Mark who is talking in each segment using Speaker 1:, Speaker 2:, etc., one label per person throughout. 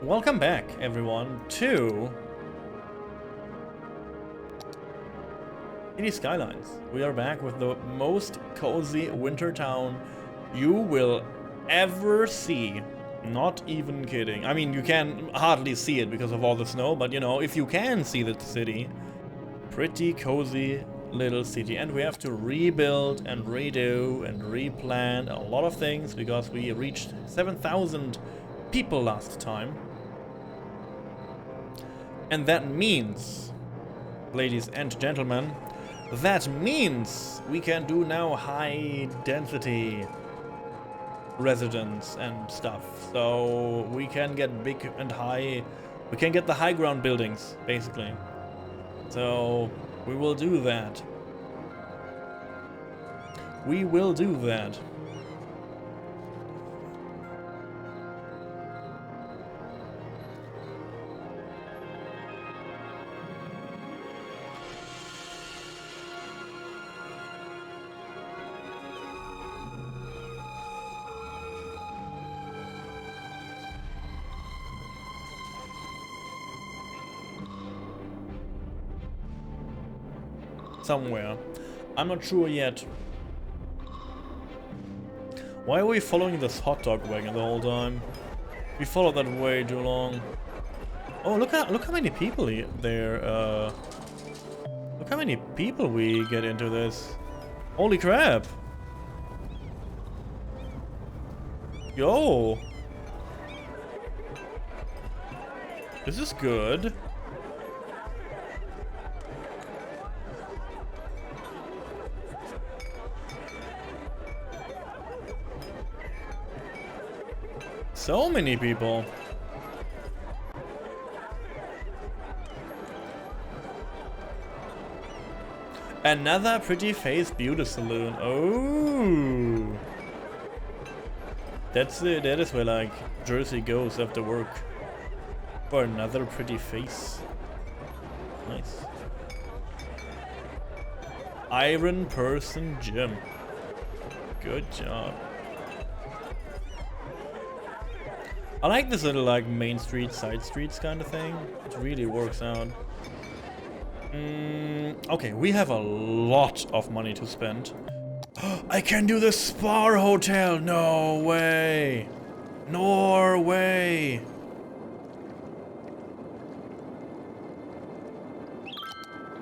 Speaker 1: Welcome back, everyone, to Cities Skylines. We are back with the most cozy winter town you will ever see. Not even kidding. I mean, you can hardly see it because of all the snow, but you know, if you can see the city, pretty cozy little city. And we have to rebuild and redo and replan a lot of things because we reached 7,000 people last time. And that means, ladies and gentlemen, that means we can do now high density residents and stuff. So we can get big and high, we can get the high ground buildings, basically. So we will do that. We will do that. Somewhere. I'm not sure yet. Why are we following this hot dog wagon the whole time? We followed that way too long. Oh, look how many people there. Look how many people we get into this. Holy crap! Yo! This is good. So many people. Another pretty face beauty salon. Oh, that's it. That is where like Jersey goes after work for another pretty face. Nice. Iron Person Gym. Good job. I like this little like main street, side streets kind of thing. It really works out. Okay, we have a lot of money to spend. I can do the Spar Hotel! No way! Norway!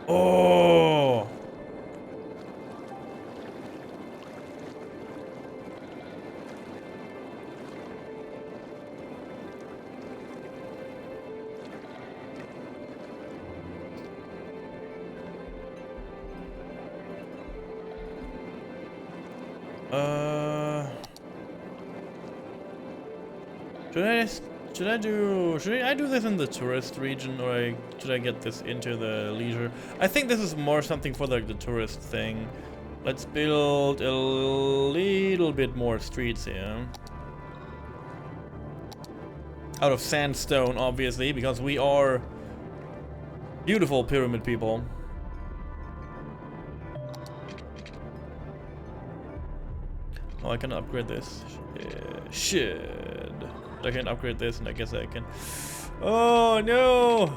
Speaker 1: Oh! Should I do this in the tourist region, or should I get this into the leisure? I think this is more something for like the tourist thing. Let's build a little bit more streets here. Out of sandstone, obviously, because we are beautiful pyramid people. Oh, I can upgrade this. Shit. I can upgrade this, and I guess I can. Oh no!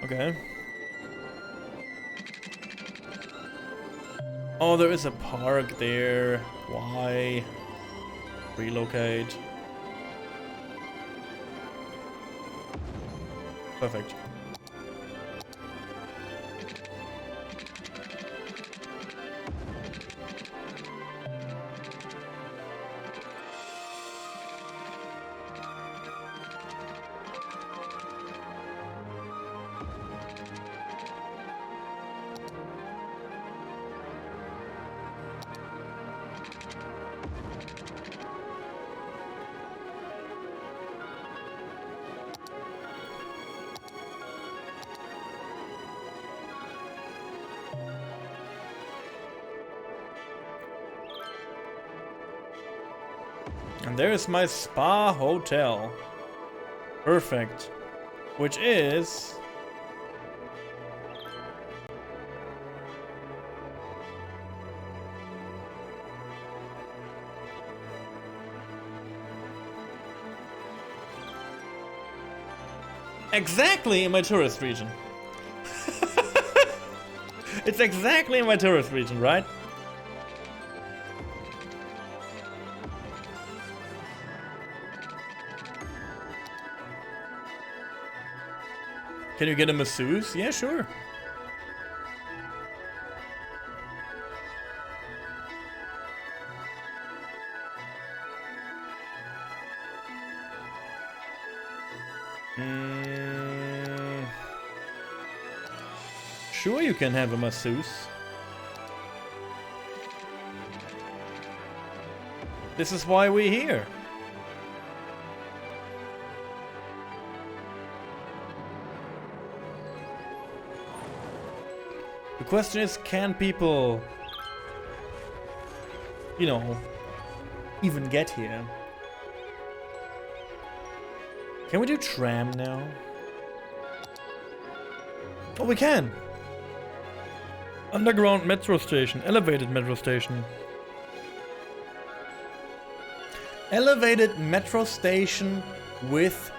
Speaker 1: Okay. Oh, there is a park there. Why? Relocate. Perfect. And there's my spa hotel. Perfect. Which is... exactly in my tourist region. It's exactly in my tourist region, right? Can you get a masseuse? Yeah, sure. Sure, you can have a masseuse. This is why we're here. The question is, can people, you know, even get here? Can we do tram now? Oh, we can! Underground metro station, elevated metro station. Elevated metro station with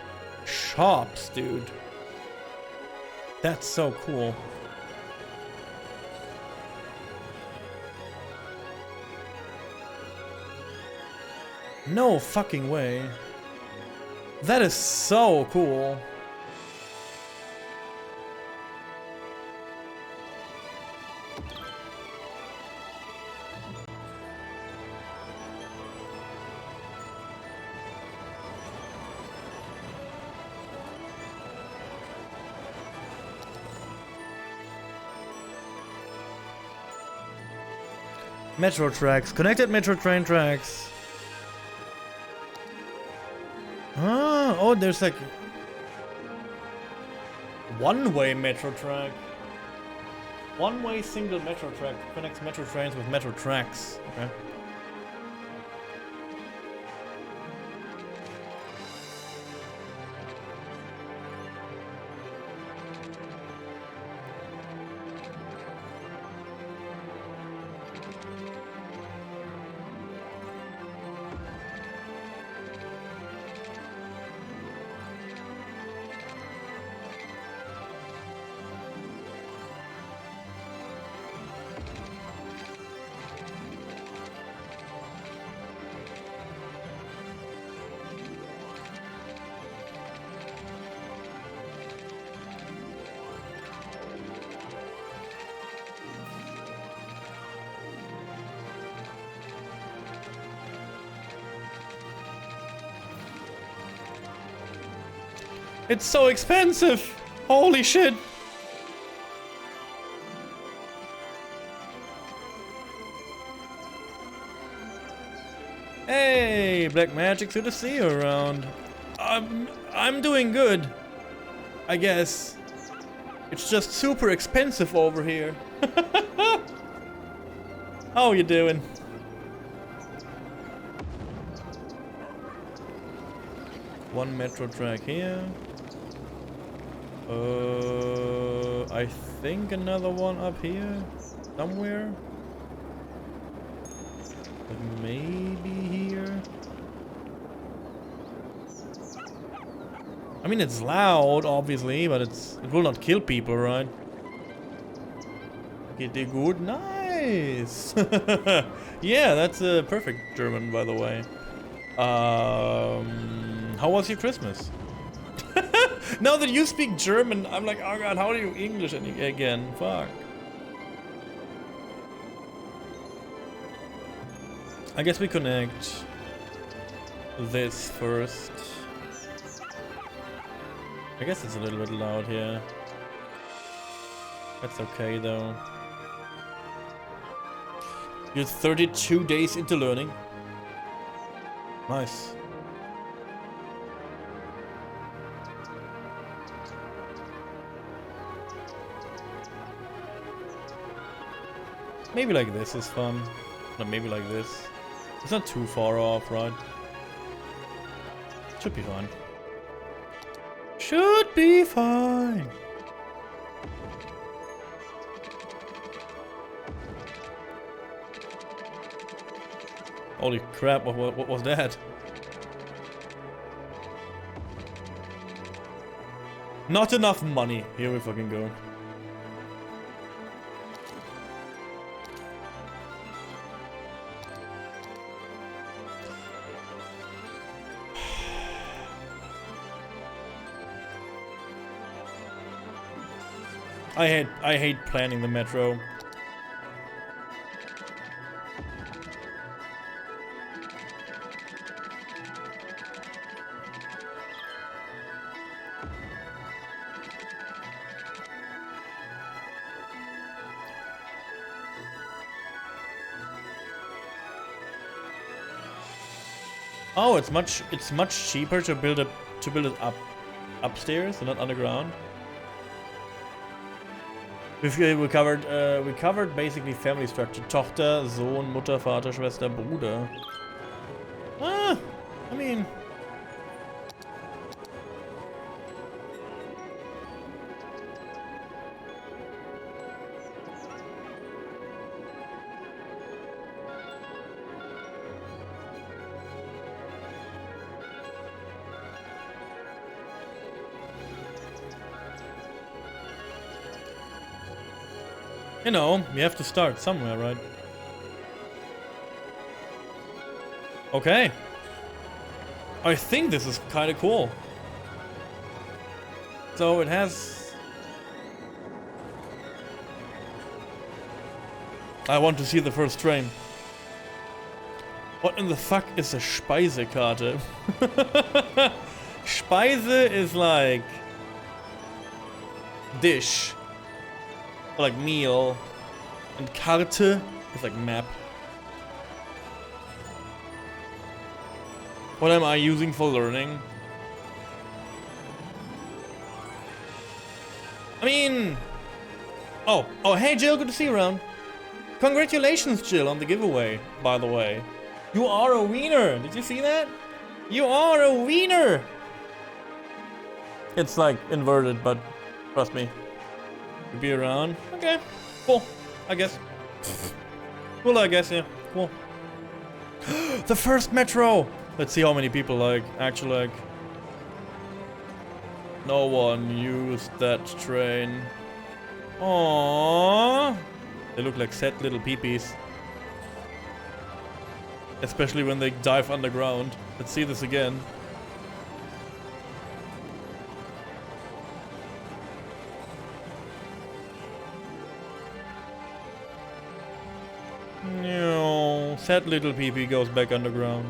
Speaker 1: shops, dude. That's so cool. No fucking way. That is so cool. Metro tracks, connected metro train tracks. Ah, oh, there's like one-way metro track. One-way single metro track connects metro trains with metro tracks. Okay. It's so expensive! Holy shit! Hey, Black Magic, good to see you around. I'm doing good, I guess. It's just super expensive over here. How you doing? One metro track here. I think another one up here somewhere. Like maybe here. I mean, it's loud, obviously, but it will not kill people, right? Get it good, nice. Yeah, that's a perfect German, by the way. How was your Christmas? Now that you speak German, I'm like, oh god, how do you English again? Fuck. I guess we connect this first. I guess it's a little bit loud here. That's okay though. You're 32 days into learning. Nice. Maybe like this is fun. No, maybe like this. It's not too far off, right? Should be fine. Should be fine. Holy crap, what was that? Not enough money. Here we fucking go. I hate planning the metro. Oh, it's much cheaper to build it up upstairs and not underground. We covered basically family structure. Tochter, Sohn, Mutter, Vater, Schwester, Bruder. Ah, I mean. You know, we have to start somewhere, right? Okay. I think this is kind of cool. So it has... I want to see the first train. What in the fuck is a Speisekarte? Speise is like... dish. Or like meal. And Karte is like map. What am I using for learning? I mean... Oh, hey Jill, good to see you around. Congratulations, Jill, on the giveaway, by the way. You are a wiener! Did you see that? You are a wiener! It's like inverted, but trust me. You'll be around. Okay, cool, I guess. Cool, I guess, yeah, cool. The first metro! Let's see how many people actually like. No one used that train. Aww. They look like sad little peepees. Especially when they dive underground. Let's see this again. No, sad little peepee goes back underground.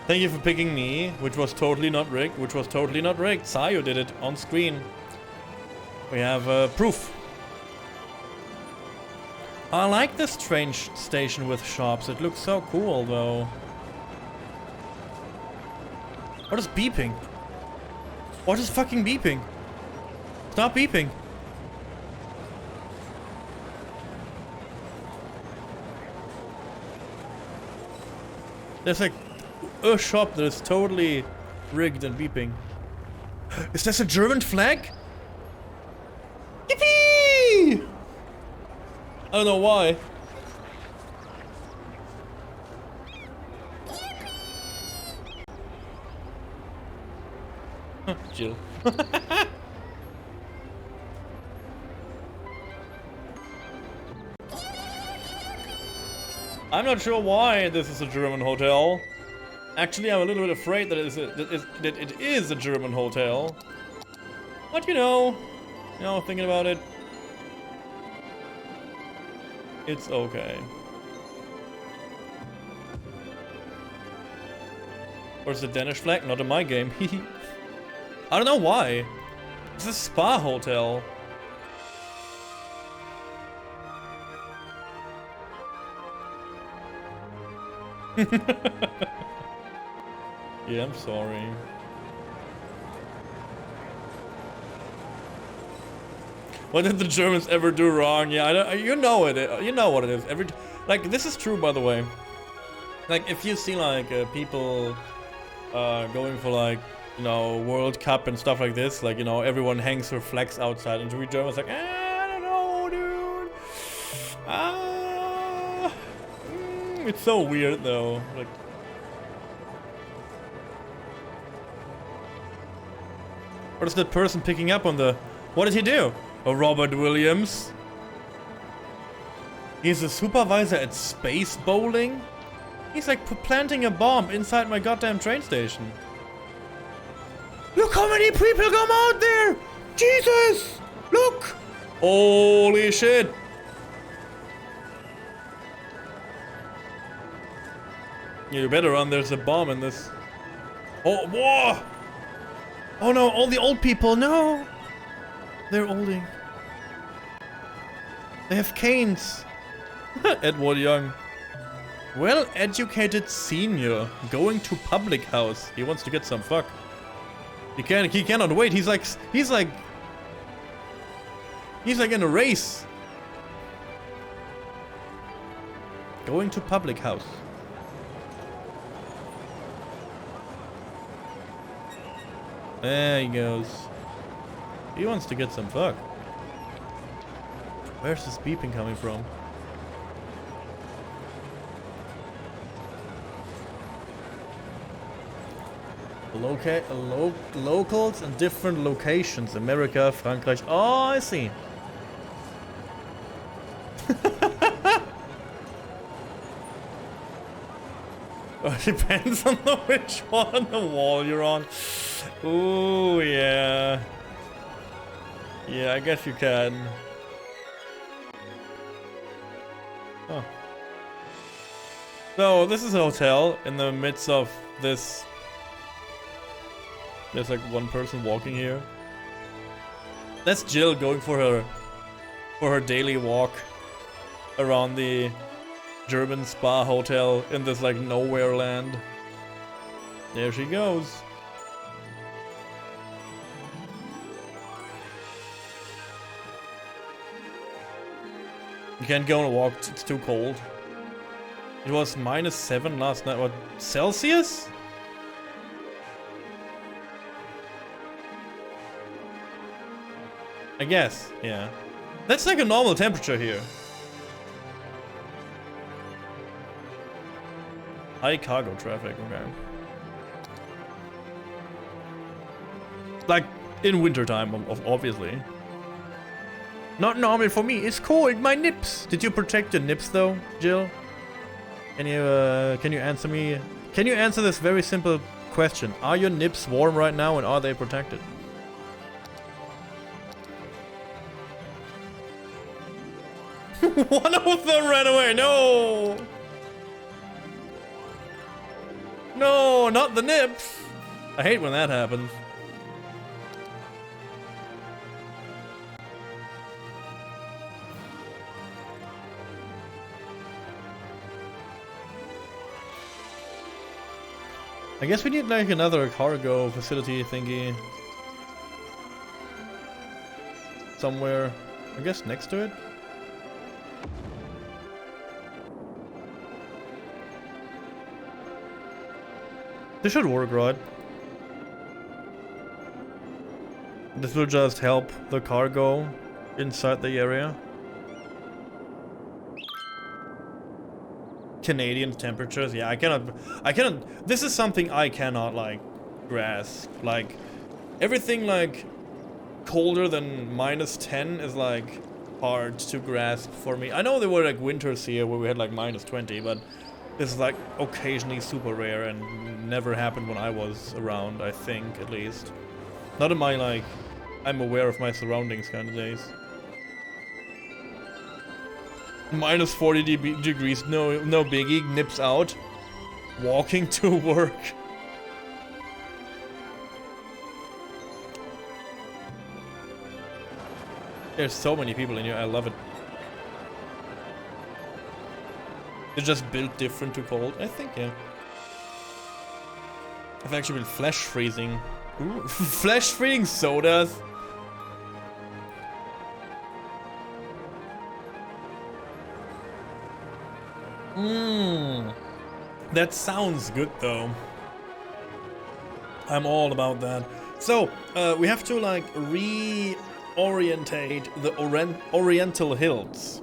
Speaker 1: Thank you for picking me, which was totally not rigged, Sayo did it on screen. We have proof. I like this train station with shops. It looks so cool, though. What is beeping? What is fucking beeping? Stop beeping. There's like a shop that is totally rigged and beeping. Is this a German flag? Yippee! I don't know why. Jill. I'm not sure why this is a German hotel. Actually, I'm a little bit afraid that it is a German hotel. But you know, thinking about it, it's okay. Or is it Danish flag? Not in my game. I don't know why. It's a spa hotel. Yeah, I'm sorry. What did the Germans ever do wrong? Yeah, I don't, you know it. You know what it is. Like, this is true, by the way. Like, if you see, like, people going for, like, you know, World Cup and stuff like this, like, you know, everyone hangs their flags outside, and we Germans like, I don't know, dude. It's so weird, though. Like, what is that person picking up on the... What did he do? Oh, Robert Williams. He's a supervisor at space bowling? He's like planting a bomb inside my goddamn train station. Look how many people come out there! Jesus! Look! Holy shit! You better run, there's a bomb in this. Oh, whoa! Oh no, all the old people, no! They're olding. They have canes. Edward Young. Well-educated senior going to public house. He wants to get some fuck. He cannot wait. He's like in a race. Going to public house. There he goes. He wants to get some fuck. Where's this beeping coming from? Locals in different locations. America, Frankreich. Oh, I see. It depends on which one on the wall you're on. Ooh, yeah. Yeah, I guess you can. Huh. So, this is a hotel in the midst of this. There's like one person walking here. That's Jill going for her daily walk around the German spa hotel in this like nowhere land. There she goes. You can't go on a walk, it's too cold. It was -7 last night. What, Celsius? I guess, yeah. That's like a normal temperature here. High cargo traffic, okay. Like, in wintertime, obviously. Not normal for me, it's cold, my nips. Did you protect your nips though, Jill? Can you answer me? Can you answer this very simple question? Are your nips warm right now and are they protected? One of them ran away, no! No, not the nips! I hate when that happens. I guess we need like another cargo facility thingy. Somewhere, I guess next to it. This should work, right? This will just help the cargo inside the area. Canadian temperatures, yeah, I cannot, this is something I cannot, like, grasp. Like, everything, like, colder than -10 is, like, hard to grasp for me. I know there were, like, winters here where we had, like, -20, but this is, like, occasionally super rare and never happened when I was around, I think, at least. Not in my, like, I'm aware of my surroundings kind of days. -40 degrees, no biggie, nips out. Walking to work. There's so many people in here, I love it. They're just built different to cold, I think, yeah. I've actually been flash freezing. Ooh, flash freezing sodas. That sounds good though. I'm all about that. So, we have to like reorientate the Oriental Hills.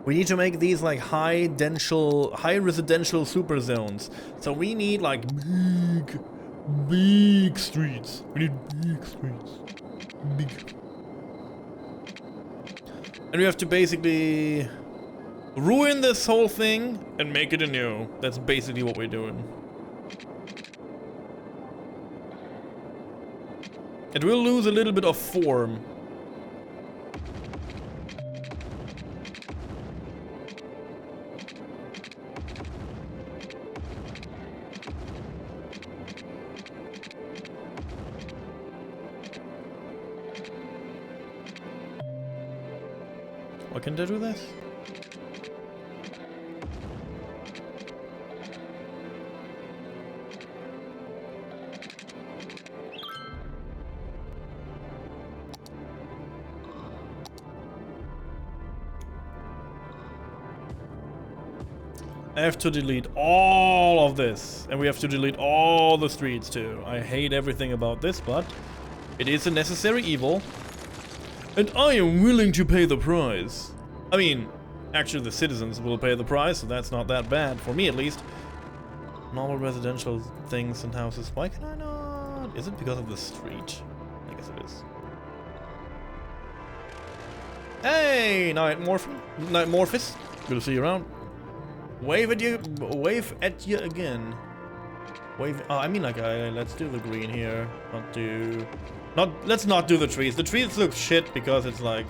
Speaker 1: We need to make these like high residential super zones. So we need like big streets. We need big streets. Big. And we have to basically ruin this whole thing and make it anew. That's basically what we're doing. It will lose a little bit of form. Why can't I do this? I have to delete all of this, and we have to delete all the streets too. I hate everything about this, but it is a necessary evil. And I am willing to pay the price. I mean, actually the citizens will pay the price, so that's not that bad, for me at least. Normal residential things and houses. Why can I not? Is it because of the street? I guess it is. Hey, Night Morphis. Good to see you around. Wave at you again. Wave. Oh, I mean, like, let's do the green here. Let's not do the trees. The trees look shit because it's like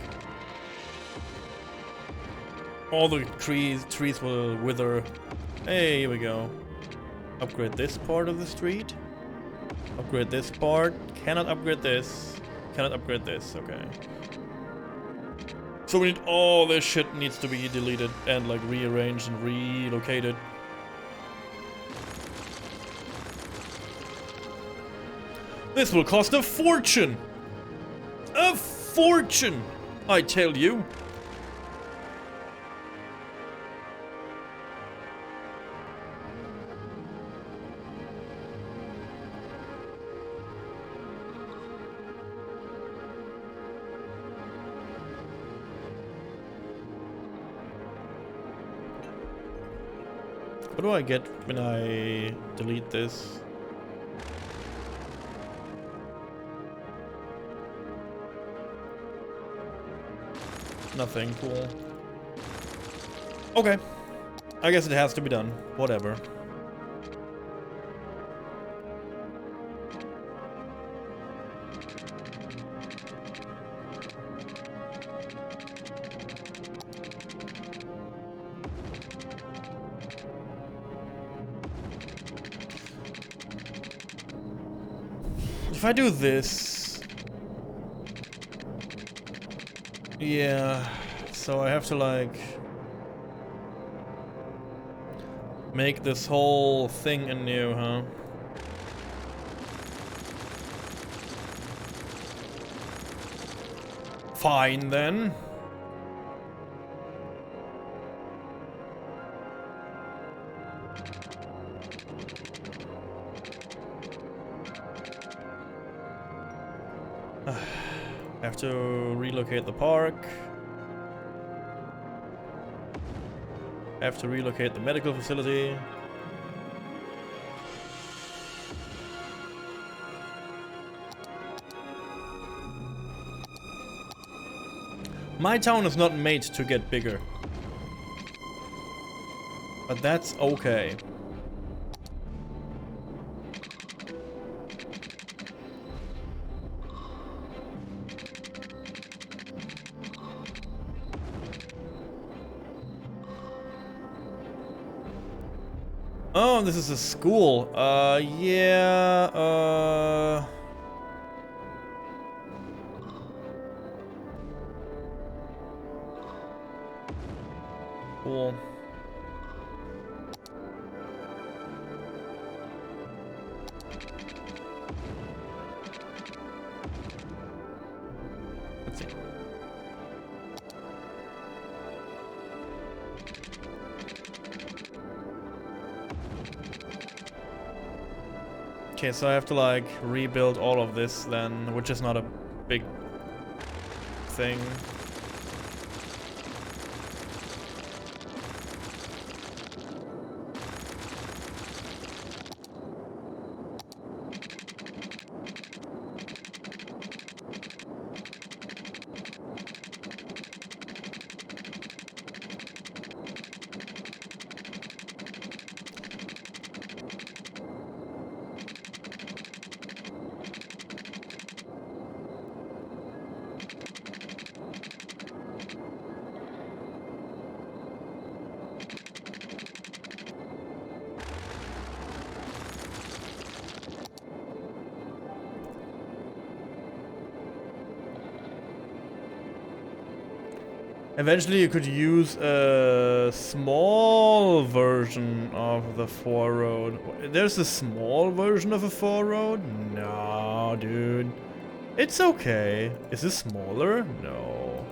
Speaker 1: all the trees will wither. Hey, here we go. Upgrade this part of the street. Upgrade this part. Cannot upgrade this. Cannot upgrade this. Okay. So we need all this shit needs to be deleted and like rearranged and relocated. This will cost a fortune! A fortune! I tell you. What do I get when I delete this? Nothing. Cool. Okay. I guess it has to be done. Whatever. If I do this... Yeah, so I have to like... make this whole thing anew, huh? Fine then. Have to relocate the park. Have to relocate the medical facility. My town is not made to get bigger. But that's okay. Oh, this is a school. Yeah, cool. Let's see. Okay, so I have to like rebuild all of this then, which is not a big thing. Eventually you could use a small version of the 4 road. There's a small version of a 4 road? No, dude. It's okay. Is this smaller? No.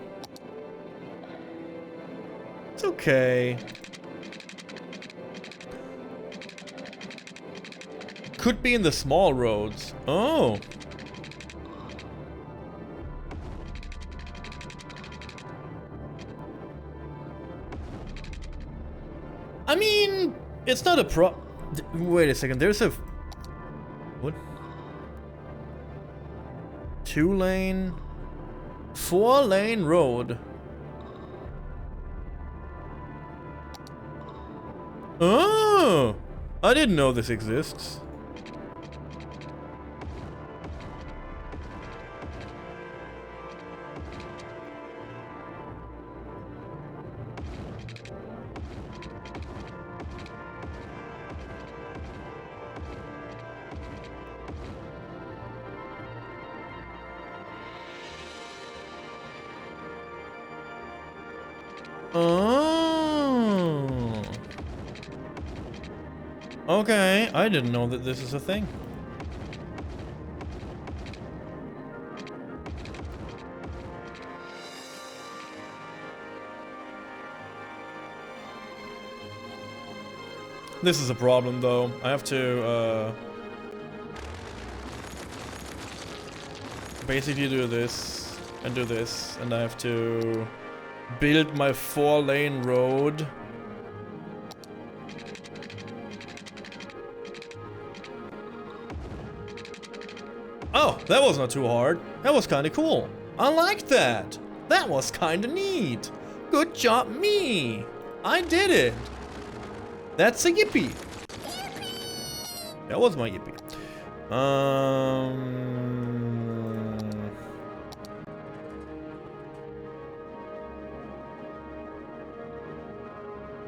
Speaker 1: It's okay. Could be in the small roads. Oh. I mean, it's not a wait a second, there's a... What? 2-lane... 4-lane road. Oh! I didn't know this exists. Oh. Okay, I didn't know that this is a thing. This is a problem though. I have to basically do this and do this, and I have to build my 4-lane road. Oh, that was not too hard. That was kinda cool. I liked that. That was kinda neat. Good job, me. I did it. That's a yippee. That was my yippee.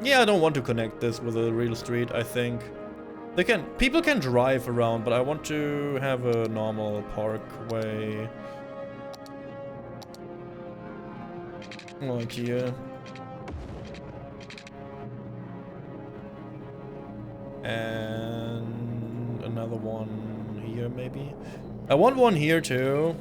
Speaker 1: Yeah, I don't want to connect this with a real street, I think. People can drive around, but I want to have a normal parkway. Like here. And another one here, maybe? I want one here, too.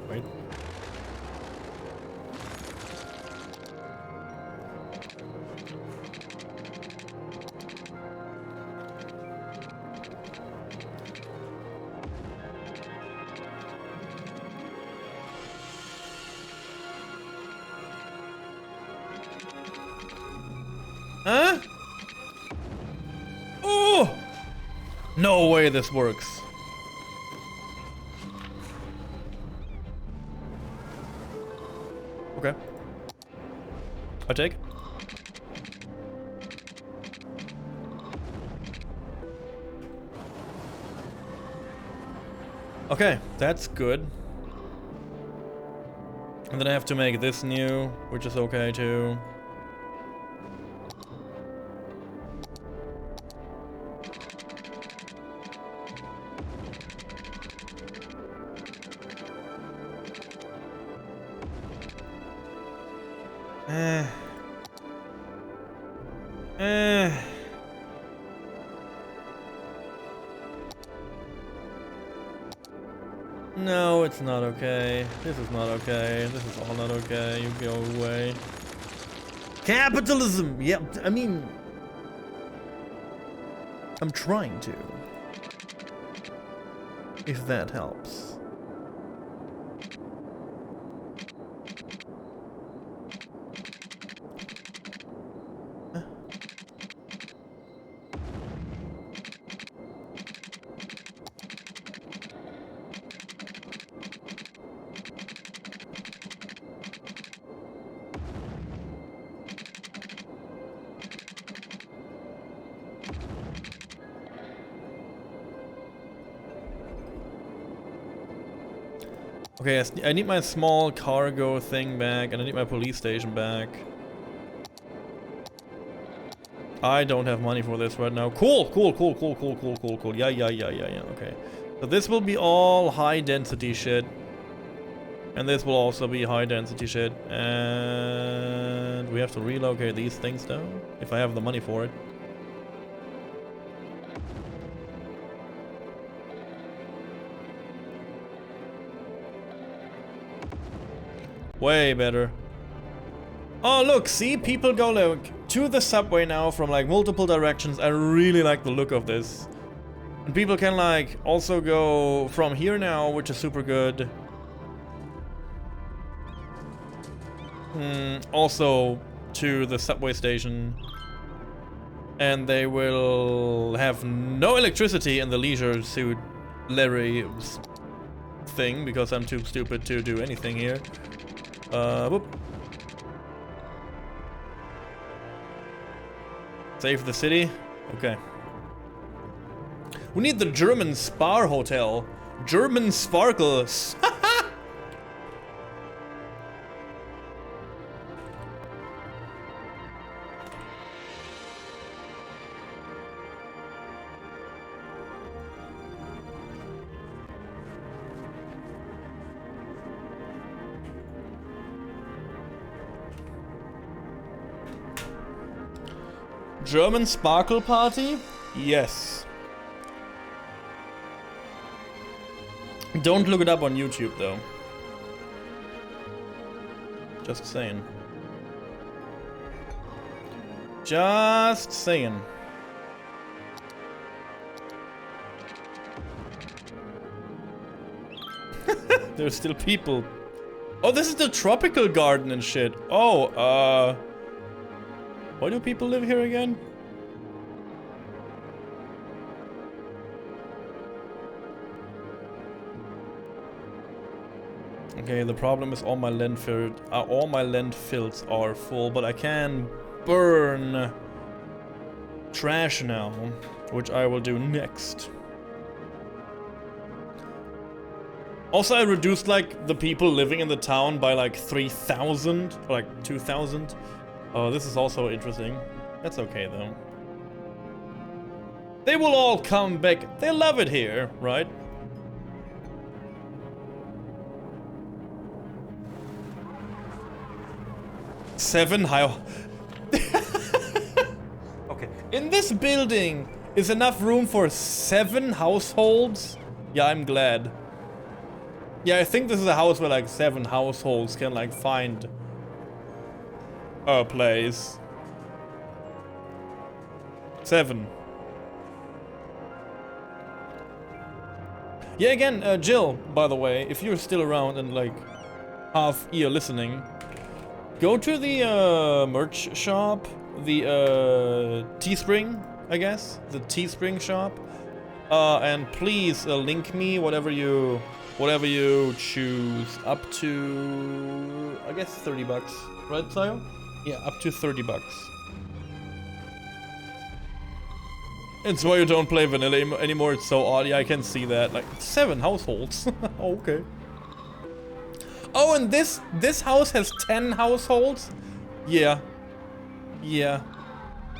Speaker 1: Wait. Huh? Oh! No way this works. Okay. I take. Okay, that's good. And then I have to make this new, which is okay too. No, it's not okay. This is not okay. This is all not okay. You go away. Capitalism! Yeah, I mean... I'm trying to. If that helps. Okay, I need my small cargo thing back, and I need my police station back. I don't have money for this right now. Cool. Yeah, okay. So this will be all high density shit. And this will also be high density shit. And we have to relocate these things though, if I have the money for it. Way better. Oh look, see, people go like to the subway now from like multiple directions. I really like the look of this. And people can like also go from here now, which is super good. Also to the subway station. And they will have no electricity in the leisure suit Larry thing because I'm too stupid to do anything here. Whoop. Save the city. Okay. We need the German Spar Hotel. German Sparkles. German Sparkle Party? Yes. Don't look it up on YouTube though. Just saying. Just saying. There's still people. Oh, this is the tropical garden and shit. Oh, why do people live here again? Okay, the problem is all my landfills are full, but I can burn trash now, which I will do next. Also, I reduced like the people living in the town by like 3,000 or like 2,000. Oh, this is also interesting. That's okay though. They will all come back. They love it here, right? Seven high. Okay. In this building is enough room for 7 households. Yeah, I'm glad. Yeah, I think this is a house where like 7 households can like find a place. 7. Yeah, again, Jill, by the way, if you're still around and like half ear listening, go to the merch shop, the Teespring, I guess, the Teespring shop, and please link me whatever you choose, up to I guess 30 bucks, right, Sayo? Yeah, up to 30 bucks. It's why you don't play vanilla anymore. It's so odd. Yeah, I can see that. Like 7 households. Okay. Oh, and this house has 10 households? Yeah. Yeah.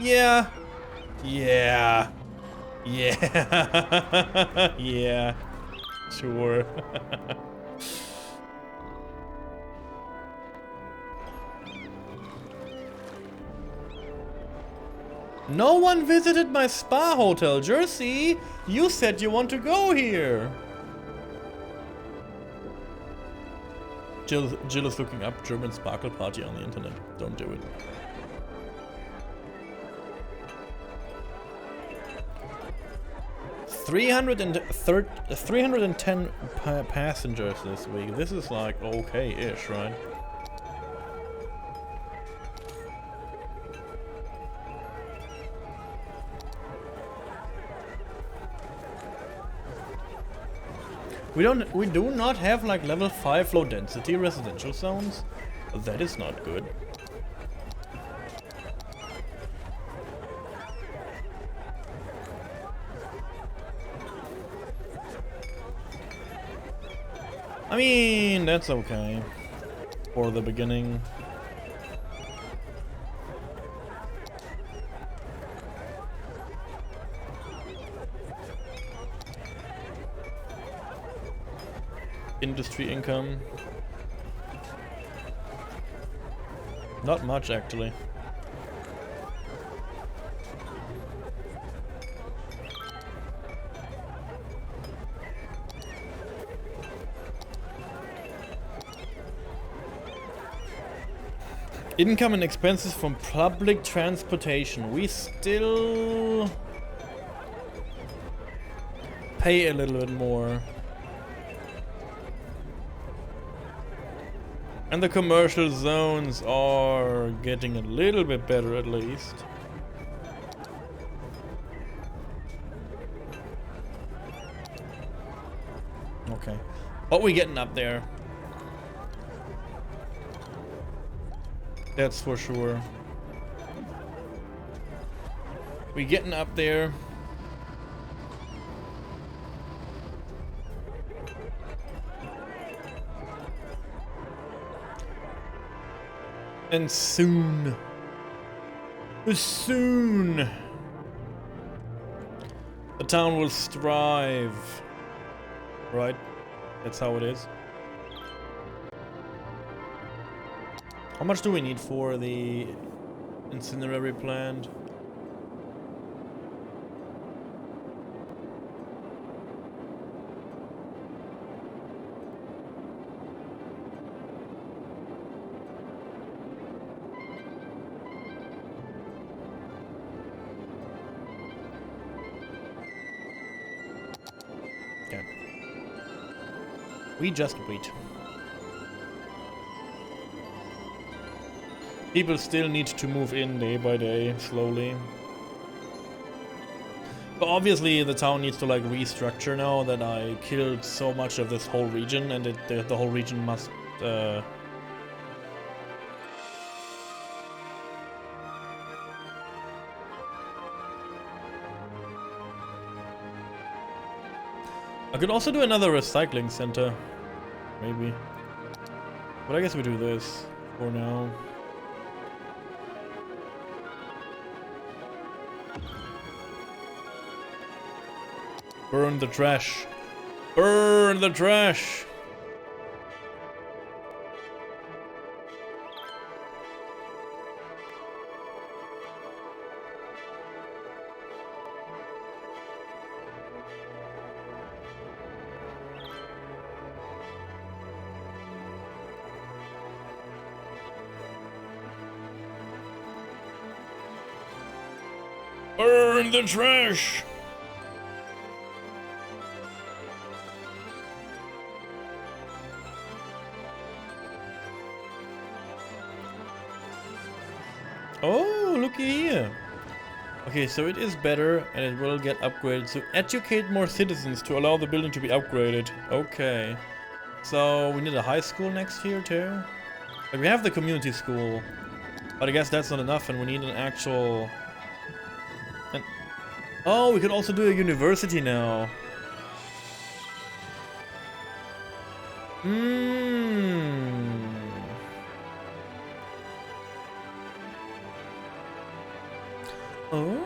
Speaker 1: Yeah. Yeah. Yeah. Yeah. Sure. No one visited my spa hotel, Jersey. You said you want to go here. Jill is looking up German sparkle party on the internet. Don't do it. $310 passengers this week. This is like okay-ish, right? We do not have like level 5 low density residential zones. That is not good. I mean, that's okay for the beginning. Industry income. Not much, actually. Income and expenses from public transportation. We still pay a little bit more. And the commercial zones are getting a little bit better at least. Okay. But we're getting up there. That's for sure. We're getting up there. And soon, the town will strive. Right? That's how it is. How much do we need for the incinerary plant? Okay. We just wait. People still need to move in day by day, slowly. But obviously the town needs to like restructure now that I killed so much of this whole region, and the whole region must I could also do another recycling center, maybe. But I guess we do this for now. Burn the trash. Burn the trash. Burn the trash. Oh, looky here. Okay, so it is better and it will get upgraded. So educate more citizens to allow the building to be upgraded. Okay. So we need a high school next year too. Like we have the community school, but I guess that's not enough and we need an actual... Oh, we could also do a university now. Oh.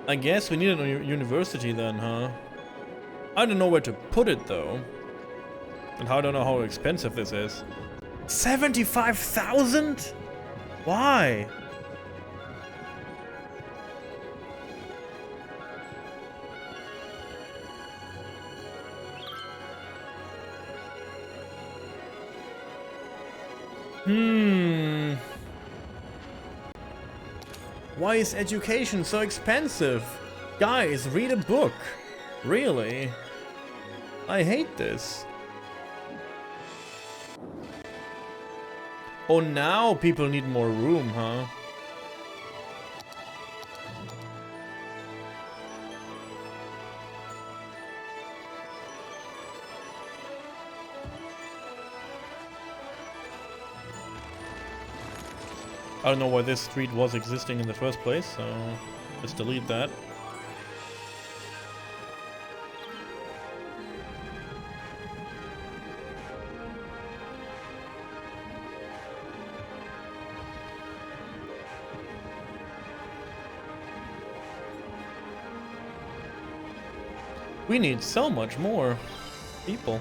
Speaker 1: I guess we need a university then, huh? I don't know where to put it though. And I don't know how expensive this is. 75,000? Why? Why is education so expensive? Guys, read a book. Really? I hate this. Oh, now people need more room, huh? I don't know why this street was existing in the first place, so just delete that. We need so much more people.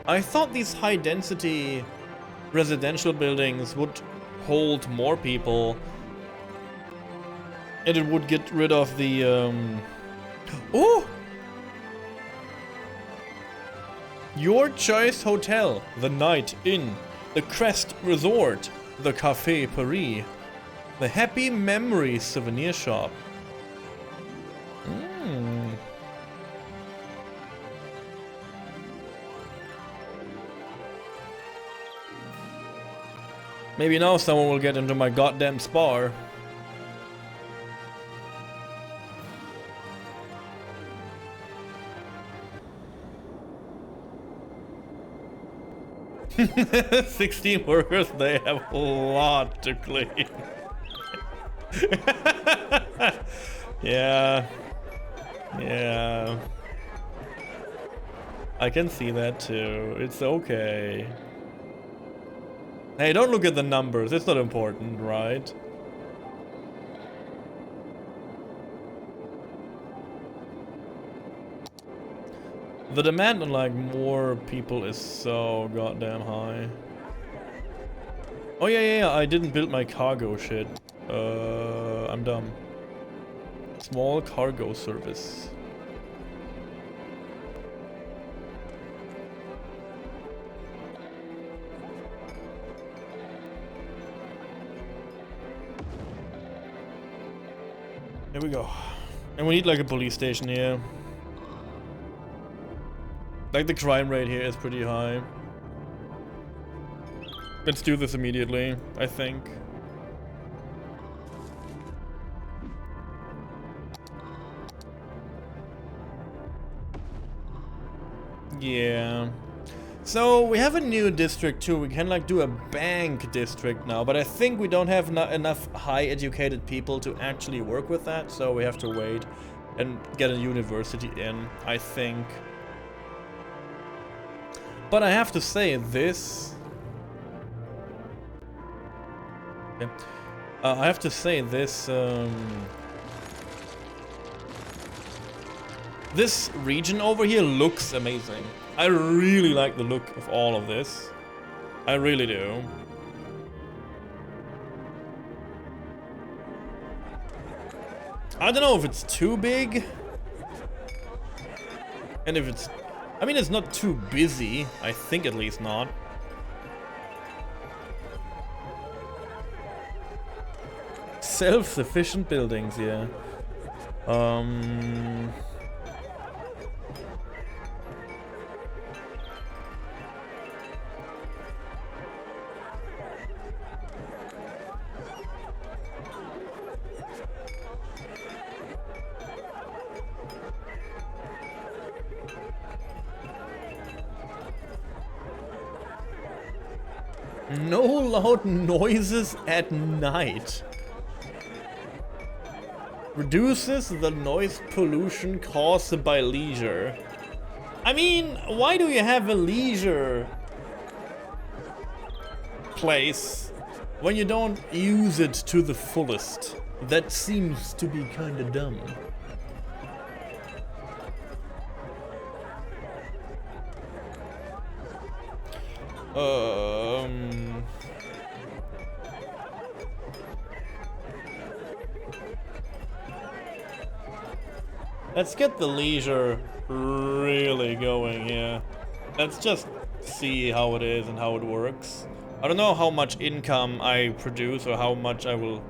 Speaker 1: I thought these high-density residential buildings would hold more people, and it would get rid of the Oh! Your Choice Hotel, the Night Inn, the Crest Resort, the Café Paris, the Happy Memories Souvenir Shop. Maybe now someone will get into my goddamn spar. $16 workers, they have a lot to clean. Yeah. Yeah. I can see that too. It's okay. Hey, don't look at the numbers. It's not important, right? The demand on like more people is so goddamn high. Oh yeah, I didn't build my cargo shit. I'm dumb. Small cargo service. Here we go. And we need like a police station here. Like the crime rate here is pretty high. Let's do this immediately, I think. Yeah. So we have a new district too. We can like do a bank district now, but I think we don't have enough high educated people to actually work with that, so we have to wait and get a university in, I think. But I have to say this. Okay. I have to say this. This region over here looks amazing. I really like the look of all of this. I really do. I don't know if it's too big. And if it's... I mean, it's not too busy. I think at least not. Self-sufficient buildings, yeah. No loud noises at night. Reduces the noise pollution caused by leisure. I mean, why do you have a leisure place when you don't use it to the fullest? That seems to be kinda dumb. Let's get the leisure really going here. Let's just see how it is and how it works. I don't know how much income I produce or how much I will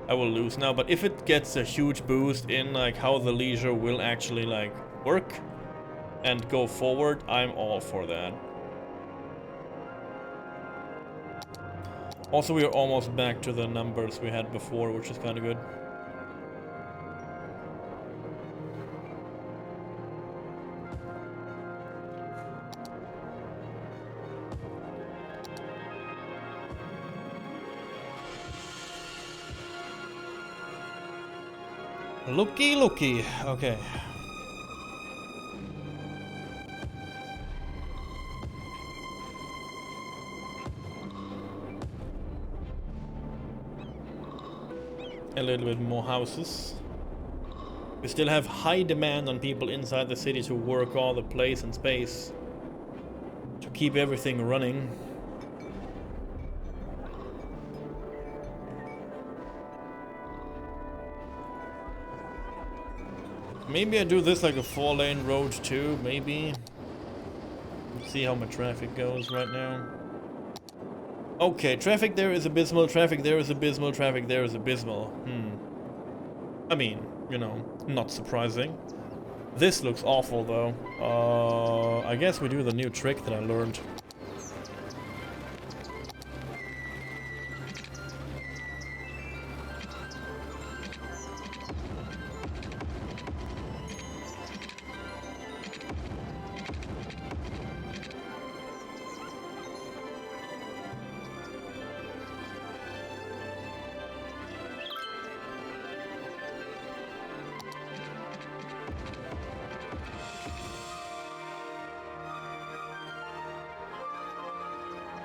Speaker 1: lose now, but if it gets a huge boost in like how the leisure will actually like work and go forward, I'm all for that. Also, we are almost back to the numbers we had before, which is kind of good. Looky. Okay. A little bit more houses. We still have high demand on people inside the city to work all the place and space to keep everything running. Maybe I do this like a 4-lane road too, maybe. Let's see how my traffic goes right now. Okay, traffic there is abysmal, traffic there is abysmal, traffic there is abysmal. I mean, you know, not surprising. This looks awful though. I guess we do the new trick that I learned.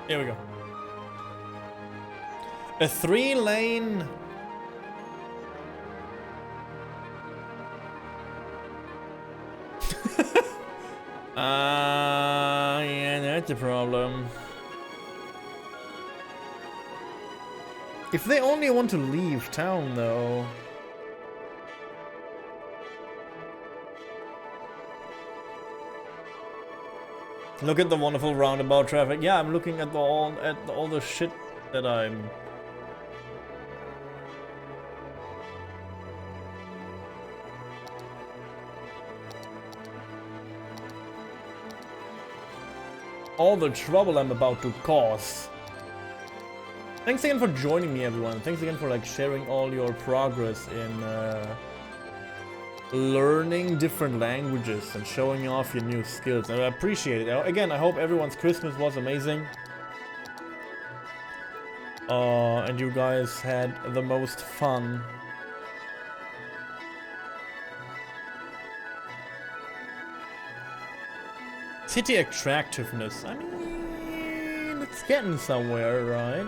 Speaker 1: Here we go. A 3-lane. Yeah, that's a problem. If they only want to leave town, though. Look at the wonderful roundabout traffic. Yeah, I'm looking at all the shit that I'm. All the trouble I'm about to cause. Thanks again for joining me, everyone. Thanks again for like sharing all your progress in learning different languages and showing off your new skills. I appreciate it. Again, I hope everyone's Christmas was amazing. And you guys had the most fun. City attractiveness. I mean, it's getting somewhere, right?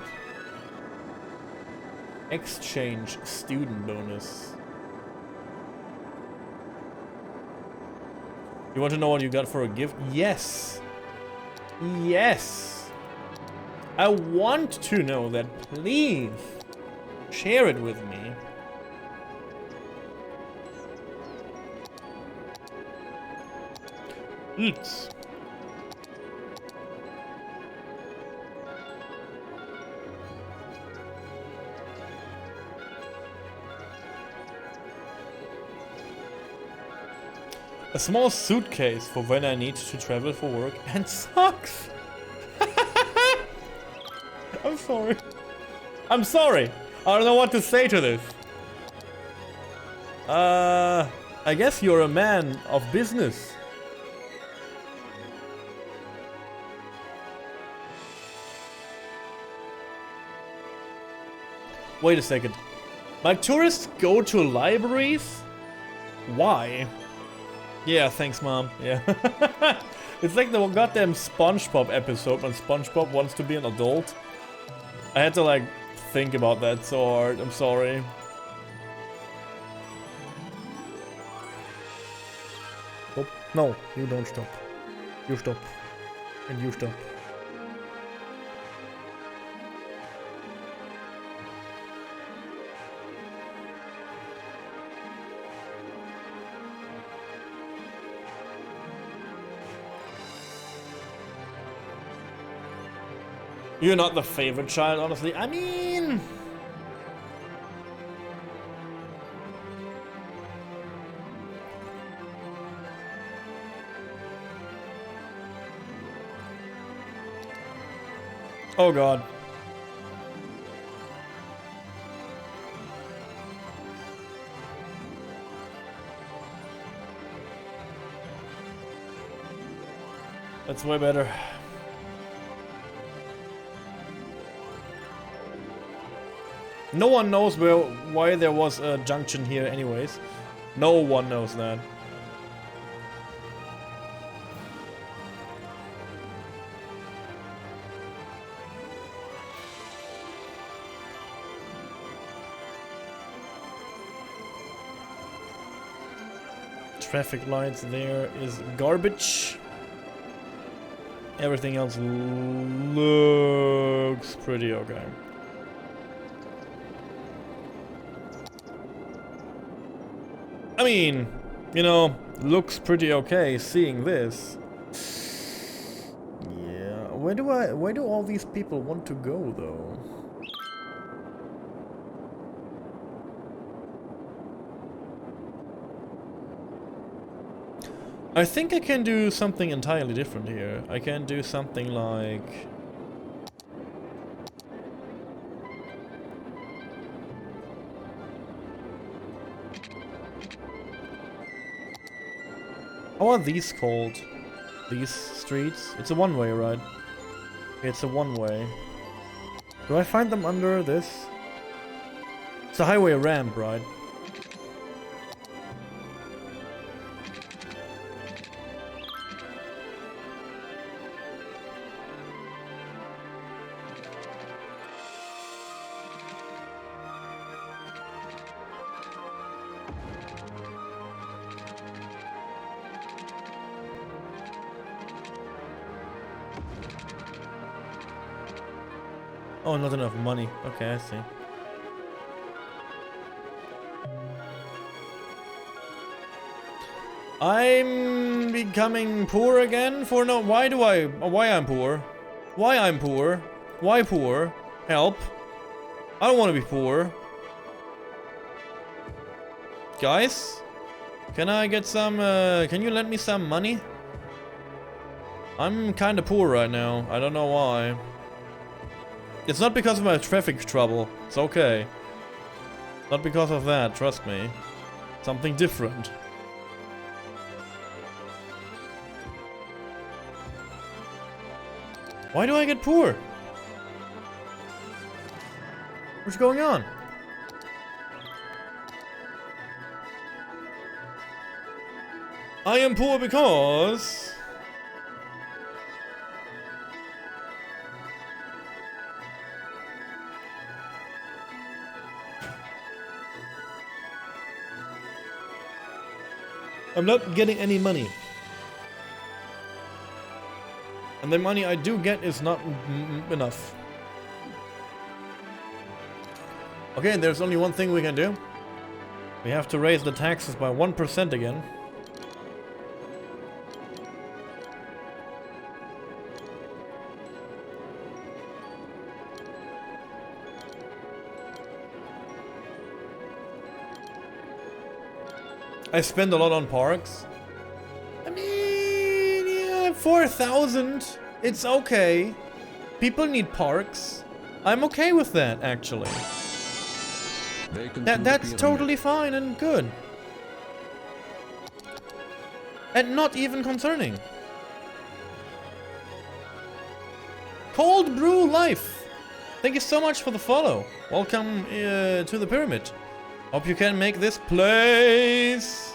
Speaker 1: Exchange student bonus. You want to know what you got for a gift? Yes! Yes! I want to know that, please! Share it with me. Oops. A small suitcase for when I need to travel for work and socks. I'm sorry. I'm sorry. I don't know what to say to this. I guess you're a man of business. Wait a second. My tourists go to libraries? Why? Yeah, thanks, Mom. Yeah. It's like the goddamn SpongeBob episode when SpongeBob wants to be an adult. I had to, like, think about that so hard. I'm sorry. Stop. No, you don't stop. You stop. And you stop. You're not the favorite child, honestly. I mean... Oh god. That's way better. No one knows why there was a junction here anyways. No one knows that. Traffic lights there is garbage. Everything else looks pretty okay. I mean, you know, looks pretty okay seeing this. Yeah, where do all these people want to go though? I think I can do something entirely different here. I can do something like... How are these called? These streets? It's a one-way, right? It's a one-way. Do I find them under this? It's a highway ramp, right? Oh, not enough money. Okay, I see. I'm becoming poor again for no... Why I'm poor? Why I'm poor? Why poor? Help. I don't want to be poor. Guys? Can I get some, can you lend me some money? I'm kinda poor right now. I don't know why. It's not because of my traffic trouble. It's okay. Not because of that, trust me. Something different. Why do I get poor? What's going on? I am poor because... I'm not getting any money. And the money I do get is not enough. Okay, there's only one thing we can do. We have to raise the taxes by 1% again. I spend a lot on parks. I mean, yeah, 4,000. It's okay. People need parks. I'm okay with that, actually. That's totally fine and good. And not even concerning. Cold Brew Life. Thank you so much for the follow. Welcome to the pyramid. Hope you can make this place.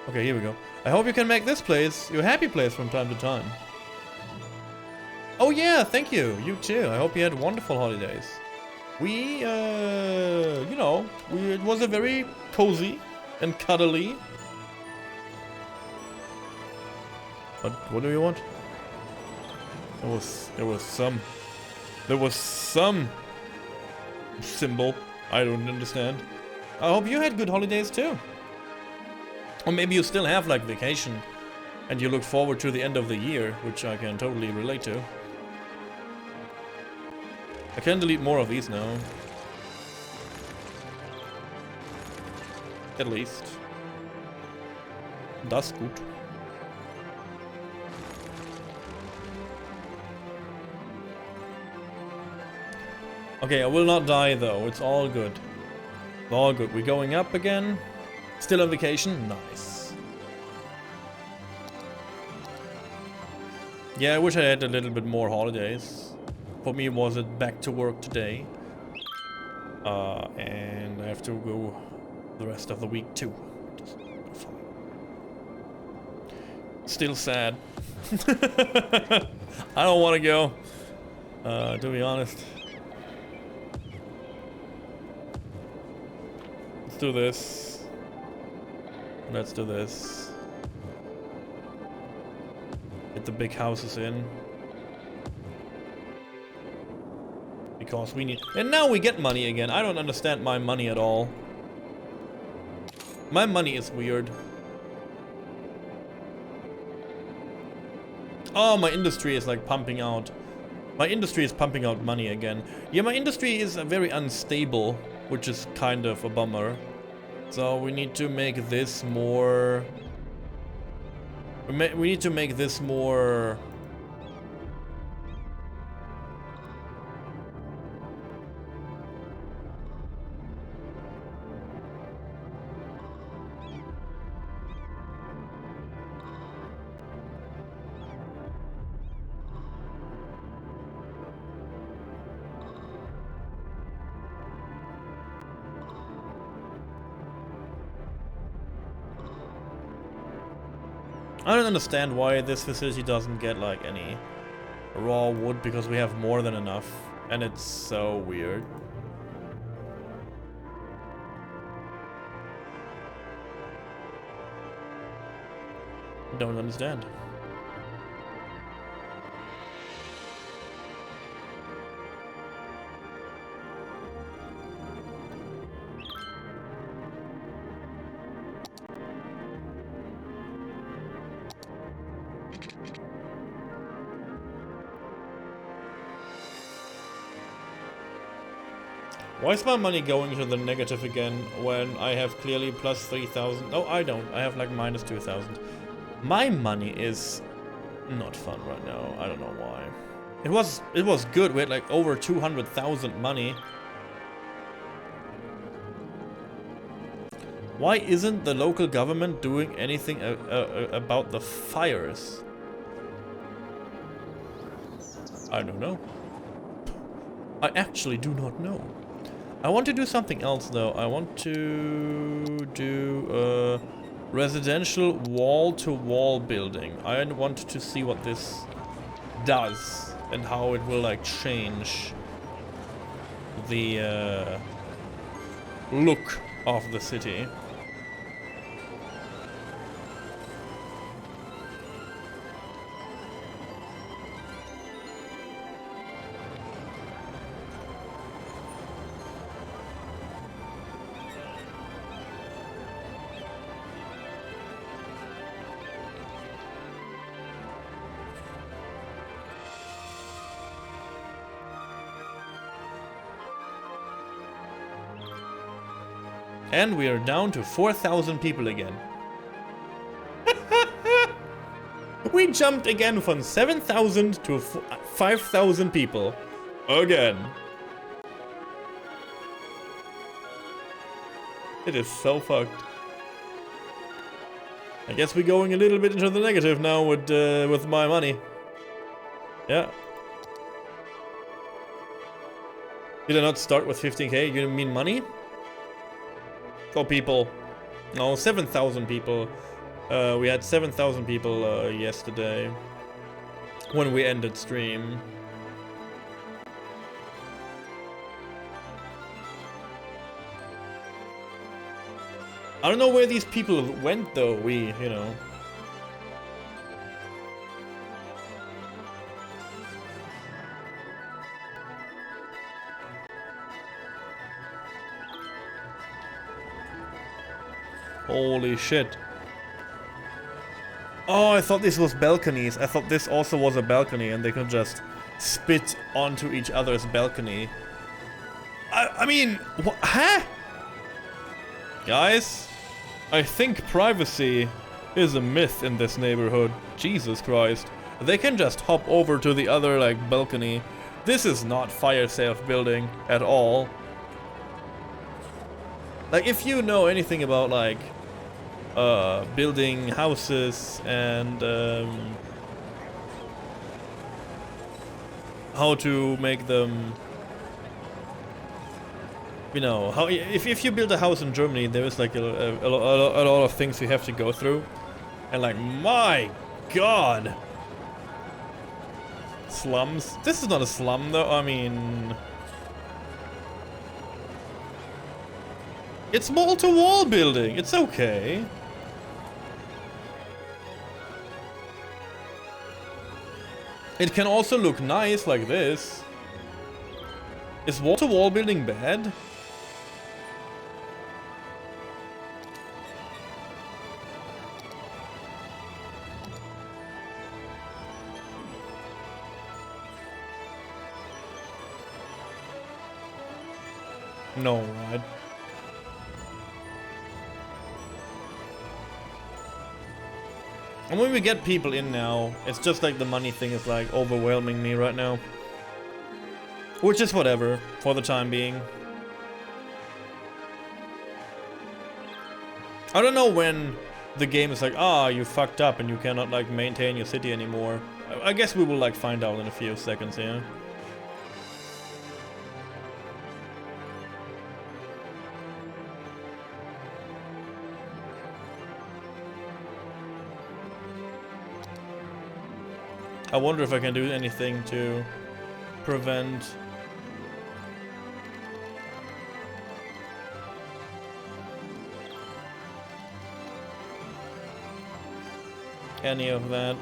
Speaker 1: Okay, here we go. I hope you can make this place your happy place from time to time. Oh yeah, thank you. You too. I hope you had wonderful holidays. We, you know, it was a very cozy and cuddly. What do you want? There was some symbol. I don't understand. I hope you had good holidays too. Or maybe you still have like vacation and you look forward to the end of the year, which I can totally relate to. I can delete more of these now. At least. That's good. Okay, I will not die though. It's all good. All good. We're going up again. Still on vacation? Nice. Yeah, I wish I had a little bit more holidays. For me, was it back to work today? And I have to go the rest of the week too. Still sad. I don't want to go. To be honest. Let's do this. Let's do this. Get the big houses in. Because we need... And now we get money again. I don't understand my money at all. My money is weird. Oh, my industry is like pumping out. My industry is pumping out money again. Yeah, my industry is very unstable, which is kind of a bummer. So we need to make this more... We need to make this more... I don't understand why this facility doesn't get like any raw wood, because we have more than enough, and it's so weird. Don't understand. Why is my money going to the negative again when I have clearly plus 3,000? Oh, I don't. I have like minus 2,000. My money is not fun right now. I don't know why. It was good. We had like over 200,000 money. Why isn't the local government doing anything about the fires? I don't know. I actually do not know. I want to do something else though. I want to do a residential wall-to-wall building. I want to see what this does and how it will like change the look of the city. And we are down to 4,000 people again. We jumped again from 7,000 to 5,000 people. Again. It is so fucked. I guess we're going a little bit into the negative now with my money. Yeah. Did I not start with 15k? You mean money? Oh, people. No, 7,000 people. We had 7,000 people yesterday when we ended stream. I don't know where these people went though, you know. Holy shit. Oh, I thought this was balconies. I thought this also was a balcony and they could just spit onto each other's balcony. I mean, huh? Guys, I think privacy is a myth in this neighborhood. Jesus Christ. They can just hop over to the other, like, balcony. This is not fire safe building at all. Like, if you know anything about, like, building houses and, how to make them, you know, how if you build a house in Germany, there is like a lot of things you have to go through, and like, my God, slums. This is not a slum though. I mean, it's wall-to-wall building. It's okay. It can also look nice like this. Is wall-to-wall building bad? No, right? And when we get people in now, it's just like the money thing is like overwhelming me right now. Which is whatever, for the time being. I don't know when the game is like, ah, you fucked up and you cannot like maintain your city anymore. I guess we will like find out in a few seconds here. I wonder if I can do anything to prevent any of that.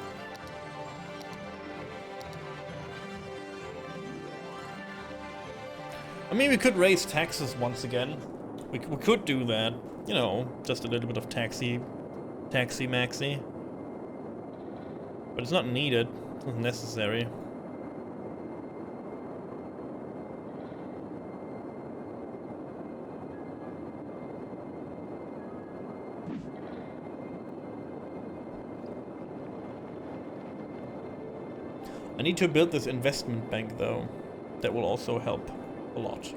Speaker 1: I mean, we could raise taxes once again. We could do that. You know, just a little bit of taxi maxi. But it's not needed. It's not necessary. I need to build this investment bank though. That will also help a lot.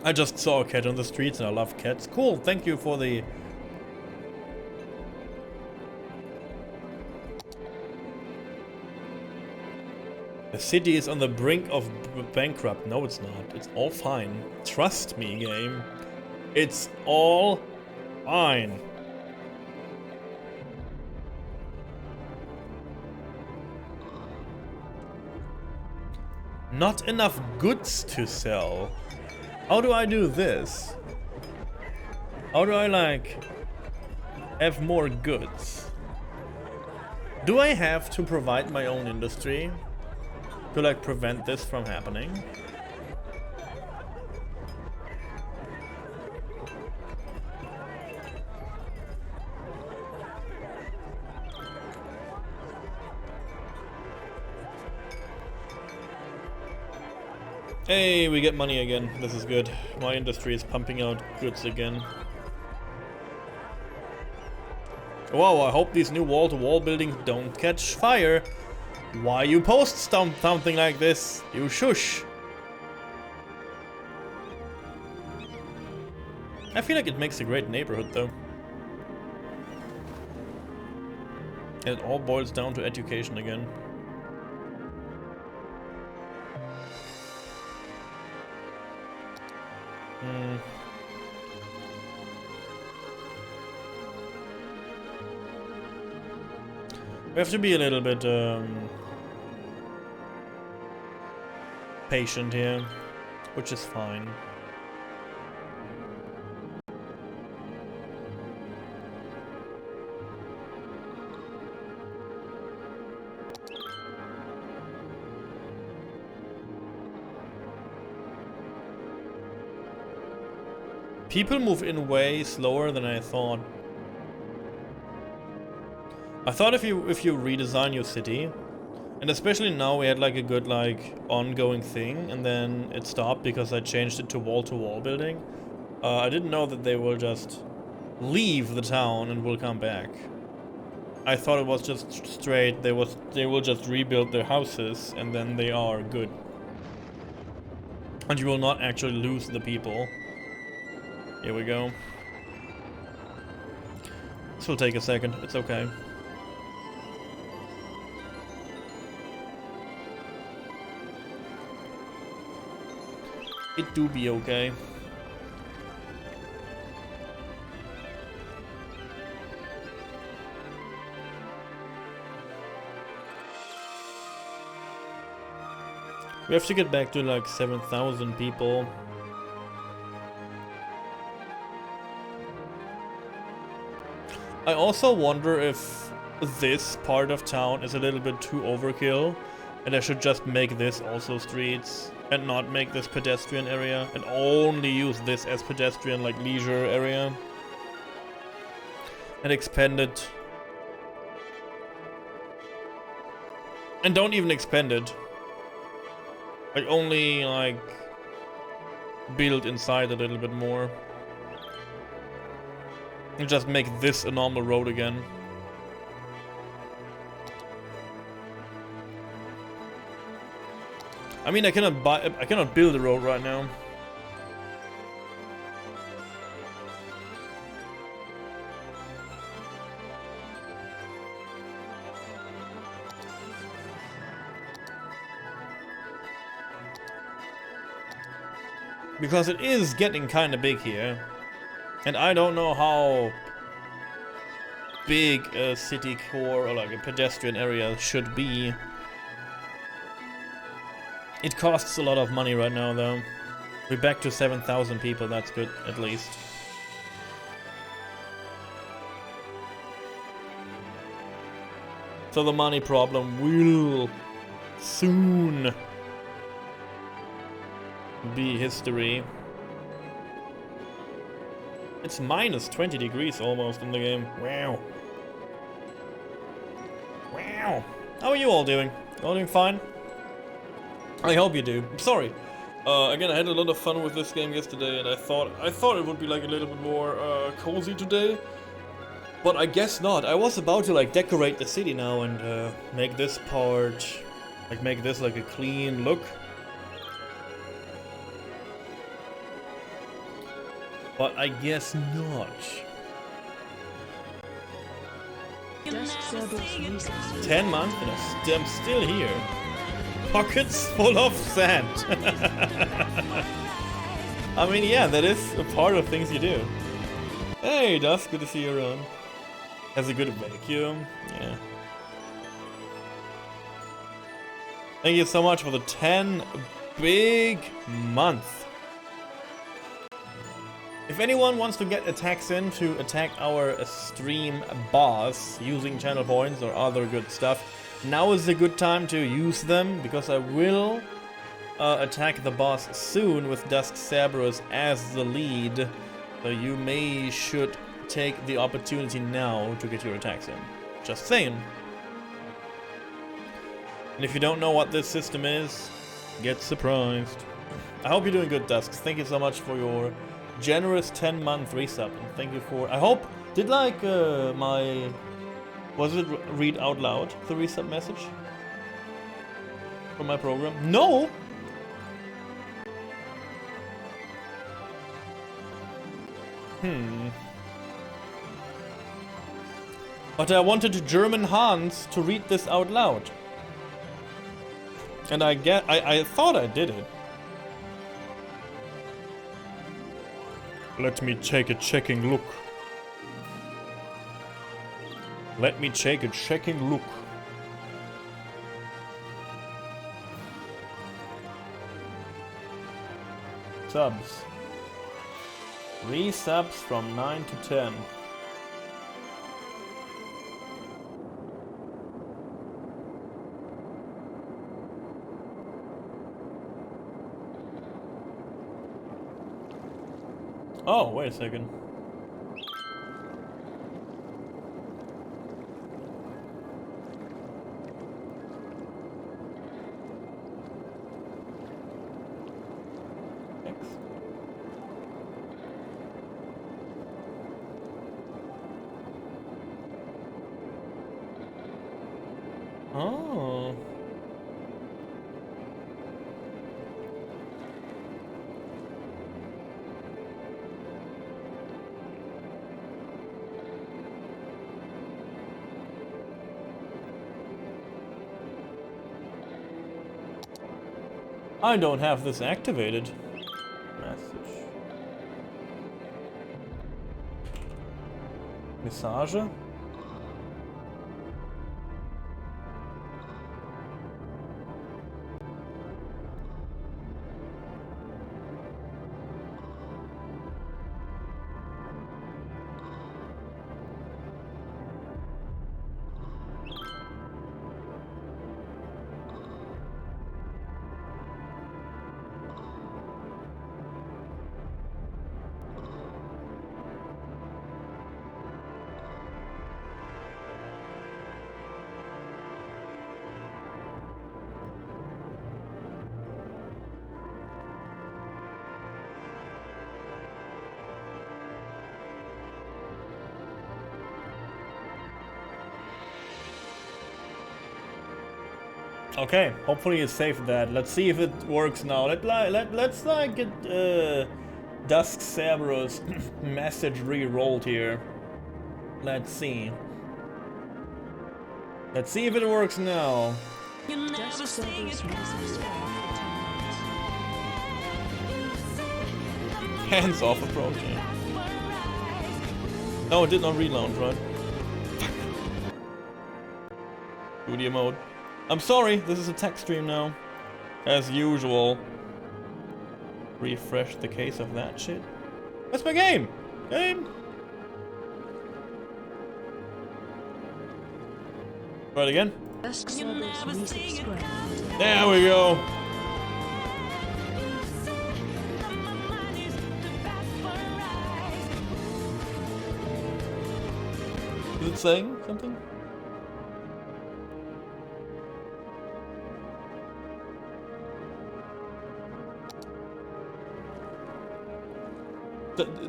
Speaker 1: I just saw a cat on the streets and I love cats. Cool, thank you for the... The city is on the brink of bankrupt. No, it's not. It's all fine. Trust me, game. It's all fine. Not enough goods to sell. How do I do this? How do I, like, have more goods? Do I have to provide my own industry to, like, prevent this from happening? Hey, we get money again. This is good. My industry is pumping out goods again. Wow, I hope these new wall-to-wall buildings don't catch fire. Why you post something like this? You shush. I feel like it makes a great neighborhood though. And it all boils down to education again. We have to be a little bit patient here, which is fine. People move in way slower than I thought. I thought if you redesign your city, and especially now we had like a good like ongoing thing, and then it stopped because I changed it to wall building. I didn't know that they will just leave the town and will come back. I thought it was just straight. They will just rebuild their houses and then they are good. And you will not actually lose the people. Here we go. This will take a second. It's okay. It do be okay. We have to get back to like 7,000 people. I also wonder if this part of town is a little bit too overkill, and I should just make this also streets and not make this pedestrian area and only use this as pedestrian like leisure area and expand it. And don't even expand it. Like only like build inside a little bit more. And just make this a normal road again. I mean, I cannot build a road right now. Because it is getting kind of big here. And I don't know how big a city core or like a pedestrian area should be. It costs a lot of money right now though. We're back to 7,000 people, that's good at least. So the money problem will soon be history. It's minus 20 degrees almost in the game. Wow. Wow. How are you all doing? All doing fine? I hope you do. I'm sorry. Again, I had a lot of fun with this game yesterday, and I thought it would be like a little bit more cozy today. But I guess not. I was about to like decorate the city now and make this part, like make this like a clean look. But I guess not. 10 months and I'm still here. Pockets full of sand. I mean, yeah, that is a part of things you do. Hey, Dusk, good to see you around. Has a good vacuum. Yeah. Thank you so much for the 10 big months. If anyone wants to get attacks in to attack our stream boss using channel points or other good stuff, now is a good time to use them, because I will attack the boss soon with Dusk Cerberus as the lead. So you should take the opportunity now to get your attacks in. Just saying. And if you don't know what this system is, get surprised. I hope you're doing good, Dusk. Thank you so much for your generous 10-month resub, and thank you for. I hope did like was it read out loud the resub message from my program? No. But I wanted German Hans to read this out loud, and I thought I did it. Let me take a checking look. Let me take a checking look. Subs. Resubs from 9 to 10. Oh, wait a second. Oh. I don't have this activated. Message. Message? Okay, hopefully it saved that. Let's see if it works now. Let's get Dusk Cerberus message re-rolled here. Let's see. Let's see if it works now. Hands off approaching. No, it did not relaunch, right? Studio mode. I'm sorry, this is a text stream now. As usual. Refresh the case of that shit. That's my game! Game! Try it again. There we go! Is it saying something?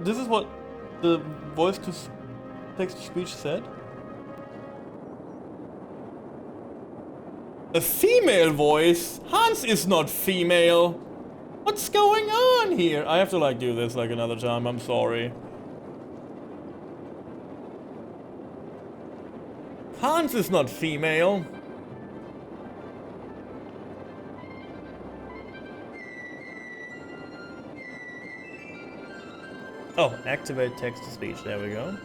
Speaker 1: This is what the voice to text to speech said? A female voice? Hans is not female! What's going on here? I have to like do this like another time, I'm sorry. Hans is not female. Oh, activate text to speech, there we go.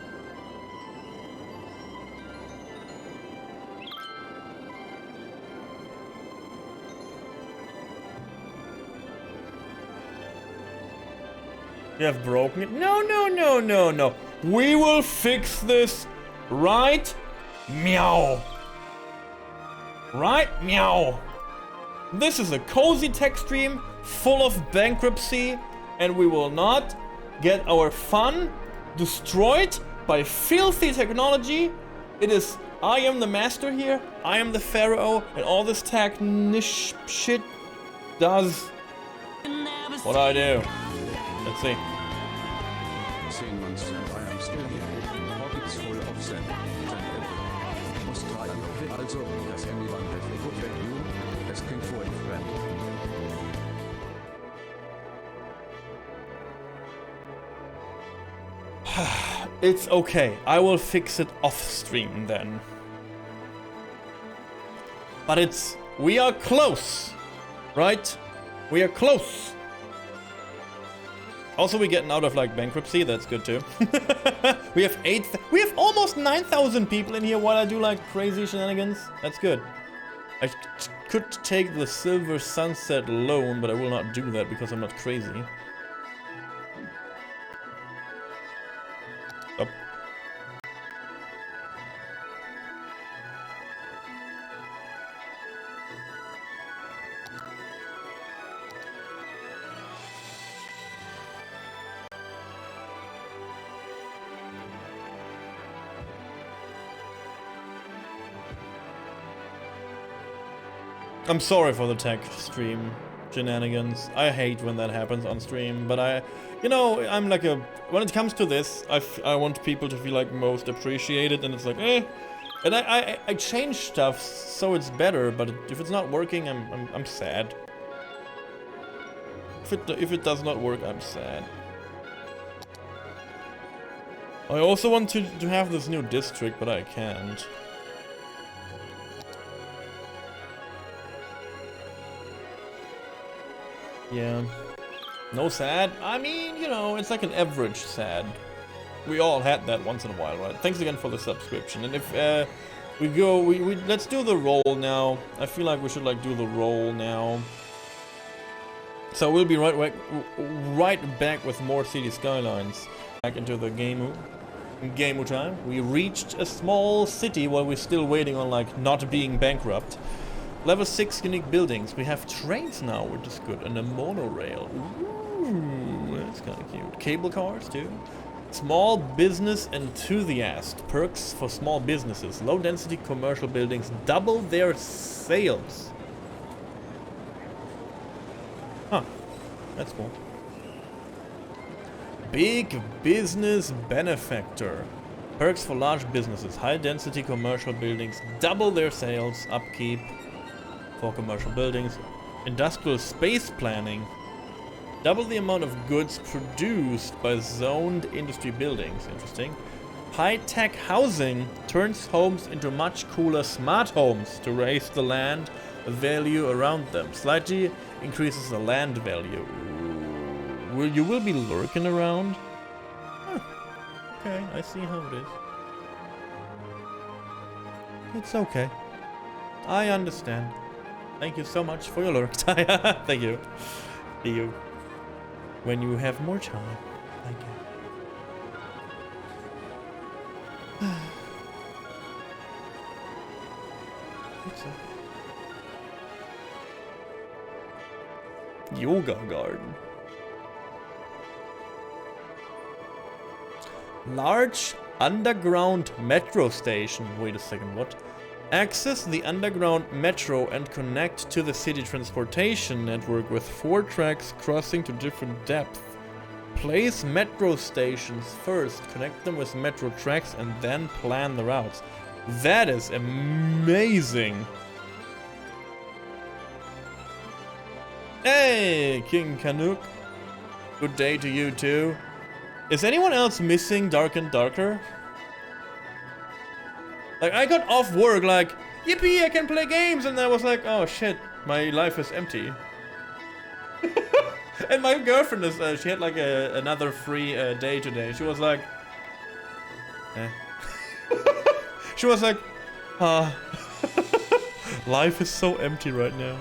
Speaker 1: You have broken it? No, no, no, no, no. We will fix this right meow. Right meow. This is a cozy tech stream full of bankruptcy, and we will not get our fun destroyed by filthy technology. It is, I am the master here, I am the pharaoh, and all this technish shit does what I do. Let's see.
Speaker 2: 10 months and I am still here. Pockets full of sand. Ustra, also, does anyone have a good value? Asking for a friend.
Speaker 1: It's okay. I will fix it off stream then. But it's... we are close. Right? We are close. Also, we're getting out of like bankruptcy. That's good too. we have almost 9,000 people in here while I do like crazy shenanigans. That's good. I could take the Silver Sunset loan, but I will not do that because I'm not crazy. Stop. I'm sorry for the tech stream shenanigans. I hate when that happens on stream, but you know, I'm like when it comes to this, I want people to feel like most appreciated, and it's like, And I changed stuff so it's better, but if it's not working, I'm sad. If it does not work, I'm sad. I also want to have this new district, but I can't. Yeah. No sad? I mean, you know, it's like an average sad. We all had that once in a while, right? Thanks again for the subscription. And if let's do the roll now. I feel like we should like do the roll now. So we'll be right back with more Cities Skylines. Back into the game time. We reached a small city while we're still waiting on like not being bankrupt. Level 6 unique buildings. We have trains now, which is good, and a monorail. Ooh, that's kind of cute. Cable cars too. Small business enthusiast. Perks for small businesses. Low density commercial buildings double their sales. Huh. That's cool. Big business benefactor. Perks for large businesses. High density commercial buildings double their sales. Upkeep for commercial buildings. Industrial space planning. Double the amount of goods produced by zoned industry buildings. Interesting. High-tech housing turns homes into much cooler smart homes to raise the land value around them. Slightly increases the land value. You will be lurking around? Huh. Okay, I see how it is. It's okay. I understand. Thank you so much for your lurk. Thank you. See you when you have more time. Thank you. It's a yoga garden. Large underground metro station. Wait a second, what? Access the underground metro and connect to the city transportation network with 4 tracks crossing to different depths. Place metro stations first, connect them with metro tracks, and then plan the routes. That is amazing! Hey, King Canuck. Good day to you too. Is anyone else missing Dark and Darker? Like, I got off work like, yippee, I can play games, and I was like, oh shit, my life is empty. And my girlfriend is, she had like another free day today. She was like, eh. She was like, life is so empty right now.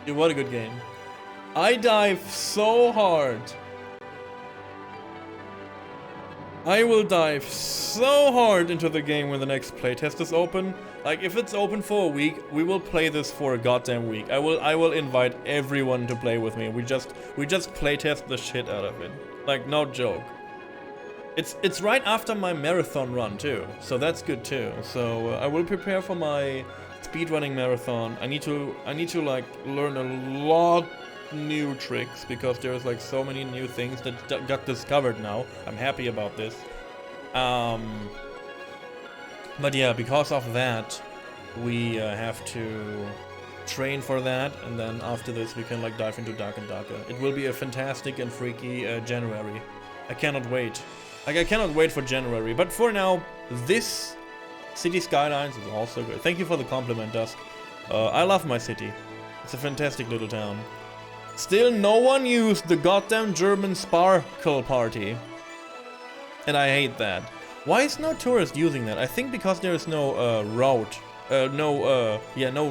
Speaker 1: Dude, what a good game. I dive so hard. I will dive so hard into the game when the next playtest is open. Like, if it's open for a week, we will play this for a goddamn week. I will invite everyone to play with me. We just playtest the shit out of it. Like, no joke. It's right after my marathon run too, so that's good too. So I will prepare for my speedrunning marathon. I need to like learn a lot new tricks because there's like so many new things that got discovered now. I'm happy about this. But yeah, because of that, we have to train for that, and then after this we can like dive into Dark and Darker. It will be a fantastic and freaky January. I cannot wait. Like, I cannot wait for January. But for now, this Cities Skylines is also good. Thank you for the compliment, Dusk. I love my city. It's a fantastic little town. Still, no one used the goddamn German Sparkle Party. And I hate that. Why is no tourist using that? I think because there is no route. No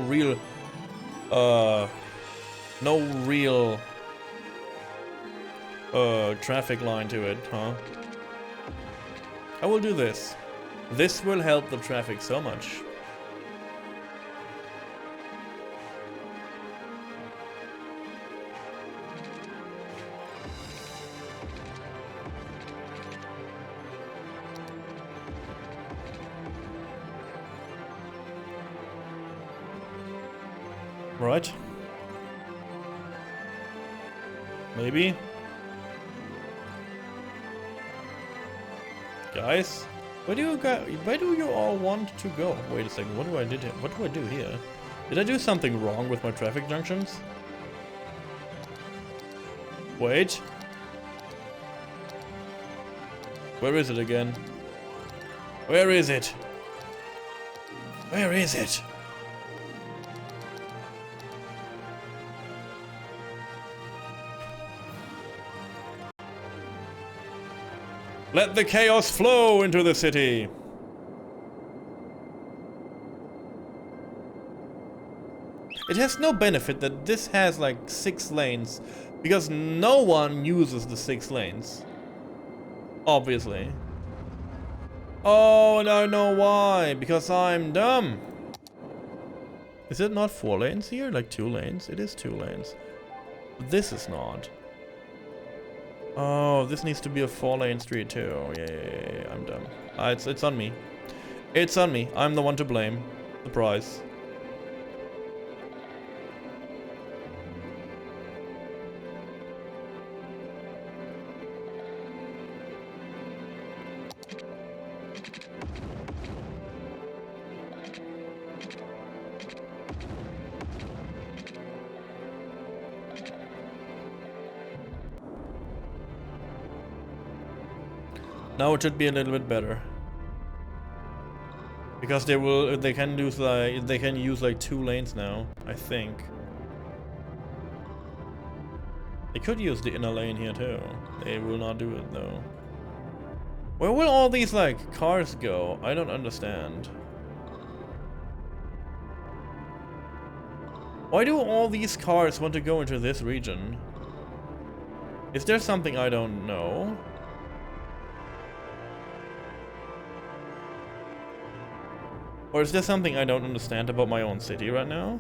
Speaker 1: real traffic line to it, huh? I will do this. This will help the traffic so much. Right. Maybe. Guys, where do you all want to go? Wait a second, what do I do here? Did I do something wrong with my traffic junctions? Wait. Where is it again? Where is it? Where is it? Let the chaos flow into the city. It has no benefit that this has like 6 lanes, because no one uses the 6 lanes. Obviously. Oh, and I know why. Because I'm dumb. Is it not 4 lanes here? Like 2 lanes? It is 2 lanes. But this is not. Oh, this needs to be a 4-lane street too. Yeah, I'm dumb. It's on me. It's on me. I'm the one to blame. Surprise. Now it should be a little bit better. Because they can use like 2 lanes now, I think. They could use the inner lane here too. They will not do it though. Where will all these like cars go? I don't understand. Why do all these cars want to go into this region? Is there something I don't know? Or is there something I don't understand about my own city right now?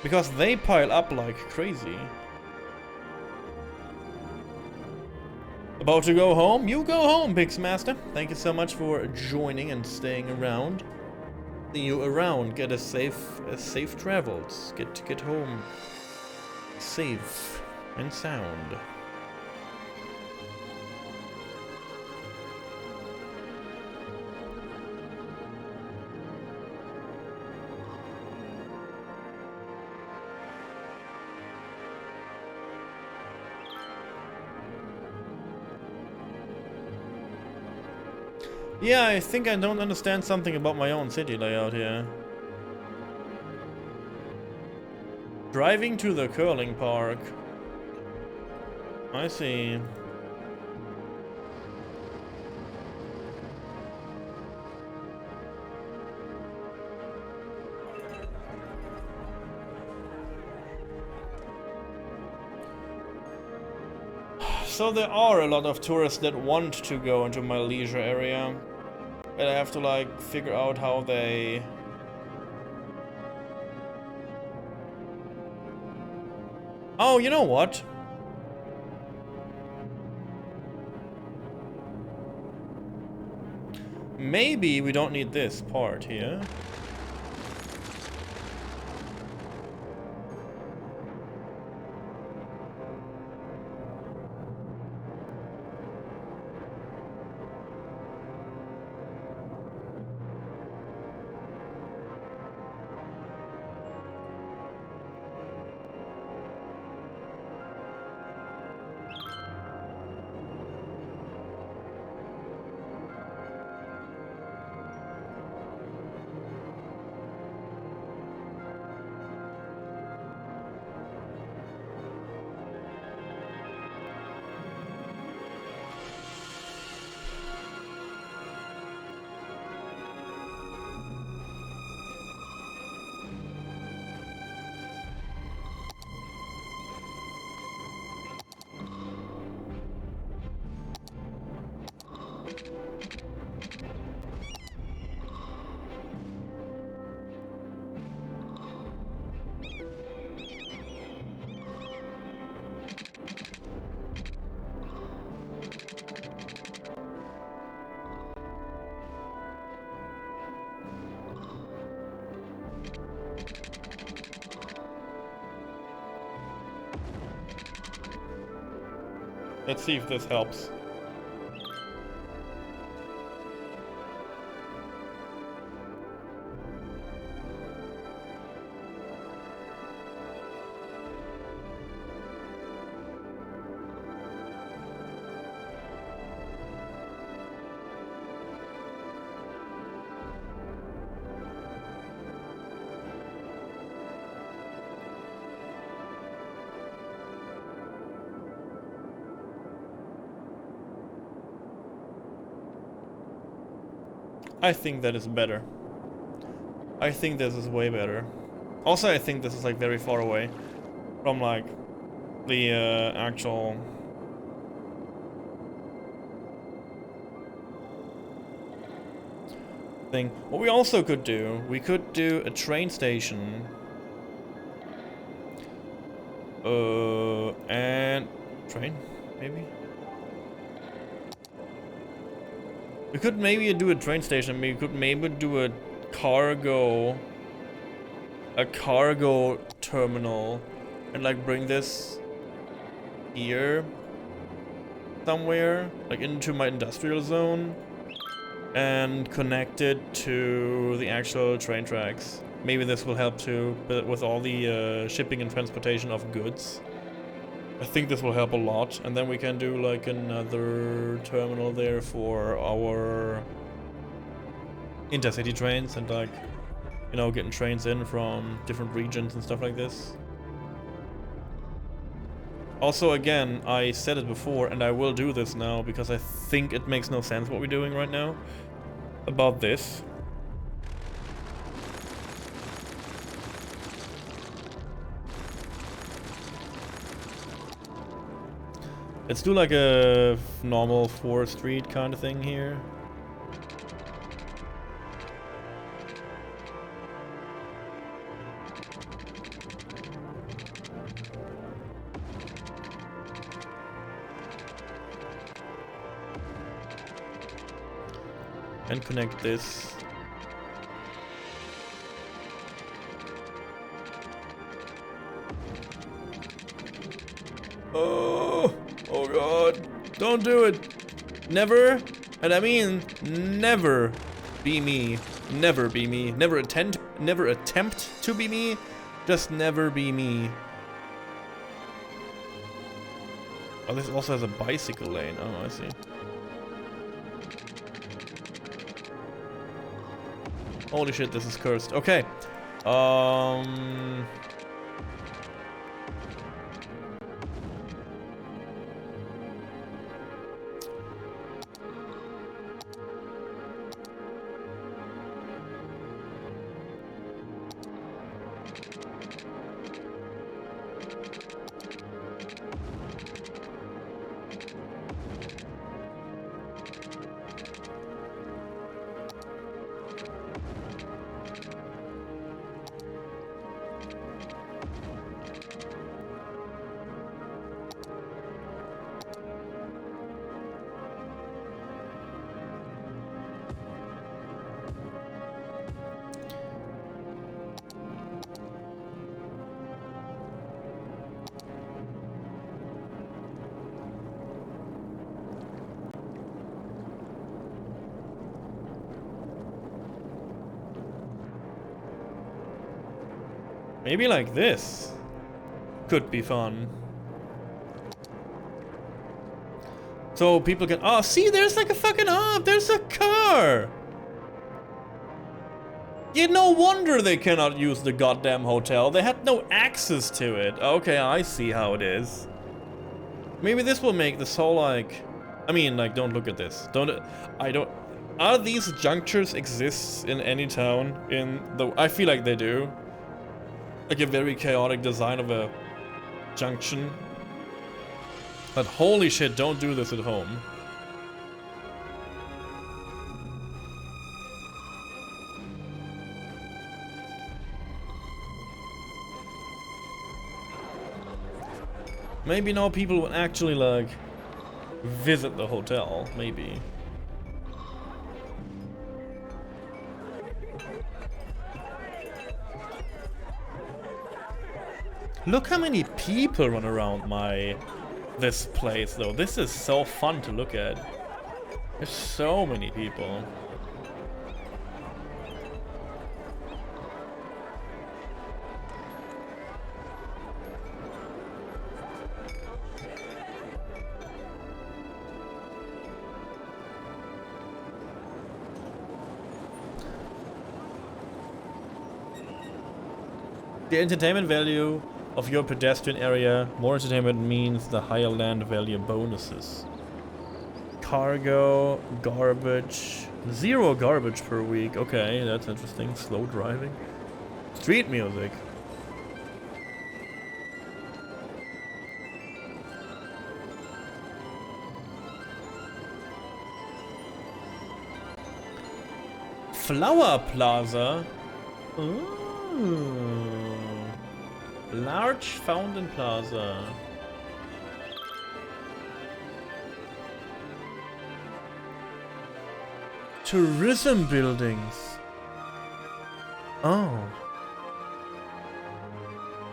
Speaker 1: Because they pile up like crazy. About to go home? You go home, Pixmaster. Thank you so much for joining and staying around. See you around. Get a safe travels. Get home. Safe and sound. Yeah, I think I don't understand something about my own city layout here. Driving to the curling park. I see. So there are a lot of tourists that want to go into my leisure area. But I have to like figure out how they... Oh, you know what? Maybe we don't need this part here. Let's see if this helps. I think that is better. I think this is way better. Also, I think this is like very far away from like the actual thing. What we also could do, we could do a train station. And train, maybe? We could maybe do a train station. We could maybe do a cargo terminal and like bring this here somewhere, like into my industrial zone, and connect it to the actual train tracks. Maybe this will help too with all the shipping and transportation of goods. I think this will help a lot, and then we can do like another terminal there for our intercity trains and like, you know, getting trains in from different regions and stuff like this. Also, again, I said it before, and I will do this now because I think it makes no sense what we're doing right now about this. Let's do like a normal 4th Street kind of thing here. And connect this. Oh god, don't do it. Never, and I mean never be me. Never be me. Never attempt to be me. Just never be me. Oh, this also has a bicycle lane. Oh, I see. Holy shit, this is cursed. Okay. Maybe like this could be fun. So people can, oh, see, there's like a fucking, oh, there's a car. Yeah, no wonder they cannot use the goddamn hotel. They had no access to it. Okay, I see how it is. Maybe this will make this whole like, I mean, like, don't look at this. Are these junctures exist in any town I feel like they do. Like a very chaotic design of a junction. But holy shit, don't do this at home. Maybe now people will actually like visit the hotel, maybe. Look how many people run around my this place though. This is so fun to look at. There's so many people. The entertainment value of your pedestrian area. More entertainment means the higher land value bonuses. Cargo, garbage. 0 garbage per week. Okay, that's interesting. Slow driving. Street music. Flower Plaza. Ooh. Large fountain plaza. Tourism buildings. Oh.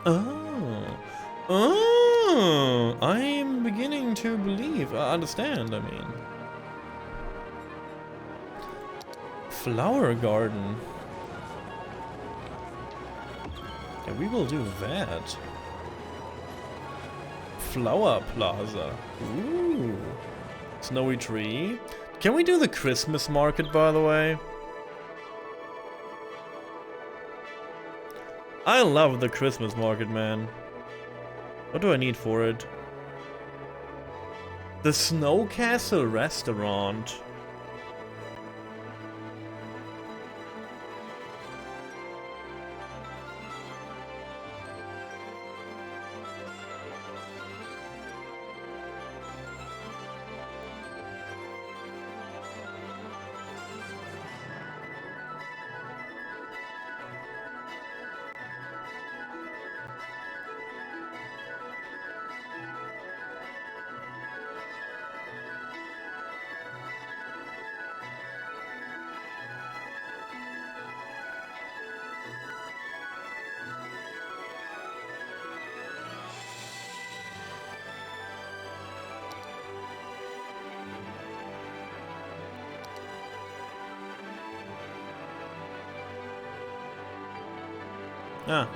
Speaker 1: Oh. Oh. I'm beginning to believe. I understand, I mean. Flower garden. Yeah, we will do that. Flower plaza. Ooh. Snowy tree. Can we do the Christmas market, by the way? I love the Christmas market, man. What do I need for it? The Snow Castle restaurant. Ah.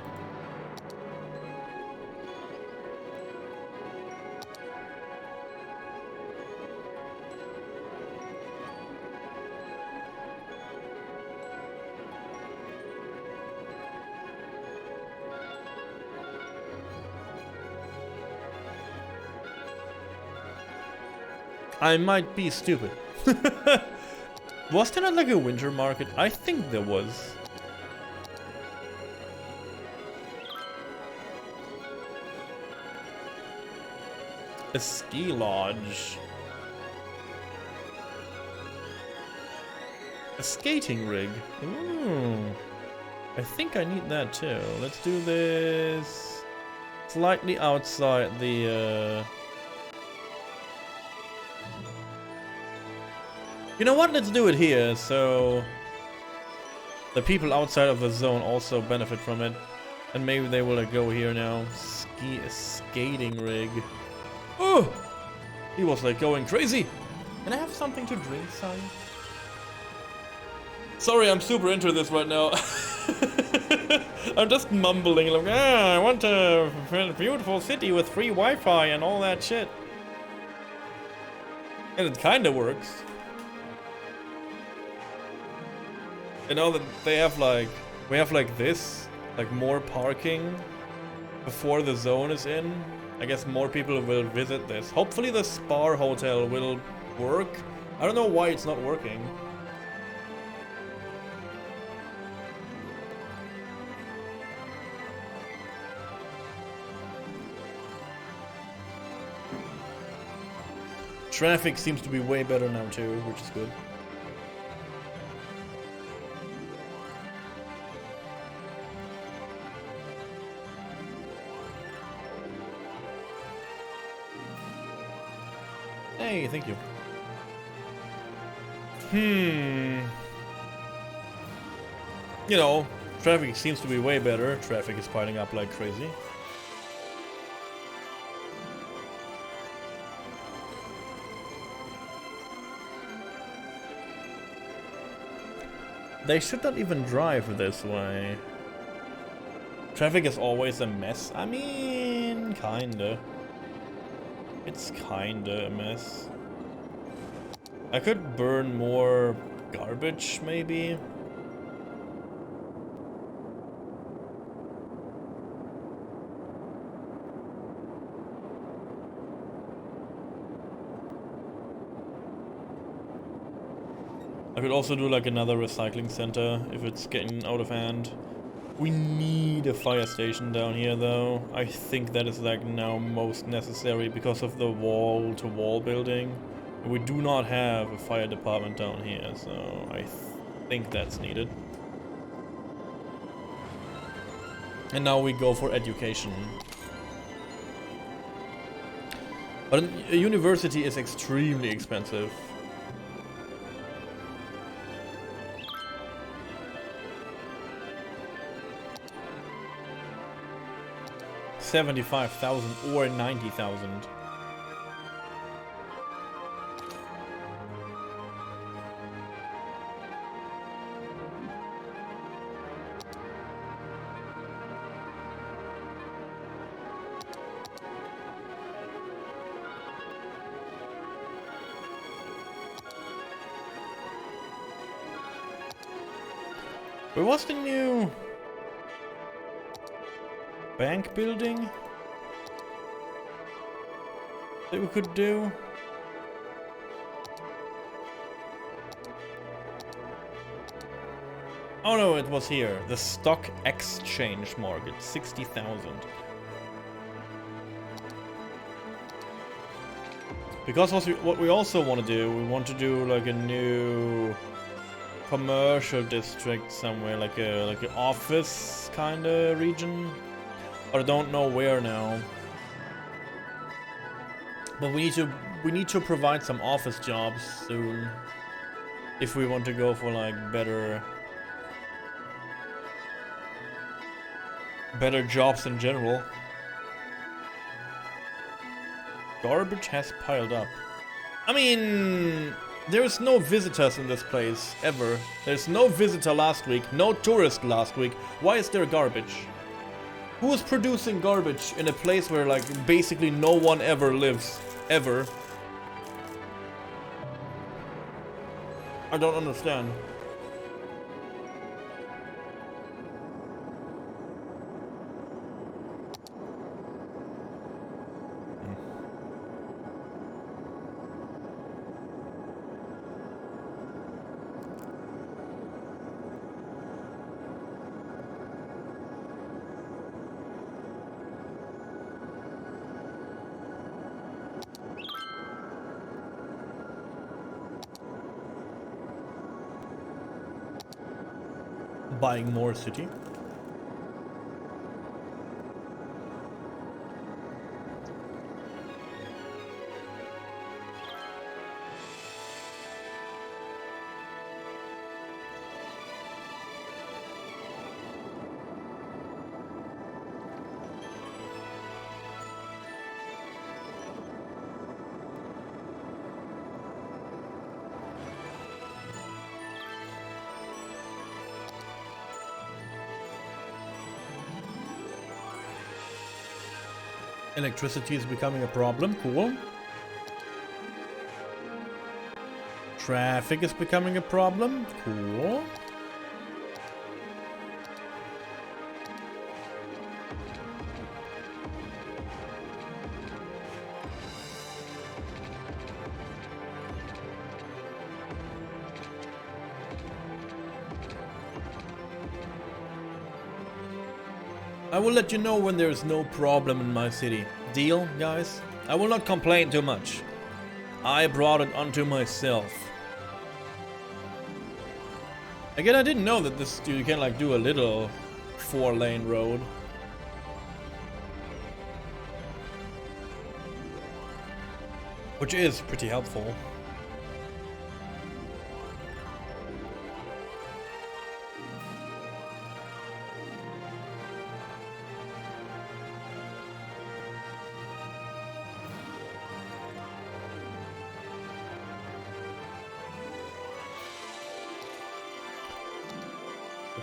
Speaker 1: I might be stupid. Was there not like a winter market? I think there was. A ski lodge. A skating rig. Ooh. I think I need that too. Let's do this slightly outside the You know what? Let's do it here, so the people outside of the zone also benefit from it. And maybe they will go here now. Skating rig. Oh! He was like going crazy. Can I have something to drink, son? Sorry, I'm super into this right now. I'm just mumbling like, I want a beautiful city with free Wi-Fi and all that shit. And it kinda works. You know that they have like, we have like this, like more parking before the zone is in. I guess more people will visit this. Hopefully the Spar Hotel will work. I don't know why it's not working. Traffic seems to be way better now too, which is good. Hey, thank you. You know, traffic seems to be way better. Traffic is piling up like crazy. They should not even drive this way. Traffic is always a mess. I mean, kinda. It's kinda a mess. I could burn more garbage, maybe. I could also do like another recycling center if it's getting out of hand. We need a fire station down here though. I think that is like now most necessary because of the wall-to-wall building. We do not have a fire department down here, so I think that's needed. And now we go for education. But a university is extremely expensive. $75,000 or $90,000. Where was the new bank building that we could do? Oh no, it was here. The stock exchange market, 60,000. Because what we also want to do, we want to do like a new commercial district somewhere, like an office kind of region, but I don't know where now. But we need to provide some office jobs soon if we want to go for like better jobs in general. Garbage has piled up. I mean, there's no visitors in this place, ever. There's no visitor last week, no tourist last week. Why is there garbage? Who is producing garbage in a place where, like, basically no one ever lives? Ever? I don't understand. Buying more city. Electricity is becoming a problem. Cool. Traffic is becoming a problem. Cool. I will let you know when there is no problem in my city. Deal, guys? I will not complain too much. I brought it onto myself. Again, I didn't know that this you can like do a little 4-lane road. Which is pretty helpful.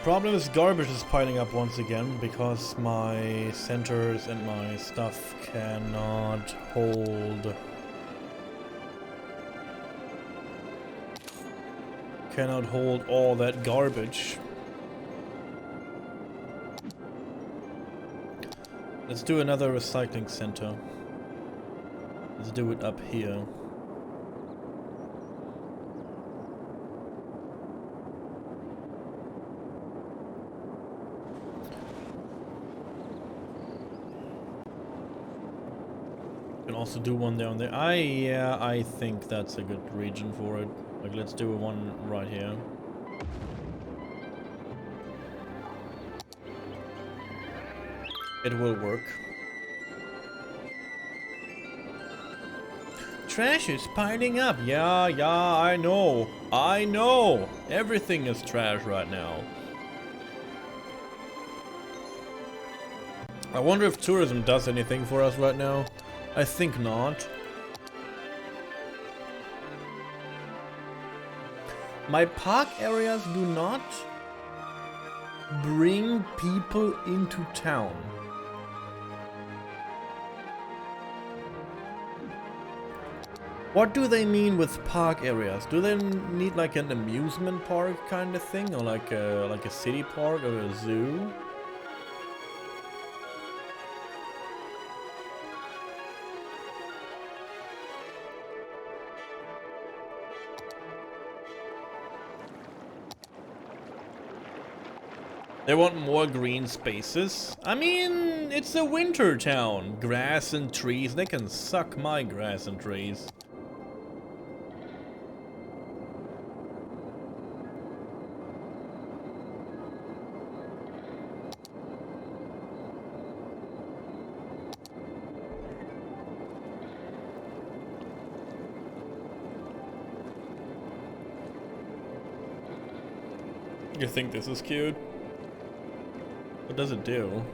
Speaker 1: Problem is garbage is piling up once again because my centers and my stuff cannot hold all that garbage. Let's do another recycling center. Let's do it up here. Can also do one down there. Yeah, I think that's a good region for it. Like, let's do one right here. It will work. Trash is piling up. Yeah, I know. I know. Everything is trash right now. I wonder if tourism does anything for us right now. I think not. My park areas do not bring people into town. What do they mean with park areas? Do they need like an amusement park kind of thing, or like a city park or a zoo? They want more green spaces. I mean, it's a winter town. Grass and trees. They can suck my grass and trees. You think this is cute? What does it do?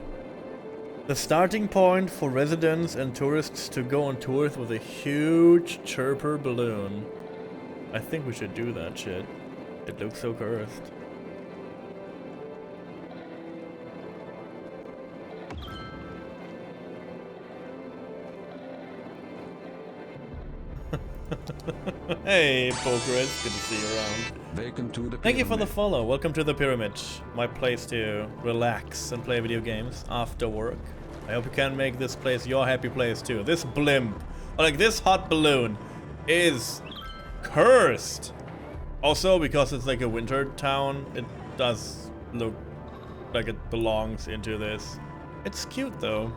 Speaker 1: The starting point for residents and tourists to go on tours with a huge chirper balloon. I think we should do that shit. It looks so cursed. Hey, Pokerus, good to see you around.
Speaker 2: Welcome to the
Speaker 1: Thank you for the
Speaker 2: pyramid.
Speaker 1: follow. Welcome to the Pyramid, my place to relax and play video games after work. I hope you can make this place your happy place too. This blimp, or like this hot balloon, is cursed. Also, because it's like a winter town, it does look like it belongs into this. It's cute though.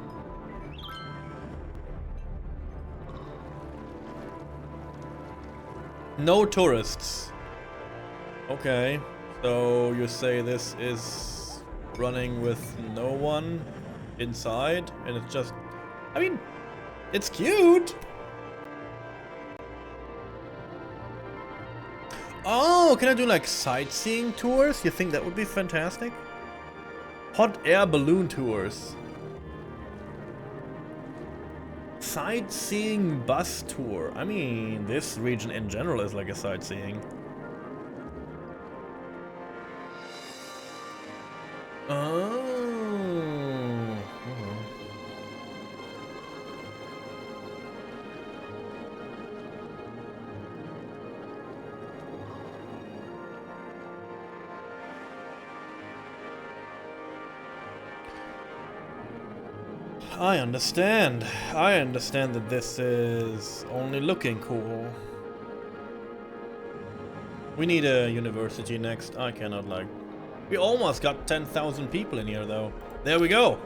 Speaker 1: No tourists. Okay, so you say this is running with no one inside, and it's just, I mean, it's cute. Oh, can I do like sightseeing tours? You think that would be fantastic? Hot air balloon tours. Sightseeing bus tour. I mean, this region in general is like a sightseeing. Oh. I understand. I understand that this is only looking cool. We need a university next. I cannot like... We almost got 10,000 people in here though. There we go.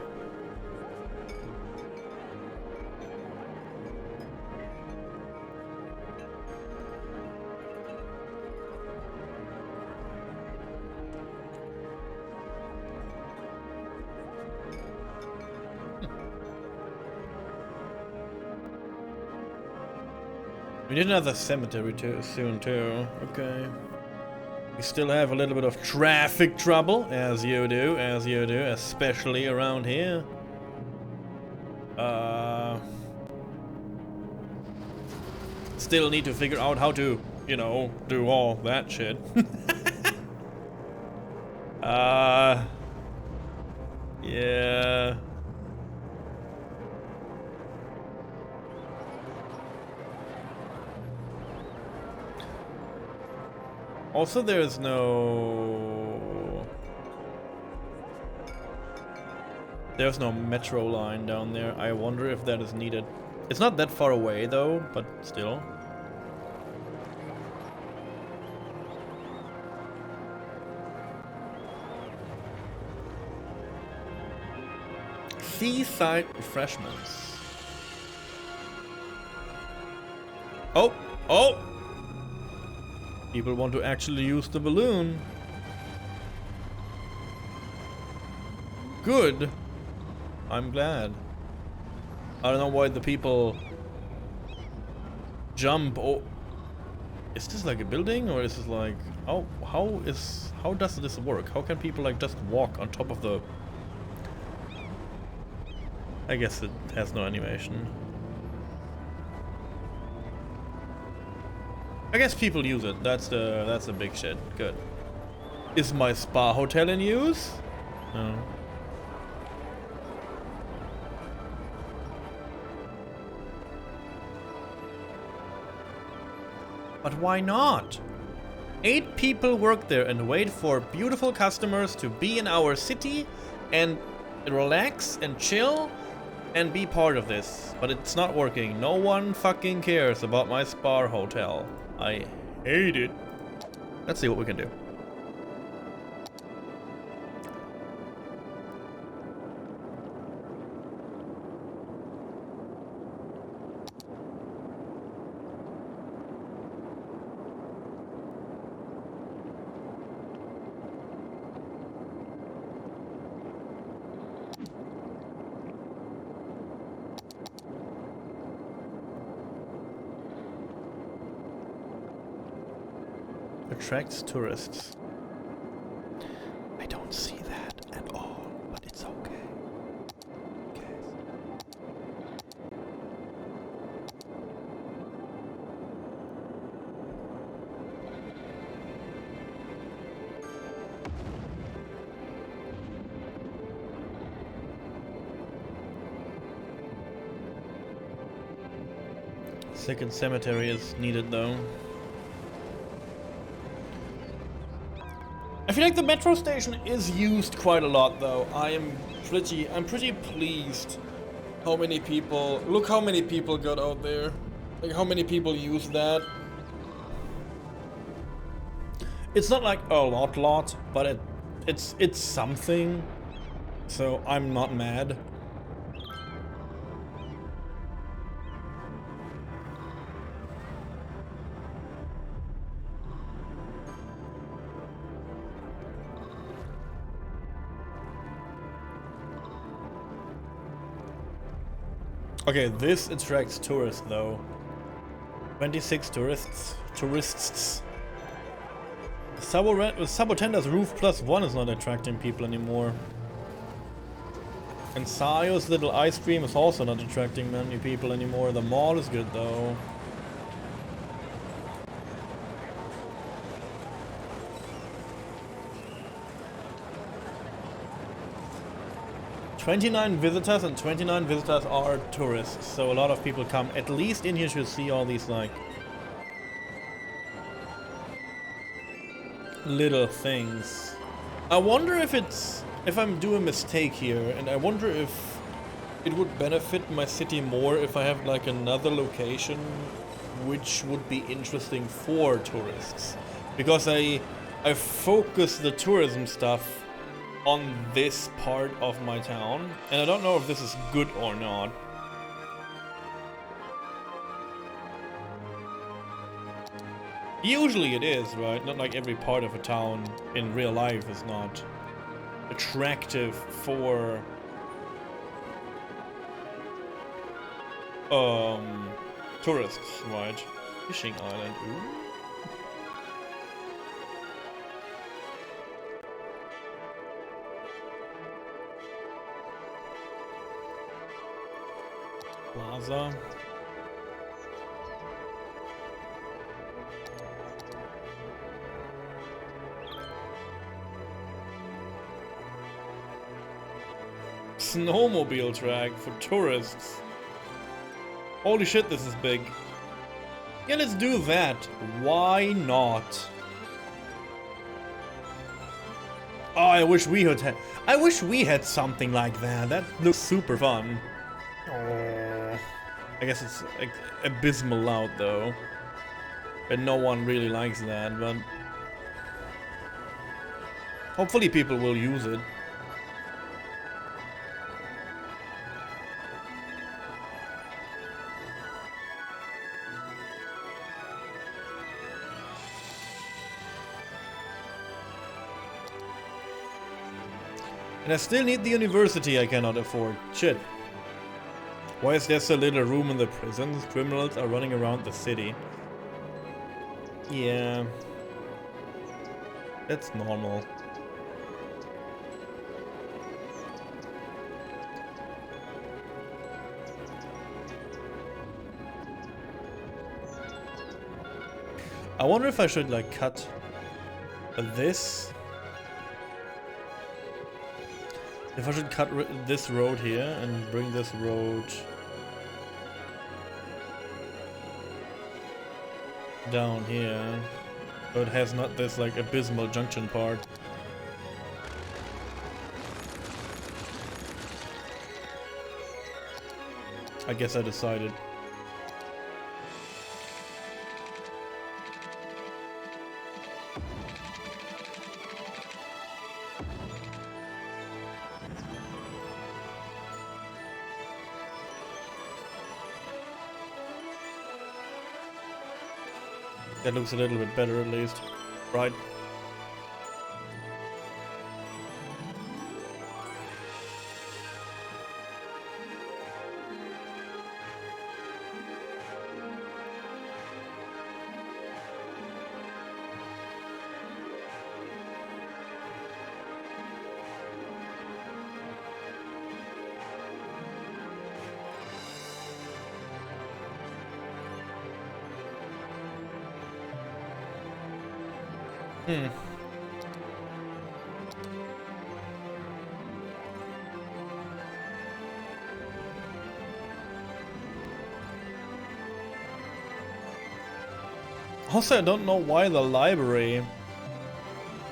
Speaker 1: We need another cemetery soon too. Okay. We still have a little bit of traffic trouble, as you do, especially around here. Still need to figure out how to, you know, do all that shit. Yeah. Also, there's no metro line down there. I wonder if that is needed. It's not that far away though, but still. Seaside refreshments. Oh! Oh! People want to actually use the balloon. Good. I'm glad. I don't know why the people jump. Oh, is this like a building or is this like how does this work? How can people like just walk on top of the? I guess it has no animation. I guess people use it. That's the big shit. Good. Is my spa hotel in use? No. But why not? 8 people work there and wait for beautiful customers to be in our city and relax and chill and be part of this. But it's not working. No one fucking cares about my spa hotel. I hate it. Let's see what we can do. Attracts tourists. I don't see that at all, but it's okay. Second cemetery is needed though. I feel like the metro station is used quite a lot though. I'm pretty pleased how many people, look how many people got out there. Like how many people use that. It's not like a lot, but it's something. So I'm not mad. Okay, this attracts tourists though. 26 tourists. Sabotenda's Roof +1 is not attracting people anymore. And Sayo's little ice cream is also not attracting many people anymore. The mall is good though. $29 visitors, and 29 visitors are tourists, so a lot of people come at least in here to see all these like little things. I wonder if I'm doing a mistake here, and I wonder if it would benefit my city more if I have like another location which would be interesting for tourists, because I focus the tourism stuff on this part of my town, and I don't know if this is good or not. Usually it is, right? Not like every part of a town in real life is not attractive for tourists, right? Fishing island, ooh. Plaza. snowmobile track for tourists. Holy shit, this is big. Yeah, let's do that. Why not? Oh, I wish we had something like that. That looks super fun. Oh, I guess it's like abysmal loud though. And no one really likes that, but hopefully people will use it. And I still need the university I cannot afford. Shit. Why is there so little room in the prisons? Criminals are running around the city. Yeah. That's normal. I wonder if I should like cut this. If I should cut this road here and bring this road down here, so it has not this like abysmal junction part. I guess I decided. That looks a little bit better at least, right? Also, I don't know why the library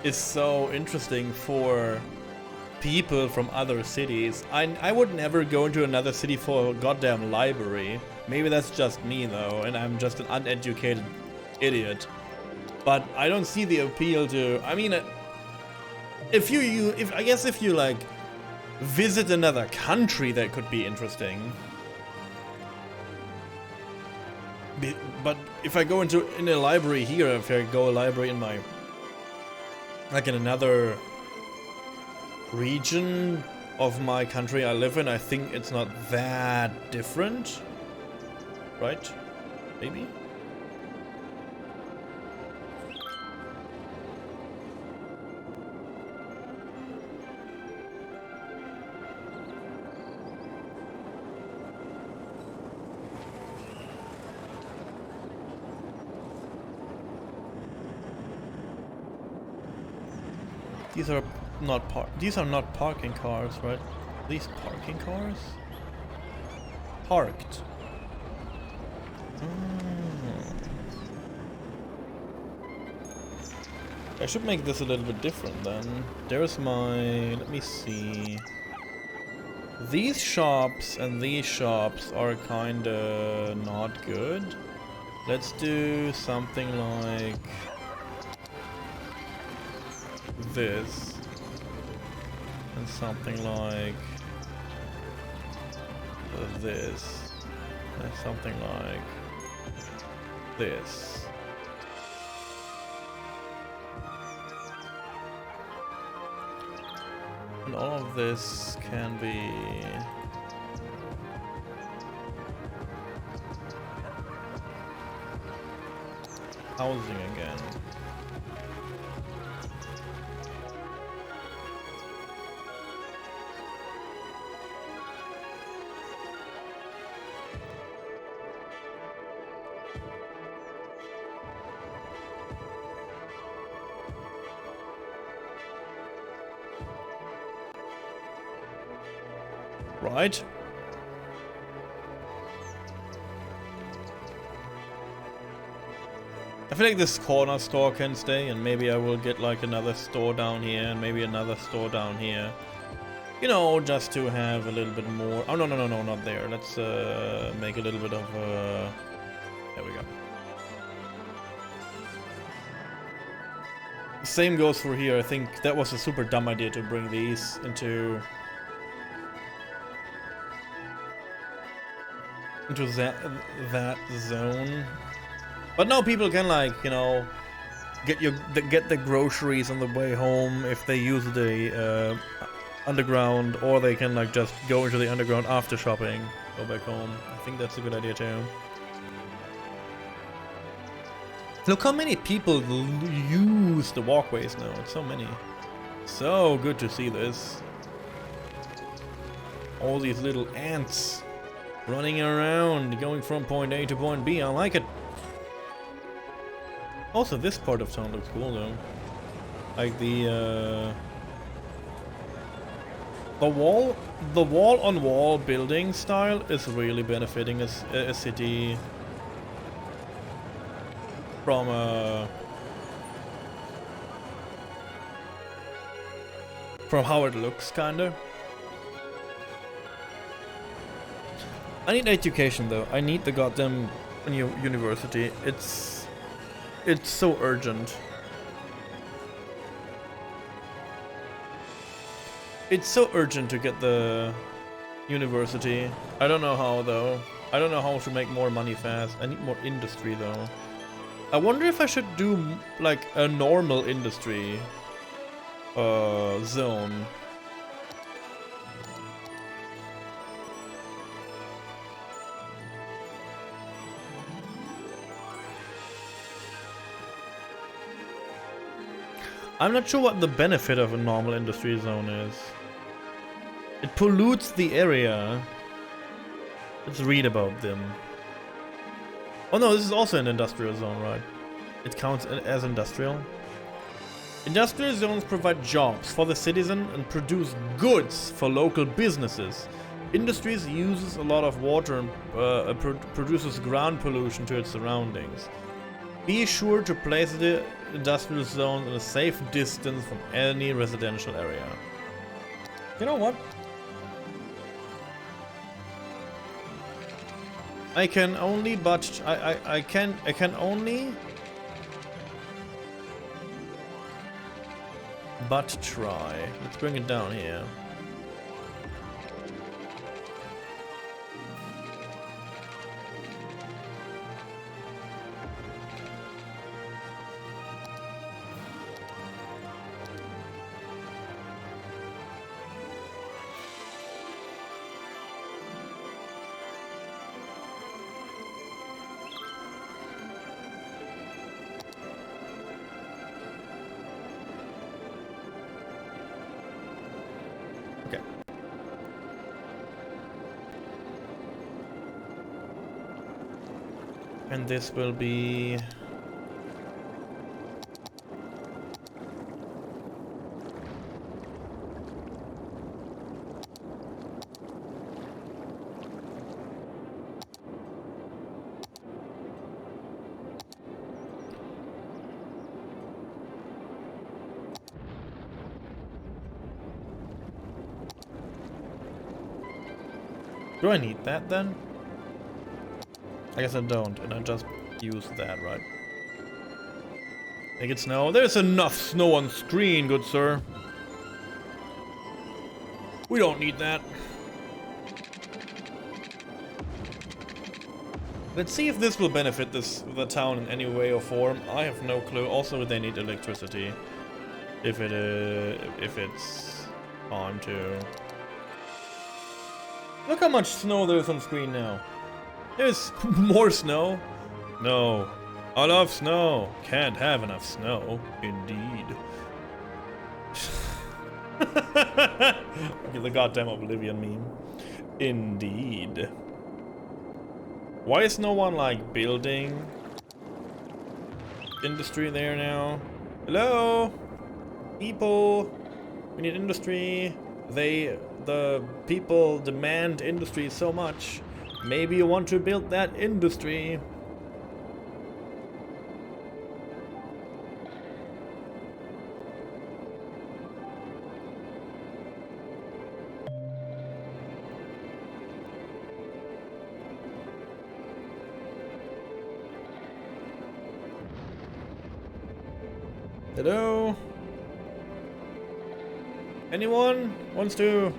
Speaker 1: is so interesting for people from other cities. I would never go into another city for a goddamn library. Maybe that's just me though, and I'm just an uneducated idiot. But I don't see the appeal to. I mean, if you like visit another country, that could be interesting. But if I go in a library here, if I go a library in my like in another region of my country I live in, I think it's not that different, right? Maybe. These are not parking cars, right? These parking cars? Parked. I should make this a little bit different then. There's my... let me see. These shops and these shops are kinda not good. Let's do something like this, and something like this, and something like this. And all of this can be housing again. right? I feel like this corner store can stay, and maybe I will get like another store down here, and maybe another store down here. You know, just to have a little bit more. Oh, no, no, no, no, not there. Let's make a little bit of there we go. Same goes for here. I think that was a super dumb idea to bring these into that zone. But now people can, like, you know, get the groceries on the way home if they use the underground, or they can like just go into the underground after shopping, go back home. I think that's a good idea too. Look how many people use the walkways now. It's so many. So good to see this. All these little ants running around, going from point A to point B. I like it. Also, this part of town looks cool though. Like the wall-on-wall building style is really benefiting a city from how it looks, kinda. I need education though. I need the goddamn university. It's so urgent. It's so urgent to get the university. I don't know how though. I don't know how to make more money fast. I need more industry though. I wonder if I should do like a normal industry zone. I'm not sure what the benefit of a normal industry zone is. It pollutes the area. Let's read about them. Oh no, this is also an industrial zone, right? It counts as industrial. Industrial zones provide jobs for the citizen and produce goods for local businesses. Industries uses a lot of water and produces ground pollution to its surroundings. Be sure to place the industrial zone in a safe distance from any residential area. You know what? I can only I can only but try. Let's bring it down here. And this will be... Do I need that then? I guess I don't, and I just use that, right? Make it snow. There's enough snow on screen, good sir. We don't need that. Let's see if this will benefit the town in any way or form. I have no clue. Also, they need electricity. If it's on to. Look how much snow there's on screen now. There's more snow? No. I love snow. Can't have enough snow. Indeed. The goddamn Oblivion meme. Indeed. Why is no one, like, building industry there now? Hello? People. We need industry. They the people demand industry so much, maybe you want to build that industry. Hello? Anyone wants to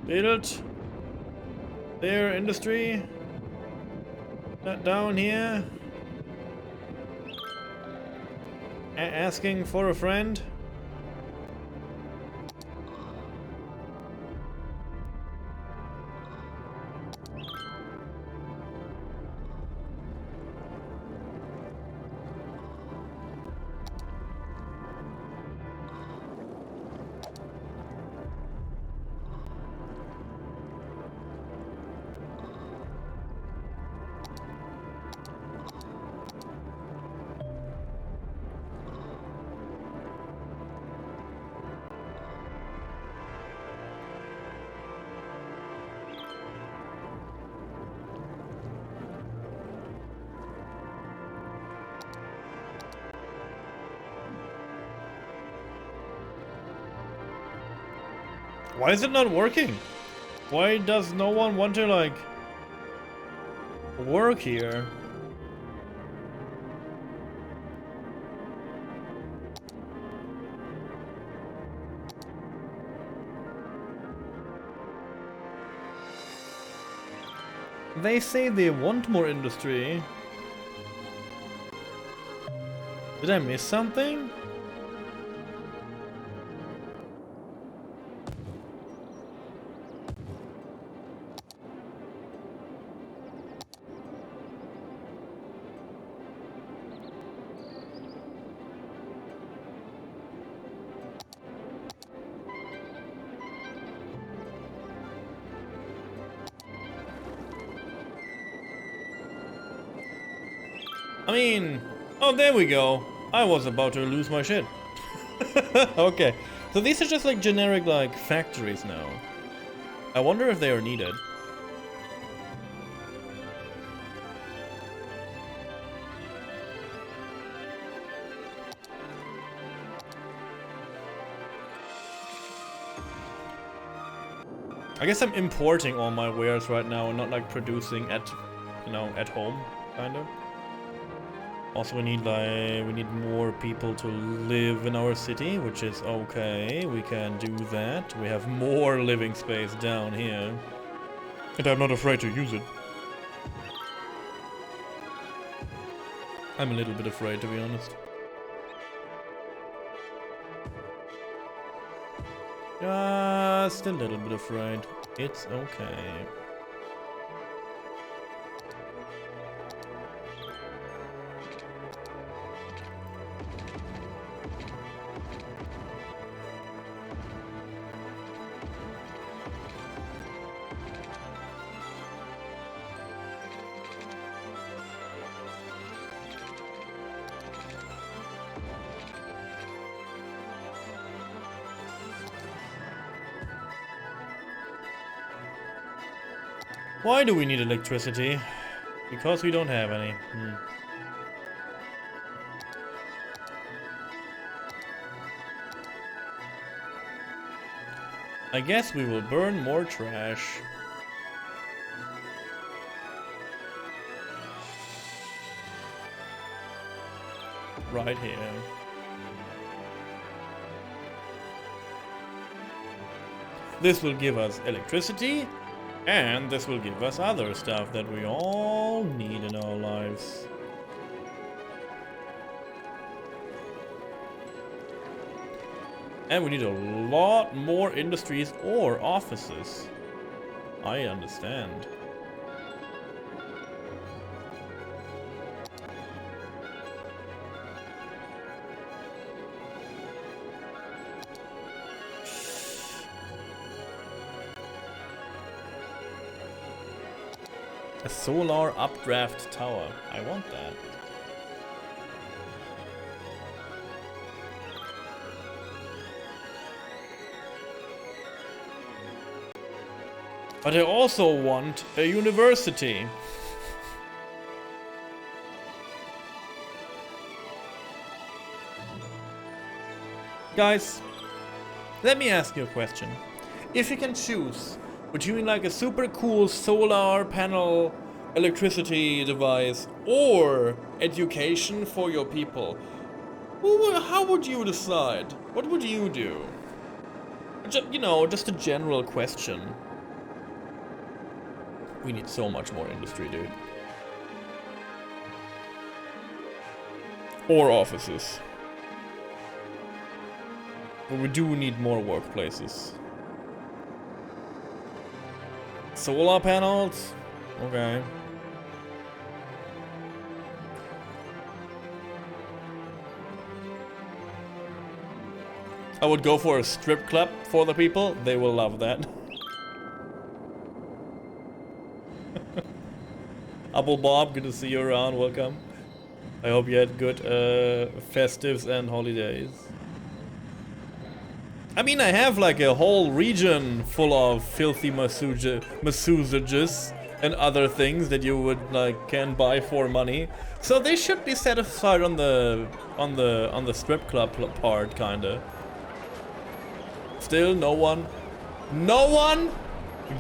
Speaker 1: build their industry? Not down here? Asking for a friend? Why is it not working? Why does no one want to, like, work here? They say they want more industry. Did I miss something? I mean, oh, there we go. I was about to lose my shit. Okay, so these are just like generic, like, factories now. I wonder if they are needed. I guess I'm importing all my wares right now and not like producing at, you know, at home, kind of. Also, we need more people to live in our city, which is okay. We can do that. We have more living space down here. And I'm not afraid to use it. I'm a little bit afraid, to be honest. Just a little bit afraid. It's okay. Why do we need electricity? Because we don't have any. I guess we will burn more trash. Right here. This will give us electricity. And this will give us other stuff that we all need in our lives. And we need a lot more industries or offices. I understand. A solar updraft tower. I want that. But I also want a university. Guys, let me ask you a question. If you can choose between like a super cool solar panel electricity device or education for your people, how would you decide? What would you do? You know, just a general question. We need so much more industry, dude. Or offices. But we do need more workplaces. Solar panels? Okay. I would go for a strip club for the people. They will love that. Apple Bob, good to see you around. Welcome. I hope you had good festives and holidays. I mean, I have like a whole region full of filthy massages and other things that you would like can buy for money. So they should be satisfied on the strip club part, kinda. Still, no one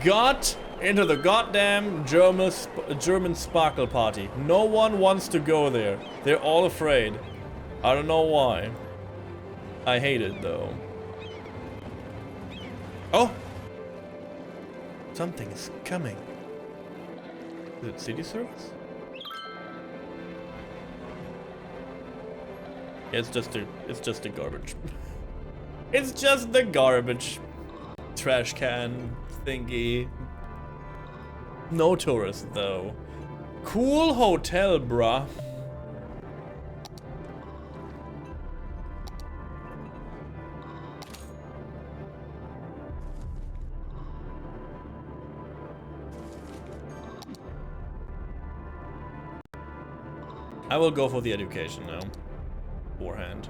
Speaker 1: got into the goddamn German sparkle party. No one wants to go there. They're all afraid. I don't know why. I hate it though. Oh! Something is coming. Is it city service? It's just a garbage. It's just the garbage trash can thingy. No tourists though. Cool hotel, bruh. I will go for the education now. Beforehand.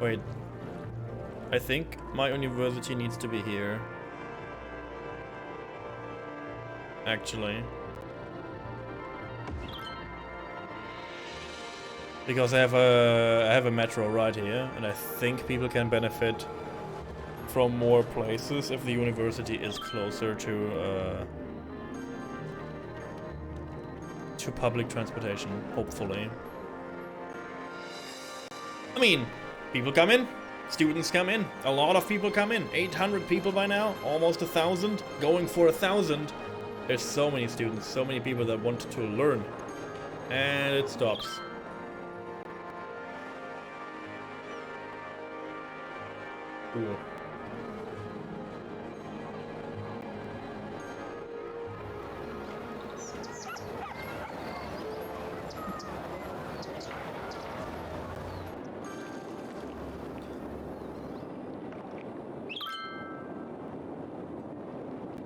Speaker 1: Wait. I think my university needs to be here. Actually. Because I have a metro right here, and I think people can benefit from more places if the university is closer to public transportation, hopefully. I mean, people come in, students come in, a lot of people come in. 800 people by now, almost 1,000, going for 1,000. There's so many students, so many people that want to learn. And it stops. Cool.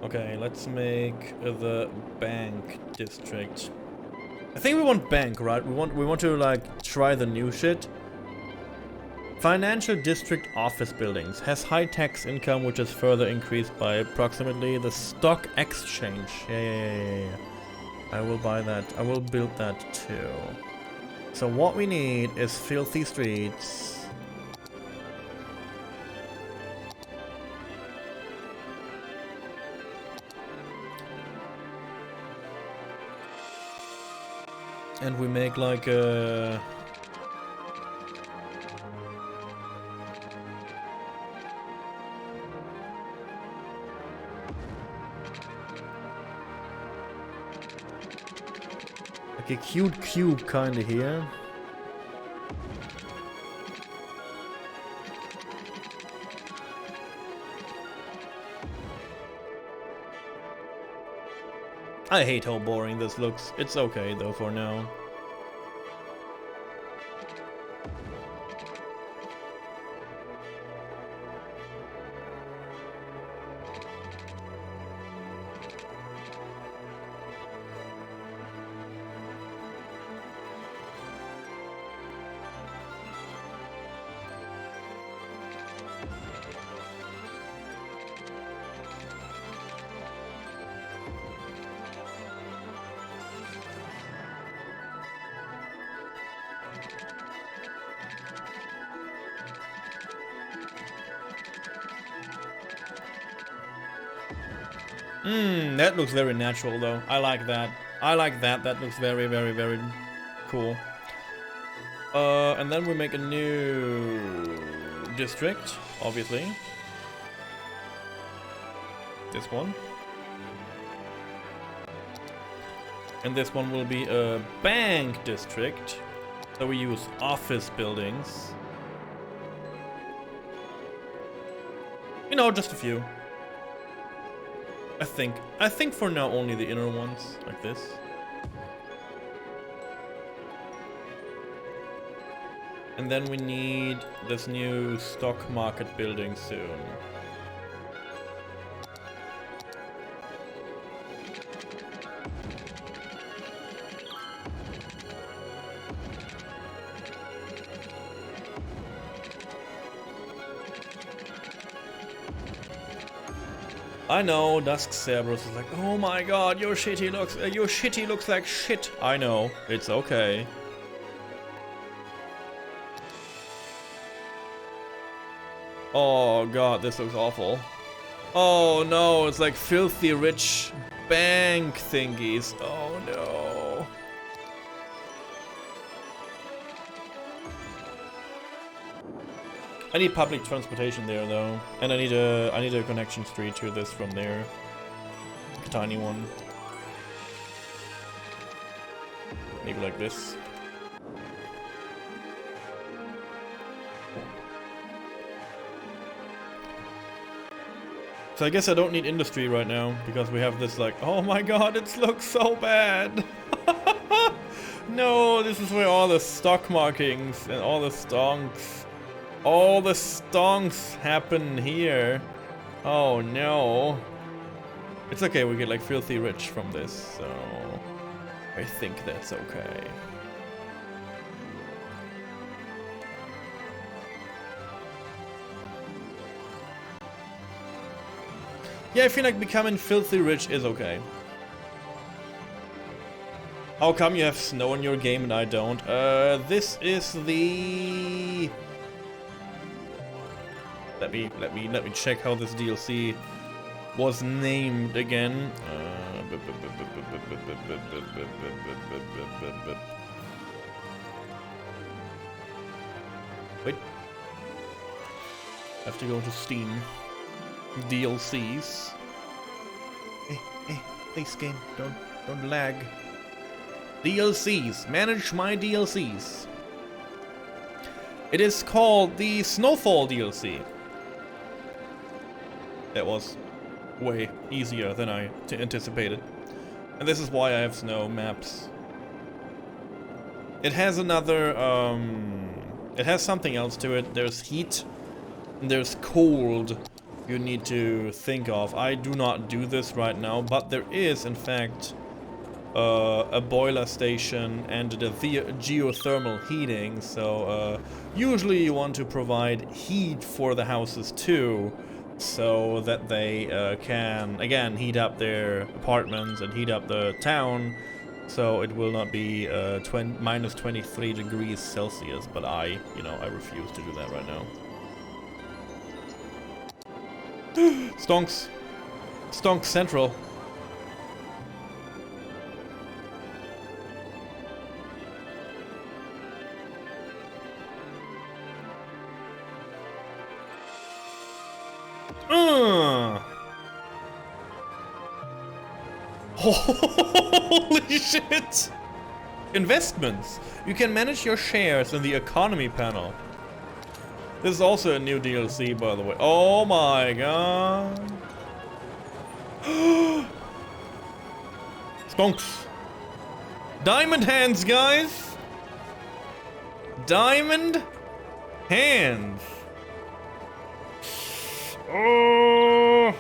Speaker 1: Okay, let's make the bank district. I think we want bank, right? We want to like try the new shit. Financial district office buildings has high tax income, which is further increased by approximately the stock exchange. Yeah. I will buy that. I will build that too. So what we need is filthy streets. And we make like a... like a cute cube kinda here. I hate how boring this looks. It's okay though for now. That looks very natural though. I like that. I like that. That looks very, very, very cool. And then we make a new district, obviously. This one. And this one will be a bank district. So we use office buildings. You know, just a few. I think for now only the inner ones, like this. And then we need this new stock market building soon. I know, Dusk Cerberus is like, oh my god, your shitty looks like shit. I know, it's okay. Oh god, this looks awful. Oh no, it's like filthy rich bank thingies. Oh no. I need public transportation there though, and I need a connection street to this from there. A tiny one. Maybe like this. So I guess I don't need industry right now, because we have this like, oh my god, it looks so bad. No, this is where all the stock markings and all the stonks happen here. Oh no. It's okay, we get like filthy rich from this, so I think that's okay. Yeah, I feel like becoming filthy rich is okay. How come you have snow in your game and I don't? This is the... Let me check how this DLC was named again. Wait. I have to go to Steam. DLCs. Hey, please game, don't lag. DLCs, manage my DLCs. It is called the Snowfall DLC. That was way easier than I anticipated. And this is why I have snow maps. It has another, it has something else to it. There's heat, and there's cold. You need to think of. I do not do this right now, but there is in fact a boiler station and the geothermal heating, so usually you want to provide heat for the houses too, so that they can again heat up their apartments and heat up the town, so it will not be minus 23 degrees Celsius, but I refuse to do that right now. Stonks. Stonks Central. Holy shit! Investments. You can manage your shares in the economy panel. This is also a new DLC, by the way. Oh my god. Stonks. Diamond hands, guys. Diamond hands. Oh.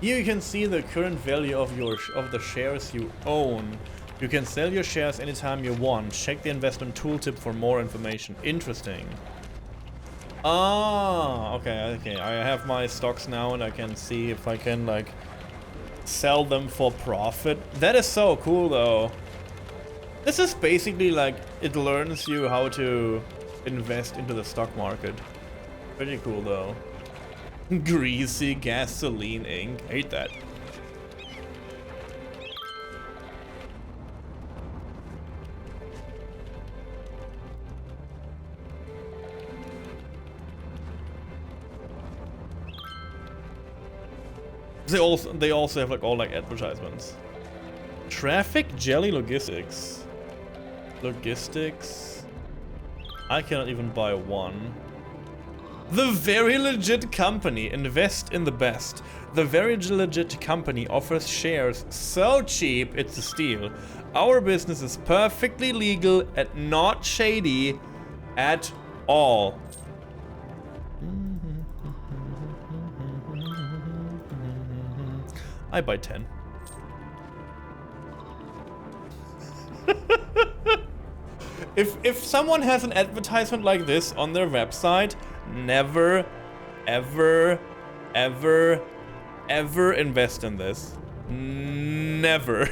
Speaker 1: Here you can see the current value of the shares you own. You can sell your shares anytime you want. Check the investment tooltip for more information. Interesting. Ah, okay, okay. I have my stocks now and I can see if I can, like, sell them for profit. That is so cool, though. This is basically, like, it learns you how to invest into the stock market. Pretty cool, though. Greasy gasoline ink. Hate that. They also have like all like advertisements. Traffic jelly logistics. Logistics. I cannot even buy one. The Very Legit Company. Invest in the best. The Very Legit Company offers shares so cheap it's a steal. Our business is perfectly legal and not shady at all. I buy 10. If someone has an advertisement like this on their website, never, ever, ever, ever invest in this. Never.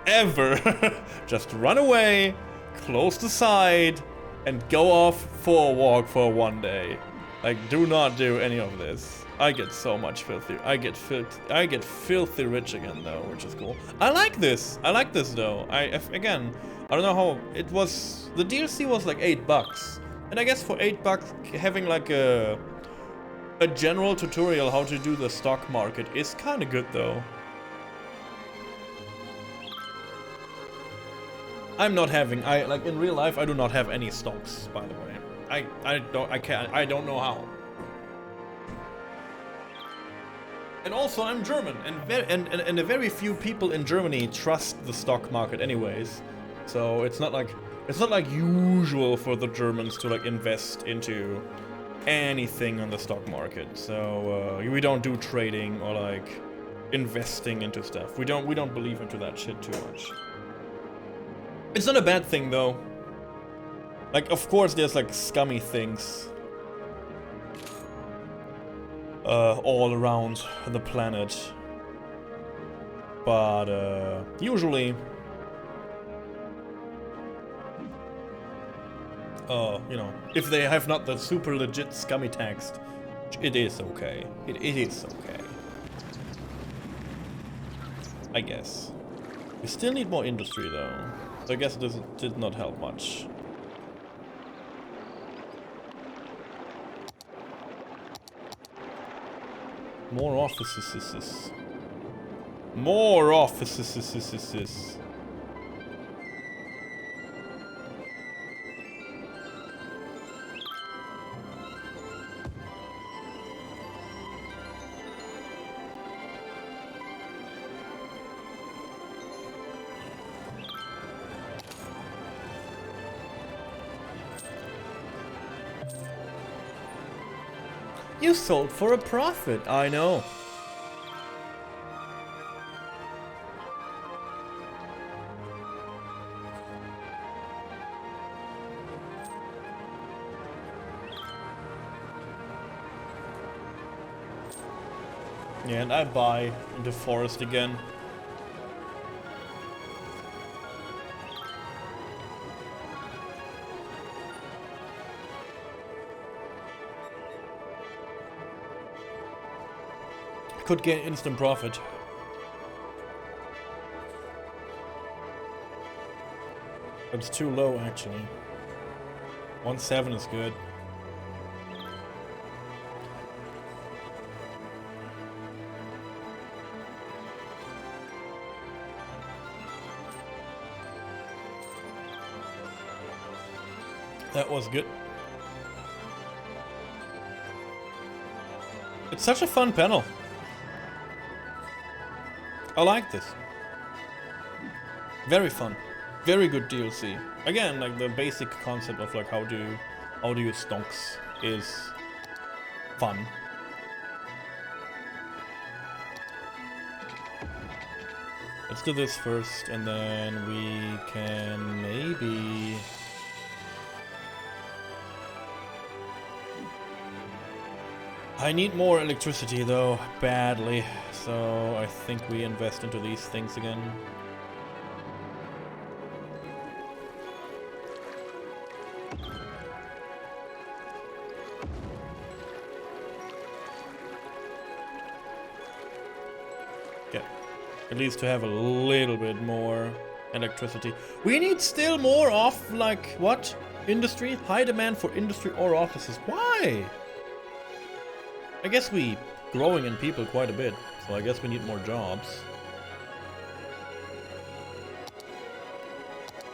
Speaker 1: Ever. Just run away, close the site, and go off for a walk for one day. Like, do not do any of this. I get so much filthy. I get filthy rich again though, which is cool. I like this. I like this though. Again, I don't know how it was. The DLC was like $8, and I guess for $8, having like a general tutorial how to do the stock market is kind of good though. I'm not having. Like in real life, I do not have any stocks. By the way, I don't know how. And also, I'm German, and a very few people in Germany trust the stock market, anyways. So it's not like usual for the Germans to like invest into anything on the stock market. So we don't do trading or like investing into stuff. We don't believe into that shit too much. It's not a bad thing though. Like, of course, there's like scummy things all around the planet, but usually, you know, if they have not the super legit scummy text, it is okay. It is okay. I guess. We still need more industry though. So I guess this did not help much. More offices. More offices. You sold for a profit, I know. Yeah, and I buy into forest again. Could get instant profit. But it's too low actually. 1.7 is good. That was good. It's such a fun panel. I like this. Very fun. Very good DLC. Again, like the basic concept of like how do you use stonks is fun. Let's do this first and then we can maybe I need more electricity though, badly. So I think we invest into these things again. Yeah, at least to have a little bit more electricity. We need still more of, like, what? Industry? High demand for industry or offices. Why? I guess we growing in people quite a bit, so I guess we need more jobs.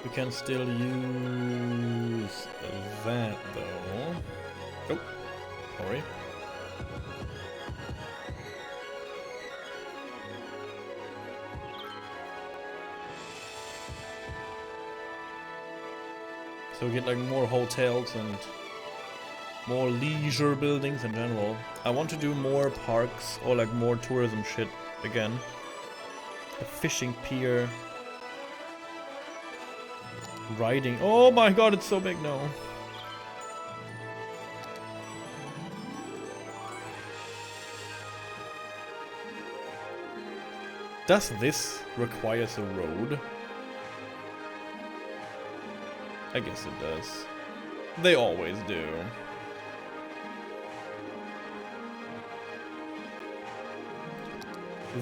Speaker 1: We can still use that though. Oh, sorry. So we get like more hotels and more leisure buildings in general. I want to do more parks or like more tourism shit again. A fishing pier. Riding. Oh my god, it's so big now. Does this require a road? I guess it does. They always do.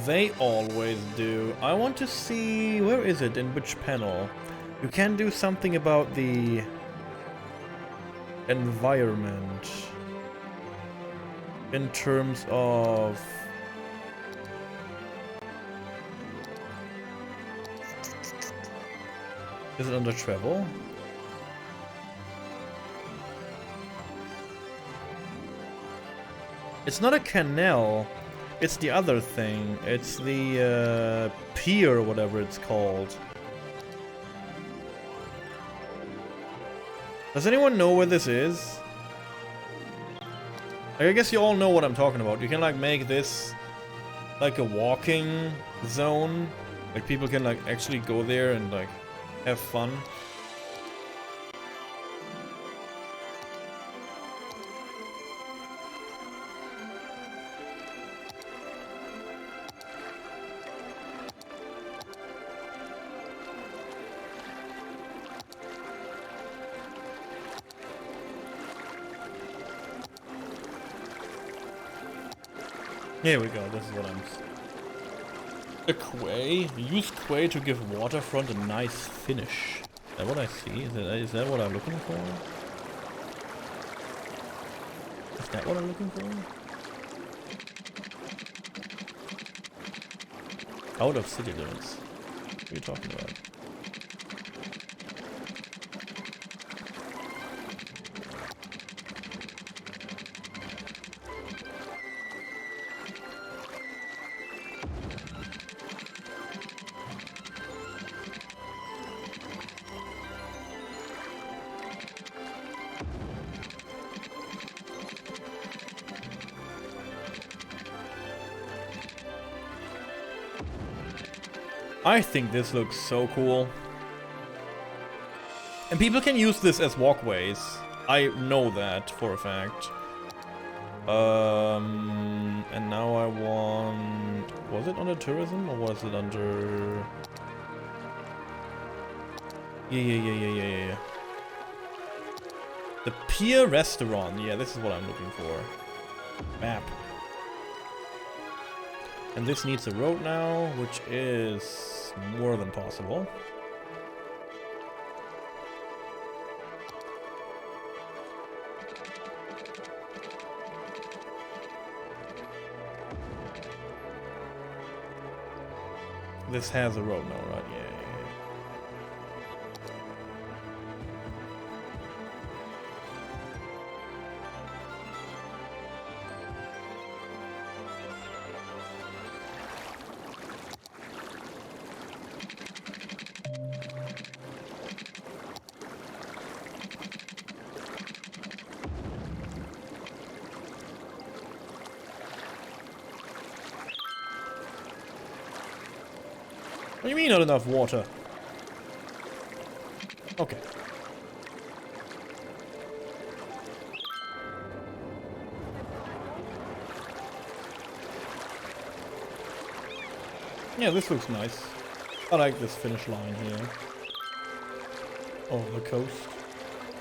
Speaker 1: They always do. I want to see... Where is it? In which panel? You can do something about the... environment. In terms of... Is it under travel? It's not a canal. It's the other thing. It's the pier or whatever it's called. Does anyone know where this is? I guess you all know what I'm talking about. You can like make this like a walking zone. Like people can like actually go there and like have fun. Here we go, this is what I'm... A quay? Use quay to give waterfront a nice finish. Is that what I see? Is that what I'm looking for? Is that what I'm looking for? Out of city limits. What are you talking about? I think this looks so cool. And people can use this as walkways. I know that for a fact. And now I want... Was it under tourism or was it under... Yeah. The Pier Restaurant. Yeah, this is what I'm looking for. Map. And this needs a road now, which is more than possible. This has a road now, right? Yeah. What do you mean not enough water? Okay. Yeah, this looks nice. I like this finish line here. Oh, the coast.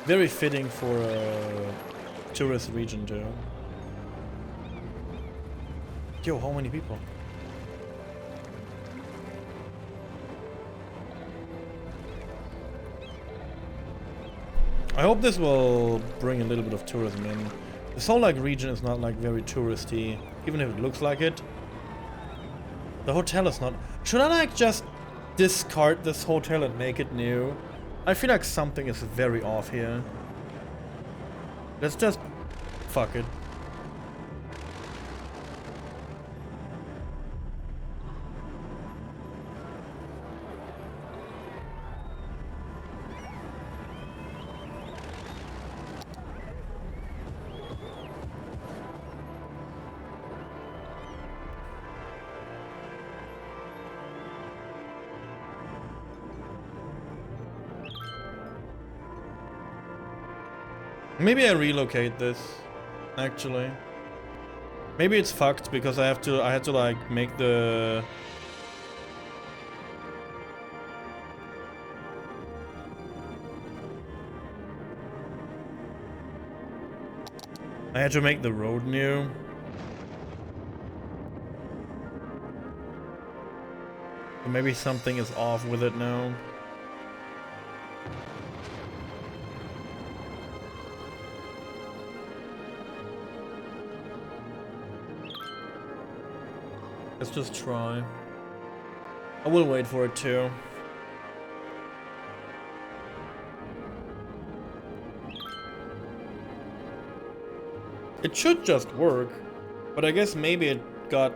Speaker 1: Very fitting for a tourist region too. Yo, how many people? I hope this will bring a little bit of tourism in. This whole like region is not like very touristy, even if it looks like it. The hotel is not. Should I like just discard this hotel and make it new? I feel like something is very off here. Let's just fuck it. Maybe I relocate this, actually. Maybe it's fucked because I had to like make the... I had to make the road new. So maybe something is off with it now. Let's just try. I will wait for it too. It should just work, but I guess maybe it got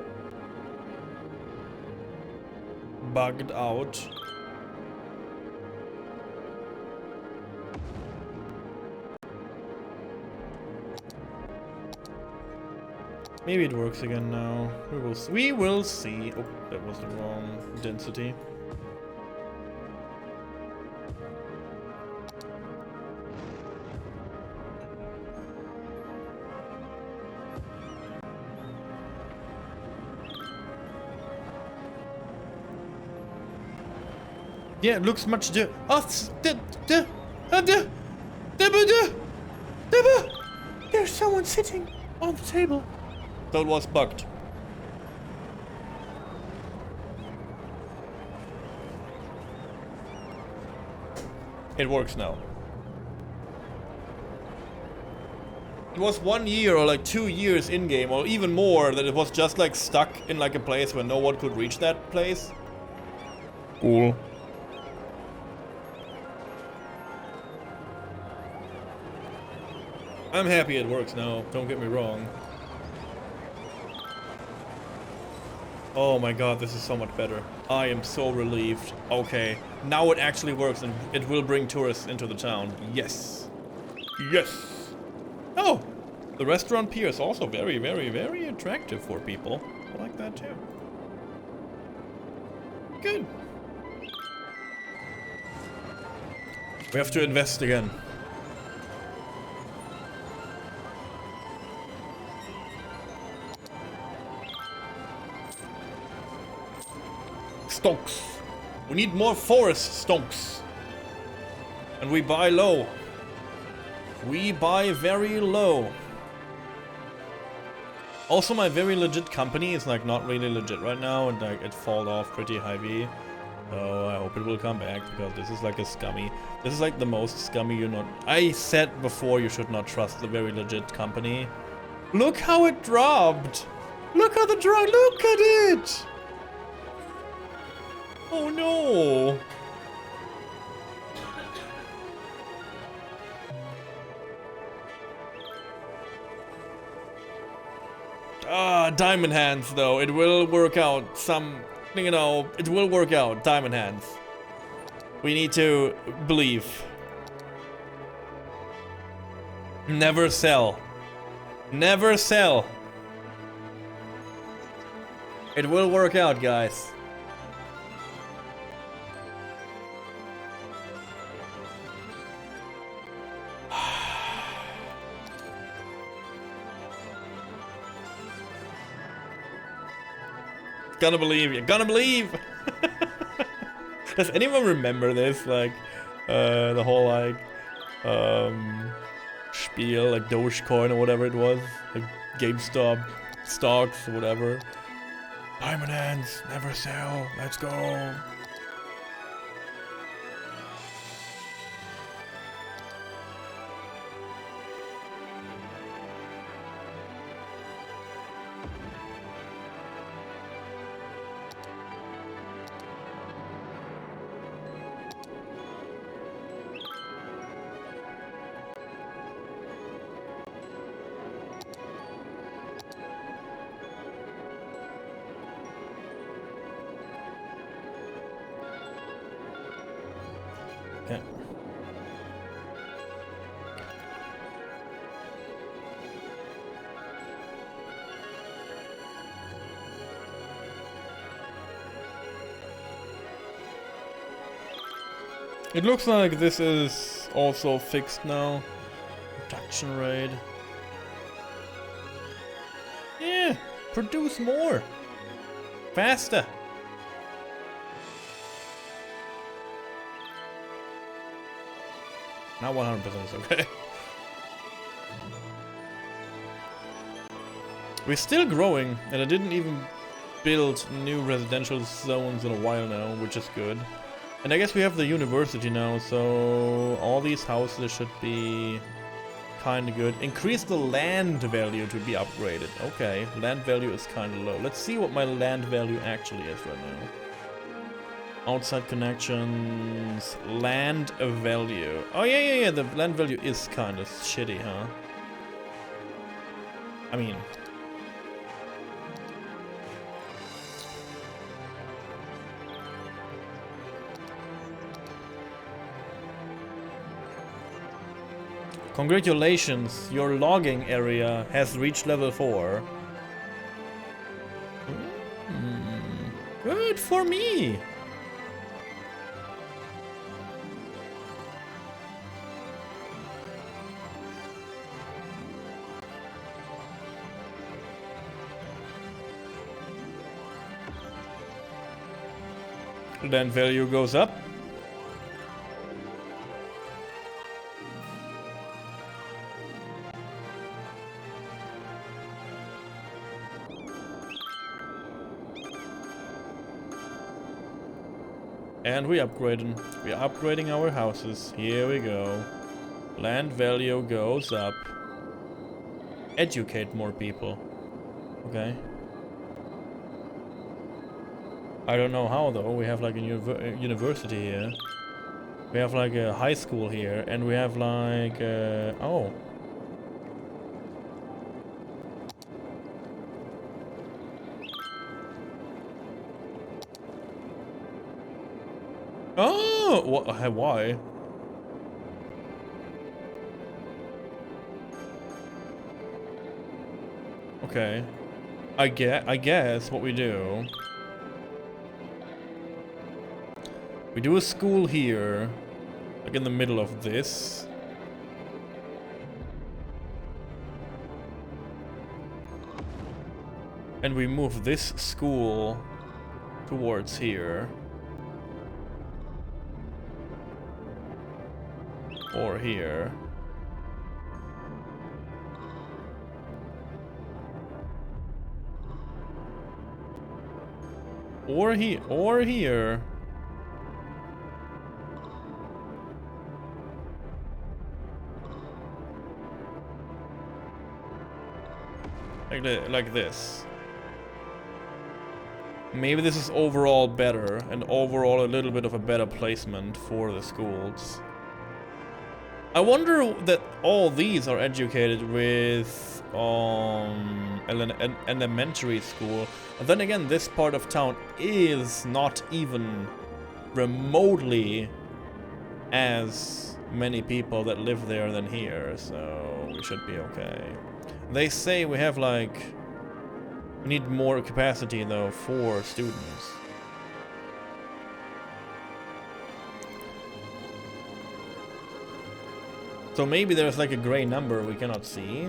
Speaker 1: bugged out. Maybe it works again now. We will see. Oh, that was the wrong density. Yeah, it looks much there's someone sitting on the table. That was bugged. It works now. It was 1 year or like 2 years in game or even more that it was just like stuck in like a place where no one could reach that place. Cool. I'm happy it works now, don't get me wrong. Oh my god, this is so much better. I am so relieved. Okay, now it actually works and it will bring tourists into the town. Yes. Yes. Oh, the restaurant pier is also very, very, very attractive for people. I like that too. Good. We have to invest again. Stonks. We need more forest stonks. And we buy low. We buy very low. Also, my very legit company is like not really legit right now, and like it fall off pretty heavy. So I hope it will come back because this is like a scummy. This is like the most scummy you not. I said before you should not trust the very legit company. Look how it dropped. Look how the drop. Look at it. Oh no! Ah, diamond hands though. It will work out. You know, it will work out. Diamond hands. We need to believe. Never sell. Never sell. It will work out, guys. Gonna believe you. Gonna believe. Does anyone remember this? Like, the whole like, spiel, like Dogecoin or whatever it was, like GameStop stocks or whatever. Diamond hands, never sell. Let's go. Okay. It looks like this is also fixed now. Production rate. Yeah, produce more. Faster. Not 100% is okay. We're still growing, and I didn't even build new residential zones in a while now, which is good. And I guess we have the university now, so all these houses should be kind of good. Increase the land value to be upgraded. Okay, land value is kind of low. Let's see what my land value actually is right now. Outside connections, land value. Oh yeah, the land value is kind of shitty, huh? I mean... Congratulations, your logging area has reached level 4. Good for me! Land value goes up. And we're upgrading our houses. Here we go. Land value goes up. Educate more people. Okay. I don't know how though. We have like a university here. We have like a high school here, and we have like oh. Oh, what? Why? Okay. I guess what we do. We do a school here, like in the middle of this. And we move this school towards here. Or here. Or here. Like this. Maybe this is overall better, and overall a little bit of a better placement for the schools. I wonder that all these are educated with an elementary school. And then again, this part of town is not even remotely as many people that live there than here, so we should be okay. They say we have like... we need more capacity though for students. So maybe there's like a gray number we cannot see.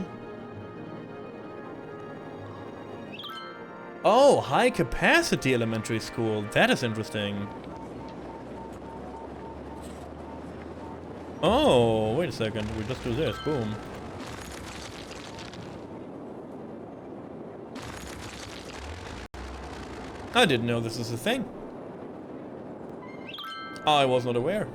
Speaker 1: Oh, high capacity elementary school. That is interesting. Oh, wait a second. We just do this. Boom. I didn't know this is a thing. I was not aware.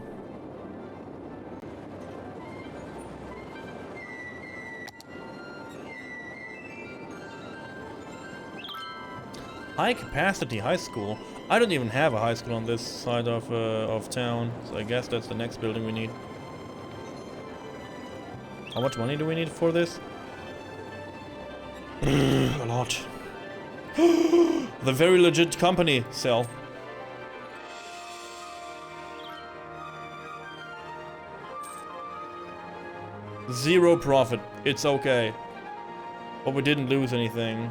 Speaker 1: High capacity high school. I don't even have a high school on this side of town, so I guess that's the next building we need. How much money do we need for this? A lot. The very legit company sell. Zero profit. It's okay. But we didn't lose anything.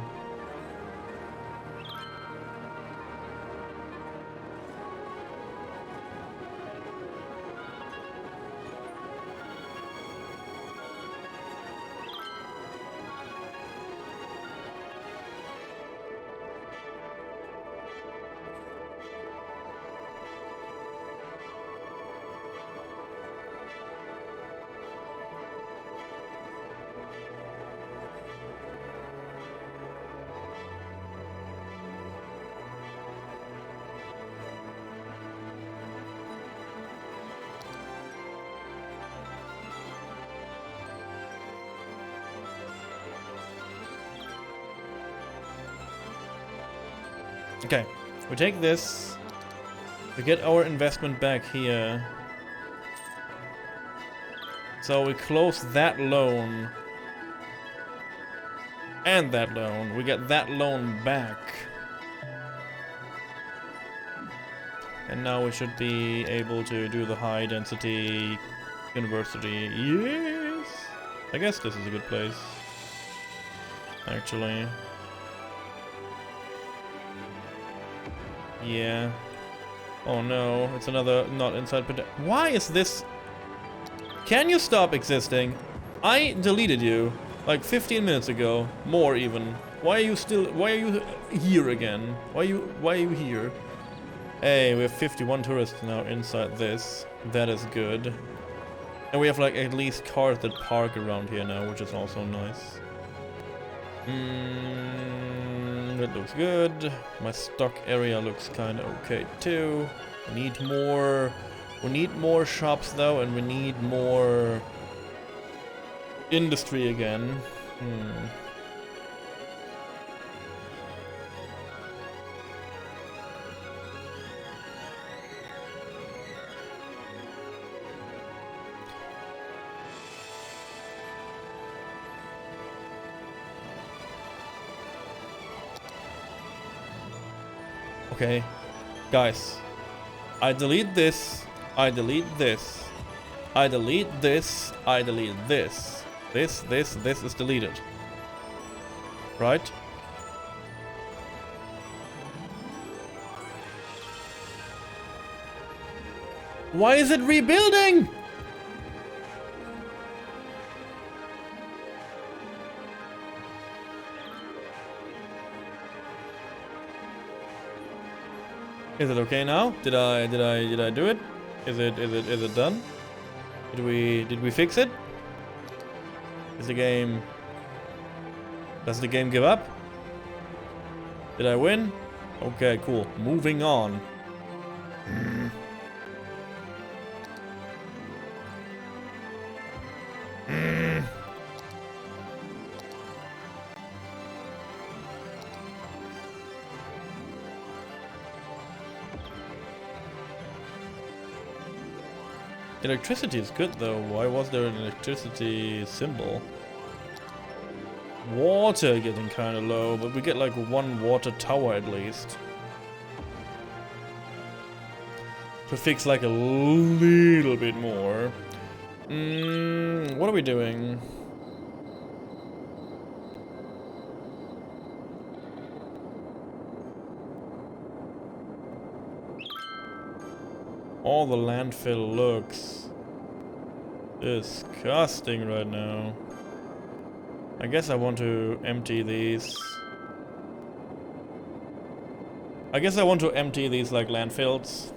Speaker 1: Okay, we take this, we get our investment back here. So we close that loan. And that loan. We get that loan back. And now we should be able to do the high density university. Yes! I guess this is a good place. Actually. Yeah. Oh no, it's another not inside. Why is this? Can you stop existing? I deleted you like 15 minutes ago, more even. Why are you still? Why are you here again? Why are you here? Hey, we have 51 tourists now inside this. That is good. And we have like at least cars that park around here now, which is also nice. That looks good. My stock area looks kind of okay too. We need more shops though, and we need more industry again. Okay, guys, I delete this, I delete this, I delete this, I delete this. This is deleted. Right? Why is it rebuilding? Is it okay now? Did I do it? Is it done? Did we fix it? Does the game give up? Did I win? Okay, cool. Moving on. Electricity is good though. Why was there an electricity symbol? Water getting kind of low, but we get like one water tower at least. To fix like a little bit more. What are we doing? All the landfill looks disgusting right now. I guess I want to empty these. I guess I want to empty these like landfills.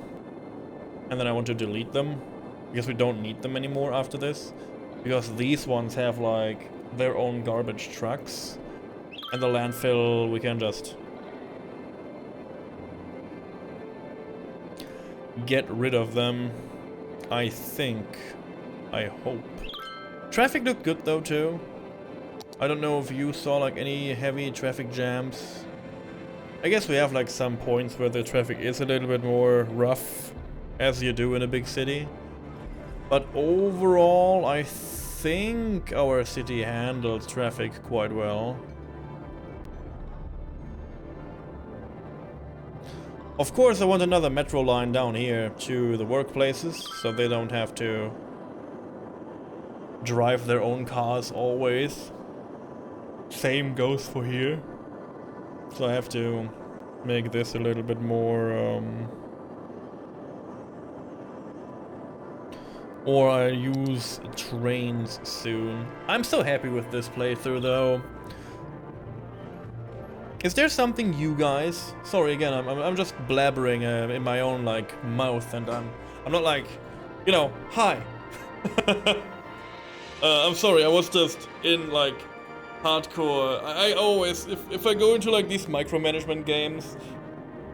Speaker 1: And then I want to delete them. Because we don't need them anymore after this. Because these ones have like their own garbage trucks. And the landfill we can just get rid of them. I think. I hope. Traffic looked good though too. I don't know if you saw like any heavy traffic jams. I guess we have like some points where the traffic is a little bit more rough, as you do in a big city. But overall, I think our city handles traffic quite well. Of course, I want another metro line down here to the workplaces, so they don't have to drive their own cars always. Same goes for here. So I have to make this a little bit more, or I use trains soon. I'm so happy with this playthrough though. Is there something you guys... Sorry again, I'm just blabbering in my own like mouth, and I'm not like, you know, hi. I'm sorry, I was just in like hardcore. I always, if I go into like these micromanagement games,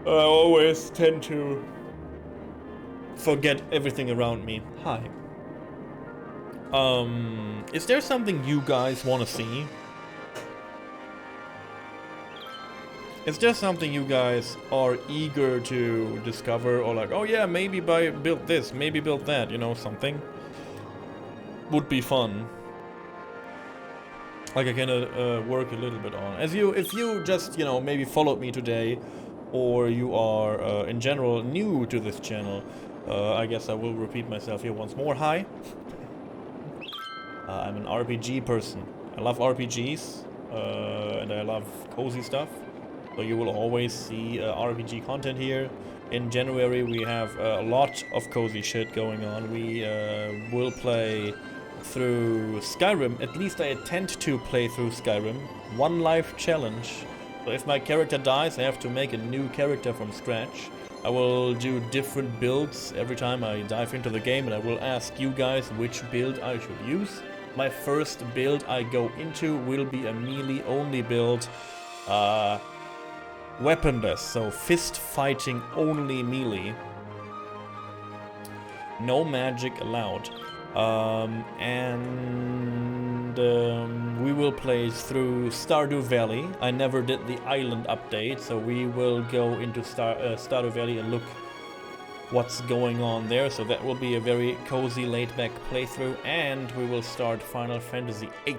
Speaker 1: I always tend to forget everything around me. Hi. Is there something you guys want to see? Is there something you guys are eager to discover, or like, oh yeah, maybe build this, maybe build that, you know, something would be fun. Like I can work a little bit on. If you just, you know, maybe followed me today, or you are in general new to this channel, I guess I will repeat myself here once more. Hi. I'm an RPG person. I love RPGs, and I love cozy stuff. So you will always see RPG content here. In January we have a lot of cozy shit going on. We will play through Skyrim. At least I intend to play through Skyrim. One life challenge. So if my character dies, I have to make a new character from scratch. I will do different builds every time I dive into the game, and I will ask you guys which build I should use. My first build I go into will be a melee only build. Weaponless, so fist fighting only melee. No magic allowed. We will play through Stardew Valley. I never did the island update, so we will go into Stardew Valley and look what's going on there. So that will be a very cozy, laid-back playthrough, and we will start Final Fantasy VIII.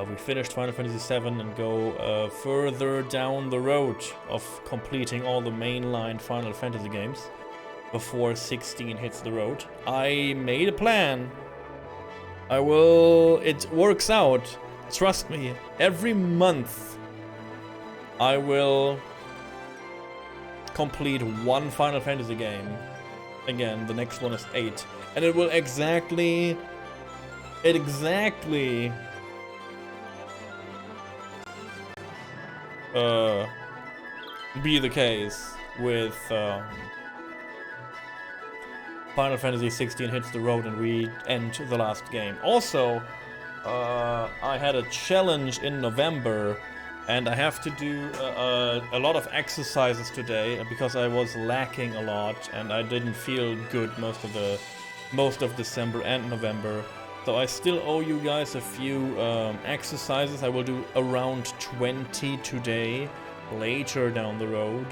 Speaker 1: We finished Final Fantasy VII and go further down the road of completing all the mainline Final Fantasy games before 16 hits the road. I made a plan. It works out. Trust me. Every month I will complete one Final Fantasy game. Again, the next one is 8. And it will exactly be the case with Final Fantasy 16 hits the road and we end the last game. Also, I had a challenge in November, and I have to do a lot of exercises today because I was lacking a lot and I didn't feel good most of December and November. So I still owe you guys a few exercises. I will do around 20 today, later down the road.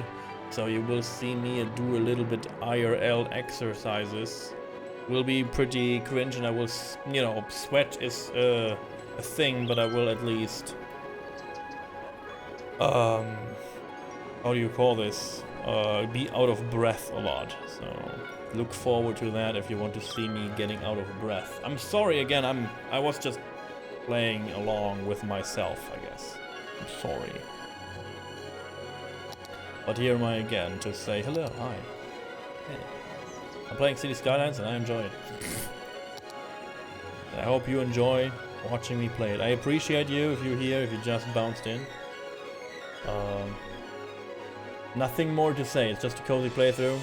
Speaker 1: So you will see me do a little bit IRL exercises. Will be pretty cringe, and I will, you know, sweat is a thing, but I will at least, how do you call this? Be out of breath a lot. So look forward to that if you want to see me getting out of breath. I'm sorry again, I was just playing along with myself, I guess. I'm sorry. But here am I again to say hello, hi. Hey. I'm playing Cities Skylines and I enjoy it. I hope you enjoy watching me play it. I appreciate you if you're here, if you just bounced in. Nothing more to say, it's just a cozy playthrough.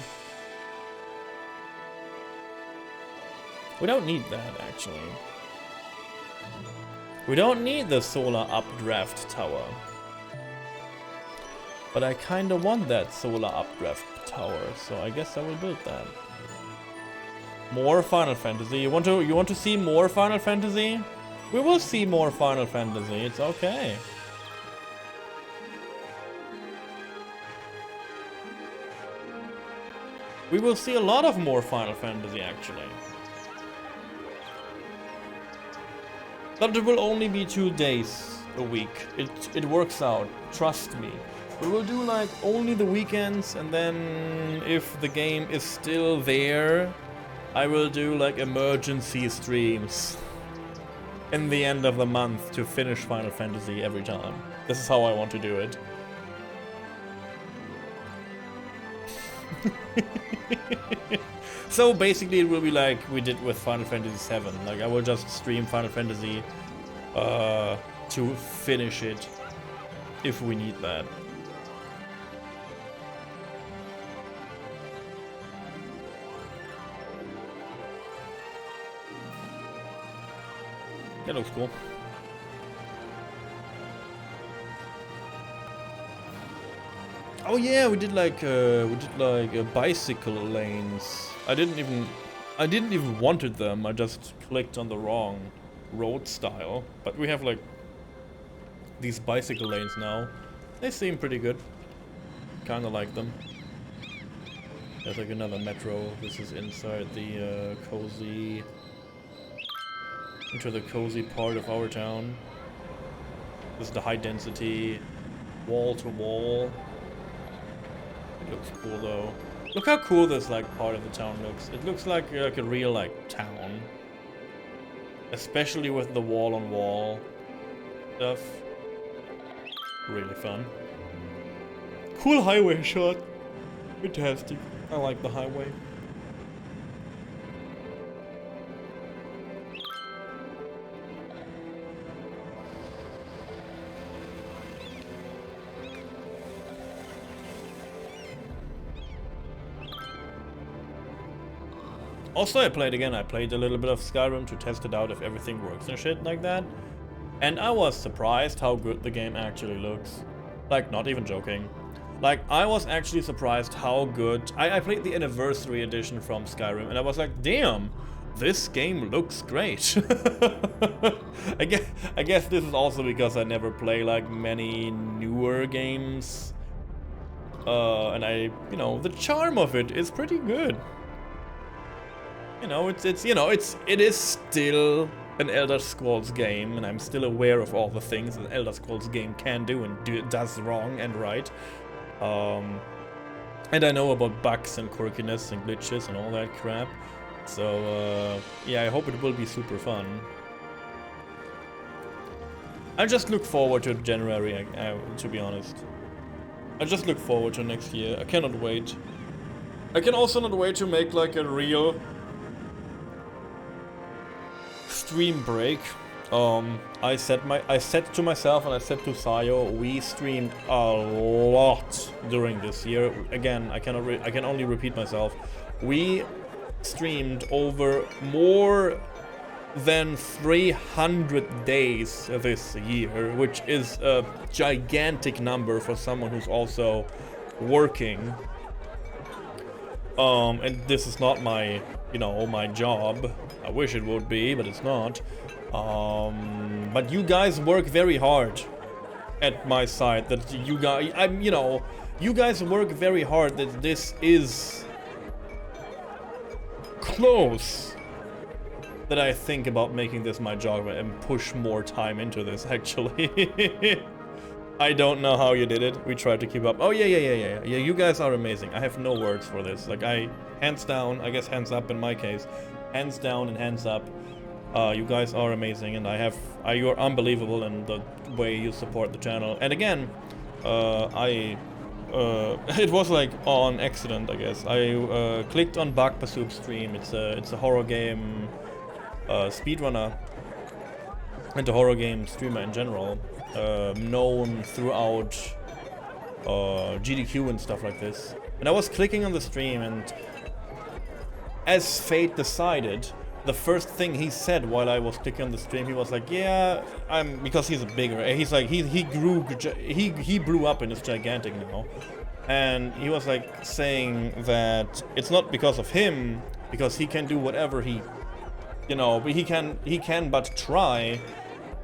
Speaker 1: We don't need that, actually. We don't need the solar updraft tower. But I kinda want that solar updraft tower, so I guess I will build that. More Final Fantasy. You want to see more Final Fantasy? We will see more Final Fantasy, it's okay. We will see a lot of more Final Fantasy, actually. But it will only be 2 days a week. It works out, trust me. We will do like only the weekends, and then if the game is still there, I will do like emergency streams in the end of the month to finish Final Fantasy every time. This is how I want to do it. So basically it will be like we did with Final Fantasy VII. Like I will just stream Final Fantasy to finish it if we need that. That looks cool. Oh yeah, we did like bicycle lanes. I didn't even wanted them. I just clicked on the wrong road style. But we have like these bicycle lanes now. They seem pretty good. Kinda like them. There's like another metro. This is inside the cozy, into the cozy part of our town. This is the high density, wall to wall. It looks cool though. Look how cool this like part of the town looks. It looks like a real like town. Especially with the wall on wall stuff. Really fun. Cool highway shot. Fantastic. I like the highway. Also, I played again. I played a little bit of Skyrim to test it out if everything works and shit like that. And I was surprised how good the game actually looks. Like, not even joking. Like, I was actually surprised how good... I played the Anniversary Edition from Skyrim, and I was like, damn, this game looks great. I guess this is also because I never play, like, many newer games. And you know, the charm of it is pretty good. You know, it is still an Elder Scrolls game, and I'm still aware of all the things an Elder Scrolls game can do and does wrong and right. And I know about bugs and quirkiness and glitches and all that crap. So, yeah, I hope it will be super fun. I just look forward to January, to be honest. I just look forward to next year. I cannot wait. I can also not wait to make like a real stream break. I said to myself and I said to Sayo, we streamed a lot during this year. Again, I can only repeat myself. We streamed over more than 300 days this year, which is a gigantic number for someone who's also working. And this is not my, my job. I wish it would be, but it's not. But you guys work very hard at my side. That you guys, you guys work very hard. That this is close. That I think about making this my job and push more time into this. Actually, I don't know how you did it. We tried to keep up. Oh yeah. You guys are amazing. I have no words for this. Like hands down. I guess hands up in my case. Hands down and hands up. You guys are amazing, and you are unbelievable in the way you support the channel. And again, it was like on accident, I guess. I clicked on Bug Pursuit stream. It's a horror game speedrunner and a horror game streamer in general, known throughout GDQ and stuff like this. And I was clicking on the stream, and as fate decided, the first thing he said while I was clicking on the stream, he was like, "Yeah, because he's bigger. He's like he grew up and is gigantic now." And he was like saying that it's not because of him, because he can do whatever he, but he can but try.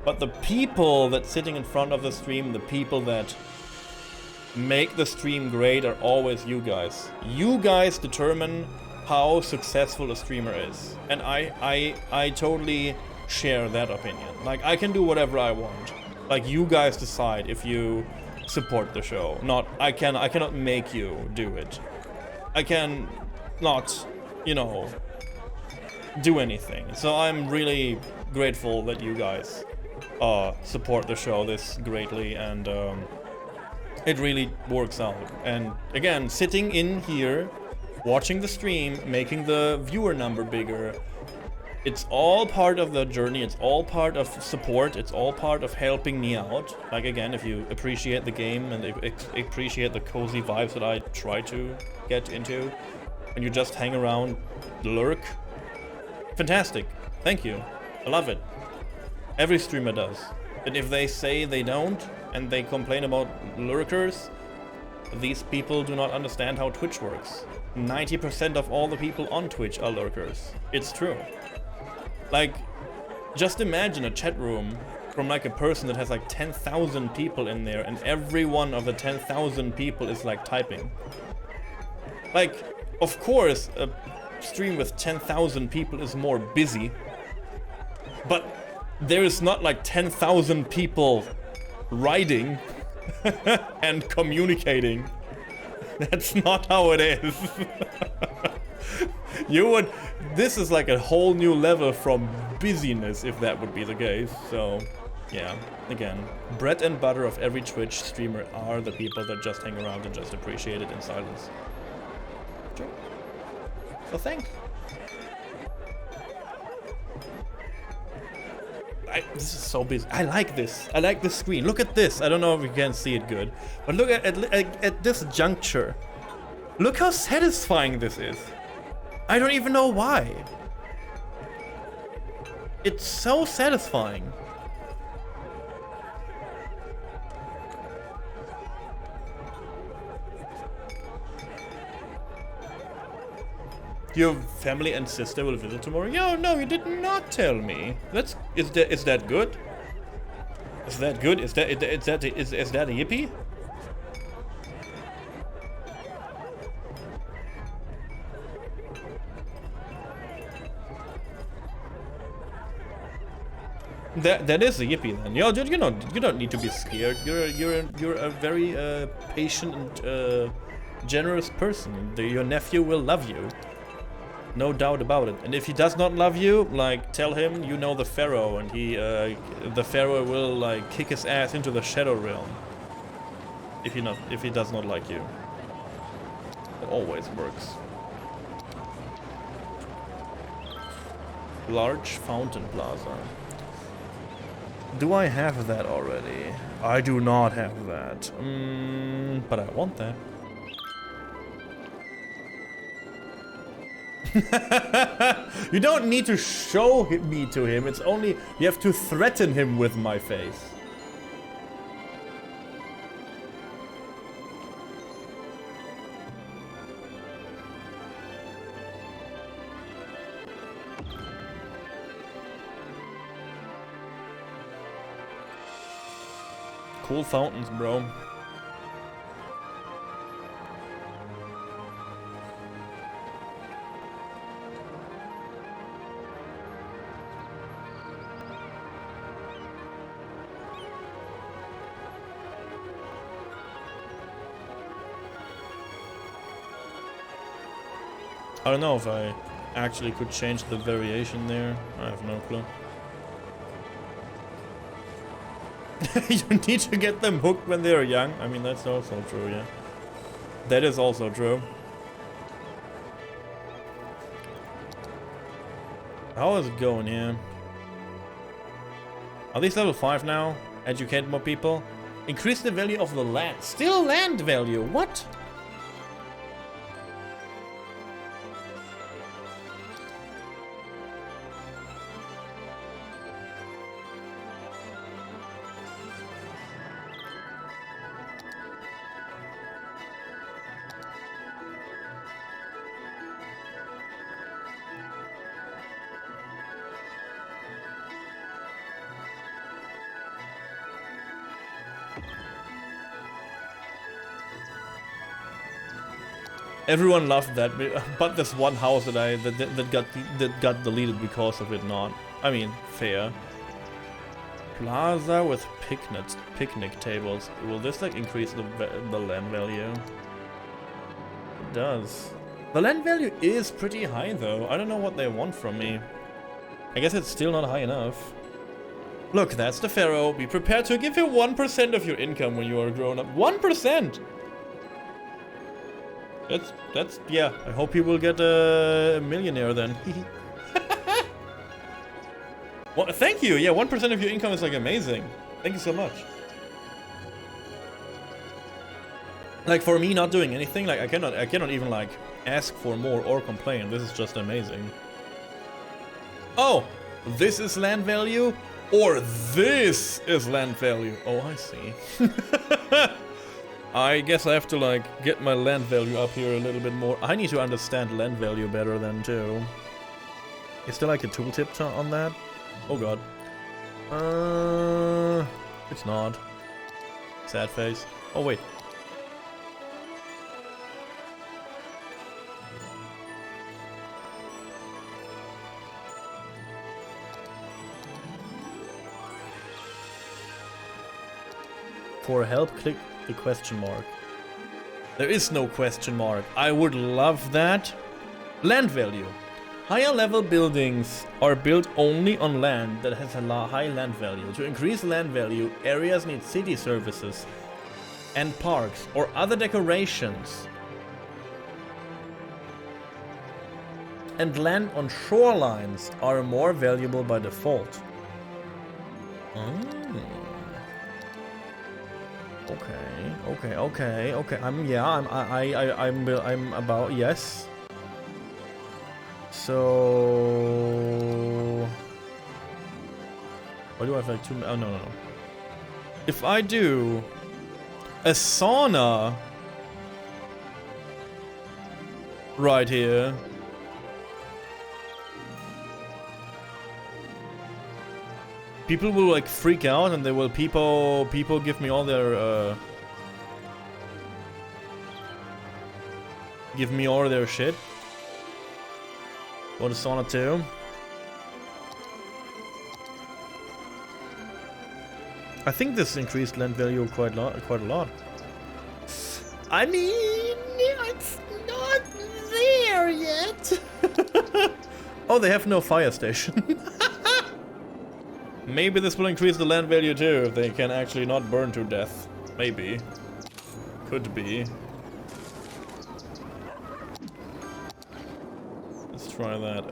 Speaker 1: But the people that sitting in front of the stream, the people that make the stream great are always you guys. You guys determine how successful a streamer is. And I totally share that opinion. Like, I can do whatever I want. Like, you guys decide if you support the show. I cannot make you do it. I can not, do anything. So I'm really grateful that you guys support the show this greatly, and it really works out. And again, sitting in here, watching the stream, making the viewer number bigger, it's all part of the journey, it's all part of support, it's all part of helping me out. Like, again, if you appreciate the game and appreciate the cozy vibes that I try to get into, and you just hang around, lurk, fantastic, thank you, I love it. Every streamer does. And if they say they don't, and they complain about lurkers, these people do not understand how Twitch works. 90% of all the people on Twitch are lurkers. It's true. Like, just imagine a chat room from like a person that has like 10,000 people in there, and every one of the 10,000 people is like typing. Like, of course, a stream with 10,000 people is more busy, but there is not like 10,000 people writing and communicating. That's not how it is. This is like a whole new level from busyness, if that would be the case. So, yeah, again, bread and butter of every Twitch streamer are the people that just hang around and just appreciate it in silence. Sure. So thanks. This is so busy. I like this. I like this screen. Look at this. I don't know if you can see it good, but look at this juncture. Look how satisfying this is. I don't even know why. It's so satisfying. Your family and sister will visit tomorrow? Yo, no, you did not tell me. Is that good? Is that good? Is that a yippee? That is a yippee then. Yo, dude, you don't need to be scared. You're a very patient and generous person. Your nephew will love you. No doubt about it. And if he does not love you, like, tell him you know the Pharaoh, and the Pharaoh will like kick his ass into the Shadow Realm. If he does not like you. It always works. Large fountain plaza. Do I have that already? I do not have that. But I want that. You don't need to show me to him, it's only you have to threaten him with my face. Cool fountains, bro. I don't know if I actually could change the variation there. I have no clue. You need to get them hooked when they're young. I mean, that's also true, yeah. That is also true. How is it going here? Are these level 5 now? Educate more people? Increase the value of the land. Still land value. What? Everyone loved that, but there's one house that got deleted because of it not. I mean, fair. Plaza with picnic tables. Will this like increase the land value? It does. The land value is pretty high though. I don't know what they want from me. I guess it's still not high enough. Look, that's the pharaoh. Be prepared to give him 1% of your income when you are grown up. 1%. That's yeah. I hope he will get a millionaire then. Well, thank you. Yeah, 1% of your income is like amazing. Thank you so much. Like for me, not doing anything, like I cannot even like ask for more or complain. This is just amazing. Oh, this is land value, or this is land value. Oh, I see. I guess I have to like get my land value up here a little bit more. I need to understand land value better then too. Is there like a tooltip on that? Oh god. It's not. Sad face. Oh wait. For help, click the question mark. There is no question mark. I would love that. Land value. Higher level buildings are built only on land that has a high land value. To increase land value, areas need city services and parks or other decorations. And land on shorelines are more valuable by default. Okay. I'm about, yes. So why do I have like 2? Oh no. If I do a sauna right here, people will like freak out, and they will people give me all their shit. What is sauna 2? I think this increased land value quite a lot. I mean, it's not there yet. Oh, they have no fire station. Maybe this will increase the land value too, if they can actually not burn to death. Maybe. Could be. Let's try that.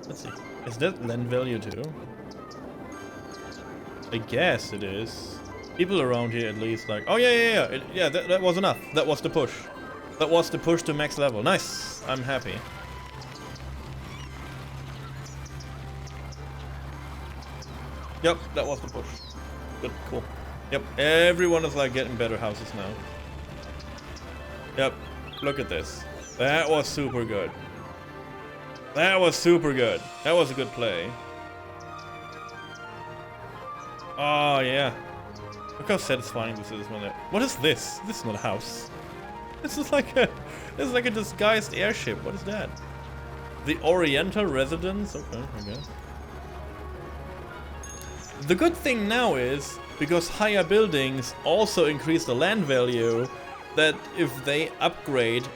Speaker 1: Let's see. Is that land value too? I guess it is. People around here at least like, oh yeah, that was enough. That was the push. That was the push to max level. Nice. I'm happy. Yep, that was the push. Good, cool. Yep, everyone is like getting better houses now. Yep, look at this. That was super good. That was super good. That was a good play. Oh yeah. Look how satisfying this is when it. What is this? This is not a house. This is like a disguised airship. What is that? The Oriental Residence? Okay, I guess. The good thing now is, because higher buildings also increase the land value, that if they upgrade,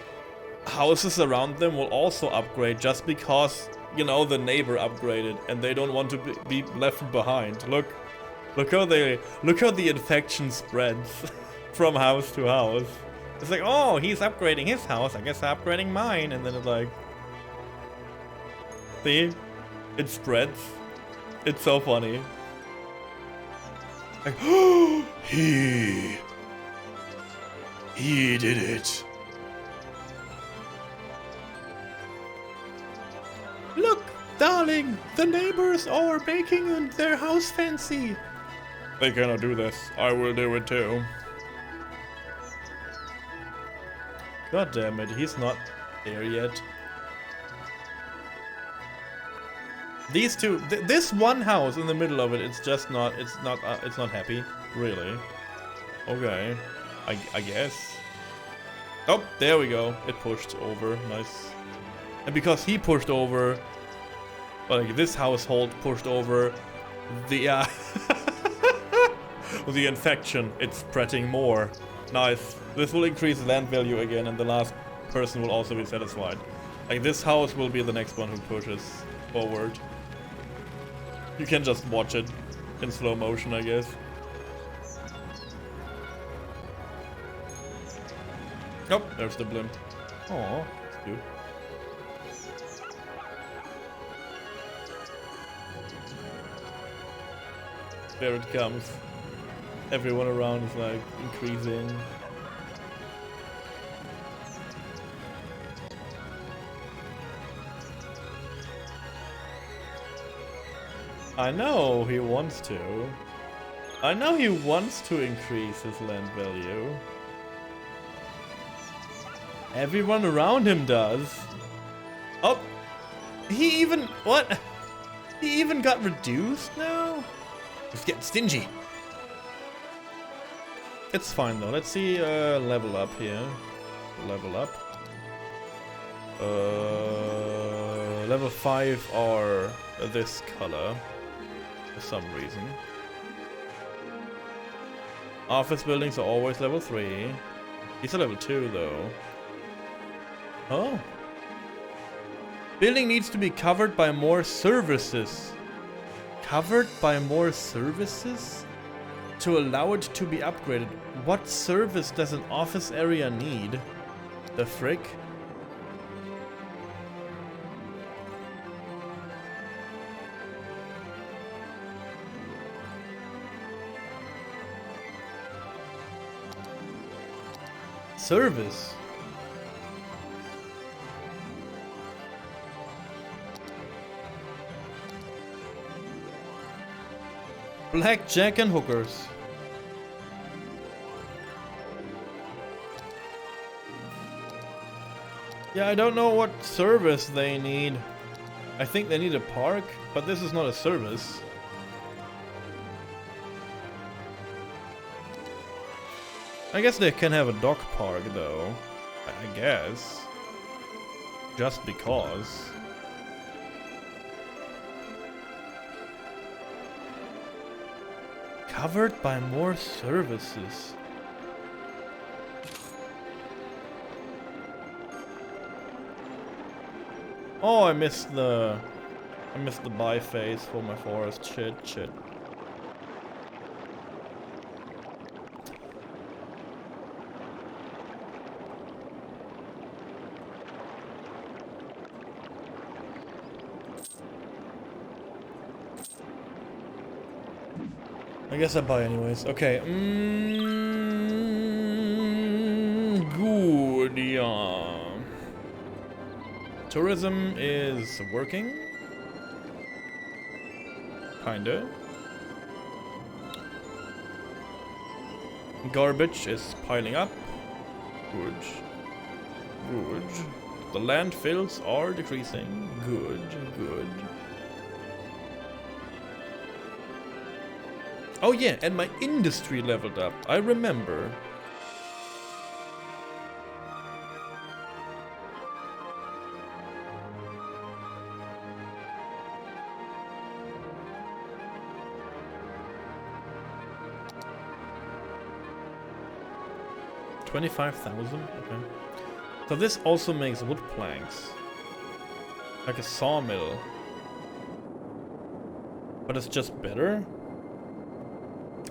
Speaker 1: houses around them will also upgrade just because, you know, the neighbor upgraded and they don't want to be left behind. Look how the infection spreads from house to house. It's like, oh, he's upgrading his house. I guess I'm upgrading mine. And then it's like, see, it spreads. It's so funny. Like, oh, he did it. Look, darling, the neighbors are making their house fancy. They cannot do this. I will do it too. God damn it, he's not there yet. These two, this one house in the middle of it, it's just not, it's not happy, really. Okay, I guess. Oh, there we go. It pushed over, nice. And because he pushed over, like this household pushed over, the the infection, it's spreading more. Nice. This will increase land value again, and the last person will also be satisfied. Like this house will be the next one who pushes forward. You can just watch it in slow motion, I guess. Oh, there's the blimp. Aw, that's cute. There it comes. Everyone around is like increasing. I know he wants to. I know he wants to increase his land value. Everyone around him does. Oh! He even... what? He even got reduced now? He's getting stingy. It's fine though. Let's see level up here. Level up. Level 5 are this color. For some reason. Office buildings are always level 3. These are level 2 though. Oh. Building needs to be covered by more services. Covered by more services? To allow it to be upgraded. What service does an office area need? The frick? Service? Blackjack and hookers. Yeah, I don't know what service they need. I think they need a park, but this is not a service. I guess they can have a dog park though. I guess. Just because. Covered by more services. Oh, I missed the buy phase for my forest. Shit. I guess I buy anyways. Okay. Good, yeah. Tourism is working. Kinda. Garbage is piling up. Good. The landfills are decreasing. Good. Oh yeah, and my industry leveled up. I remember. $25,000? Okay. So this also makes wood planks. Like a sawmill. But it's just better?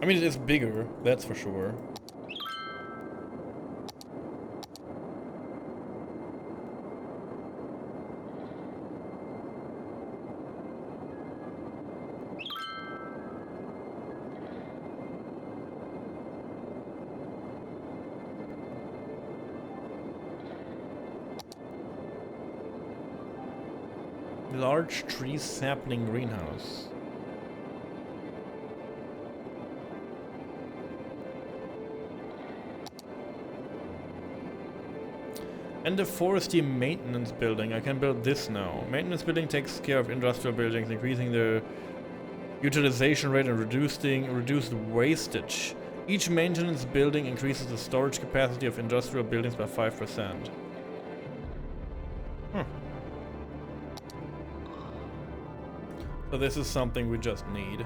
Speaker 1: I mean, it is bigger, that's for sure. Large tree sapling greenhouse. And the forestry maintenance building. I can build this now. Maintenance building takes care of industrial buildings, increasing their utilization rate and reduced wastage. Each maintenance building increases the storage capacity of industrial buildings by 5%. So this is something we just need,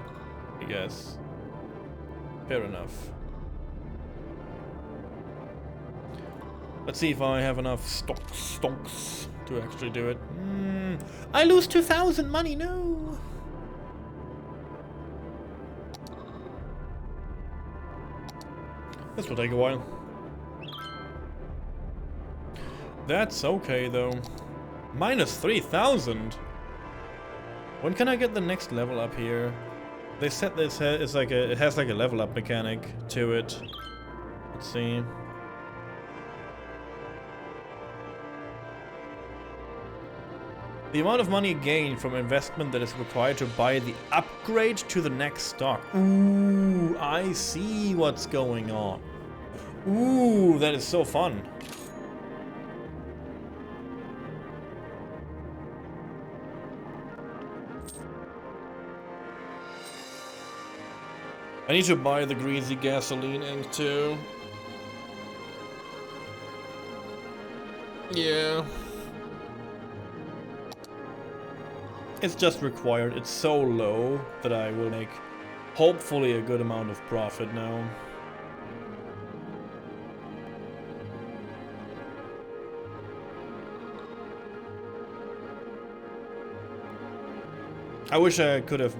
Speaker 1: I guess. Fair enough. Let's see if I have enough stocks to actually do it. I lose 2,000 money, no! This will take a while. That's okay though. Minus 3,000! When can I get the next level up here? They said this is like it has like a level up mechanic to it. Let's see. The amount of money gained from investment that is required to buy the upgrade to the next stock. Ooh, I see what's going on. Ooh, that is so fun. I need to buy the greasy gasoline ink too. Yeah. It's just required. It's so low that I will make hopefully a good amount of profit now. I wish I could have.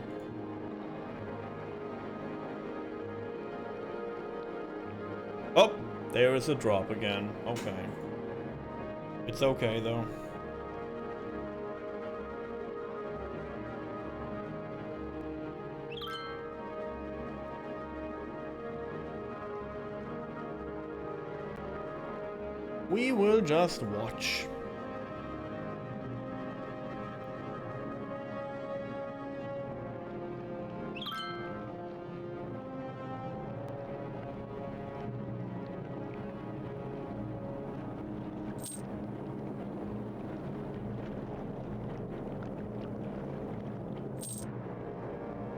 Speaker 1: Oh, there is a drop again. Okay. It's okay though. We will just watch.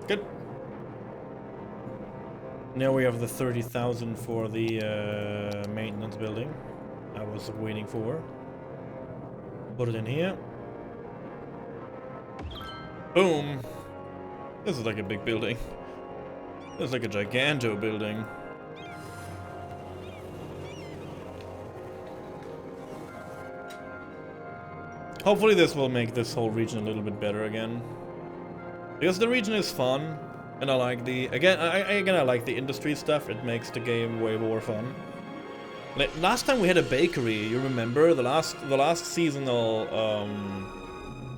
Speaker 1: Good. Now we have the 30,000 for the maintenance building I was waiting for. Put it in here. Boom. This is like a big building. This is like a giganto building. Hopefully this will make this whole region a little bit better again. Because the region is fun, and I like the I like the industry stuff. It makes the game way more fun. Like, last time we had a bakery, you remember the last seasonal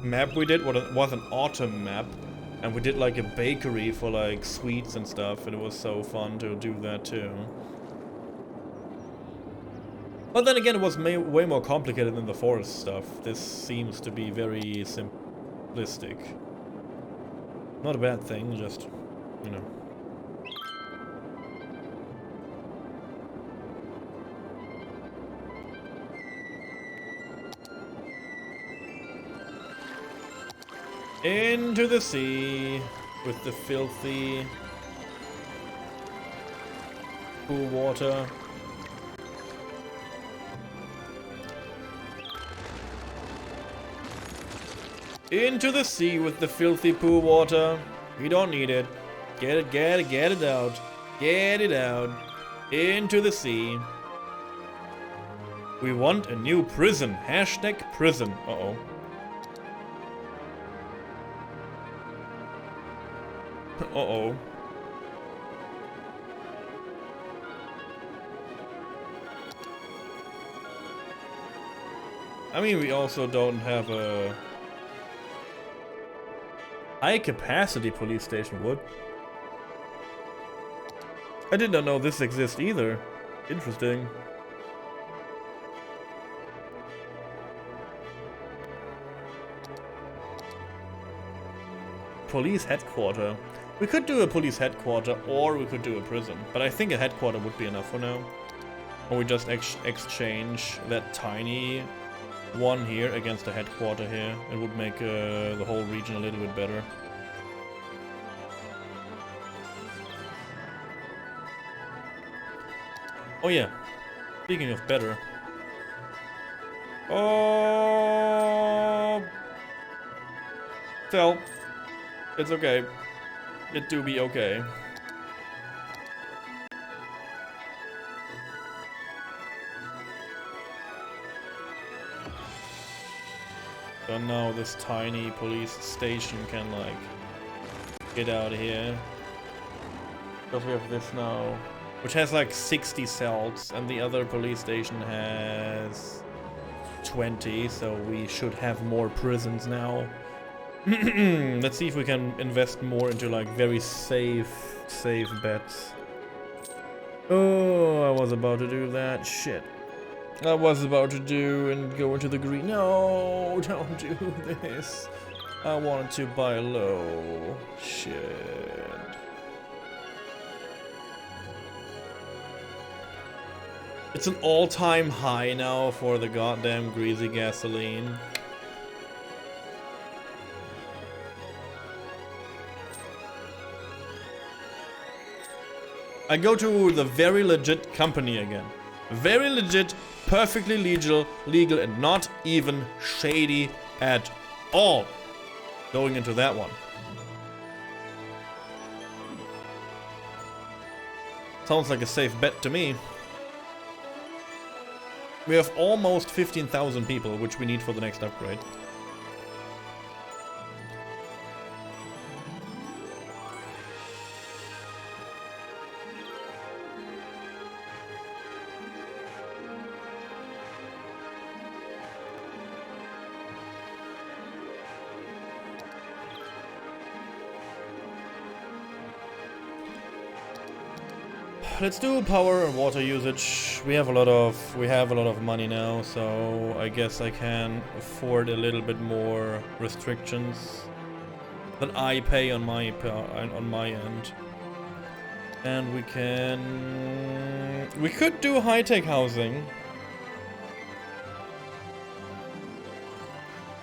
Speaker 1: map we did was an autumn map, and we did like a bakery for like sweets and stuff, and it was so fun to do that too. But then again, it was way more complicated than the forest stuff. This seems to be very simplistic. Not a bad thing, just, you know. Into the sea with the filthy pool water. Into the sea with the filthy pool water. We don't need it. Get it out. Get it out. Into the sea. We want a new prison. Hashtag prison. Uh-oh. Uh-oh. I mean, we also don't have a high-capacity police station, would? I did not know this exists either. Interesting. police headquarter. We could do a police headquarter, or we could do a prison. But I think a headquarter would be enough for now. Or we just exchange that tiny one here against the headquarter here. It would make the whole region a little bit better. Oh yeah, speaking of better. Oh, tell, it's okay. It do be okay. So now this tiny police station can like get out of here. Because we have this now, which has like 60 cells, and the other police station has 20, so we should have more prisons now. Let's see if we can invest more into like very safe bets. Oh, I was about to do that. Shit. I was about to do and go into the green. No, don't do this. I wanted to buy low. Shit. It's an all-time high now for the goddamn greasy gasoline. I go to the very legit company again. Very legit, perfectly legal, and not even shady at all. Going into that one. Sounds like a safe bet to me. We have almost 15,000 people, which we need for the next upgrade. Let's do power and water usage. We have a lot of money now, so I guess I can afford a little bit more restrictions that I pay on my end. And we could do high-tech housing.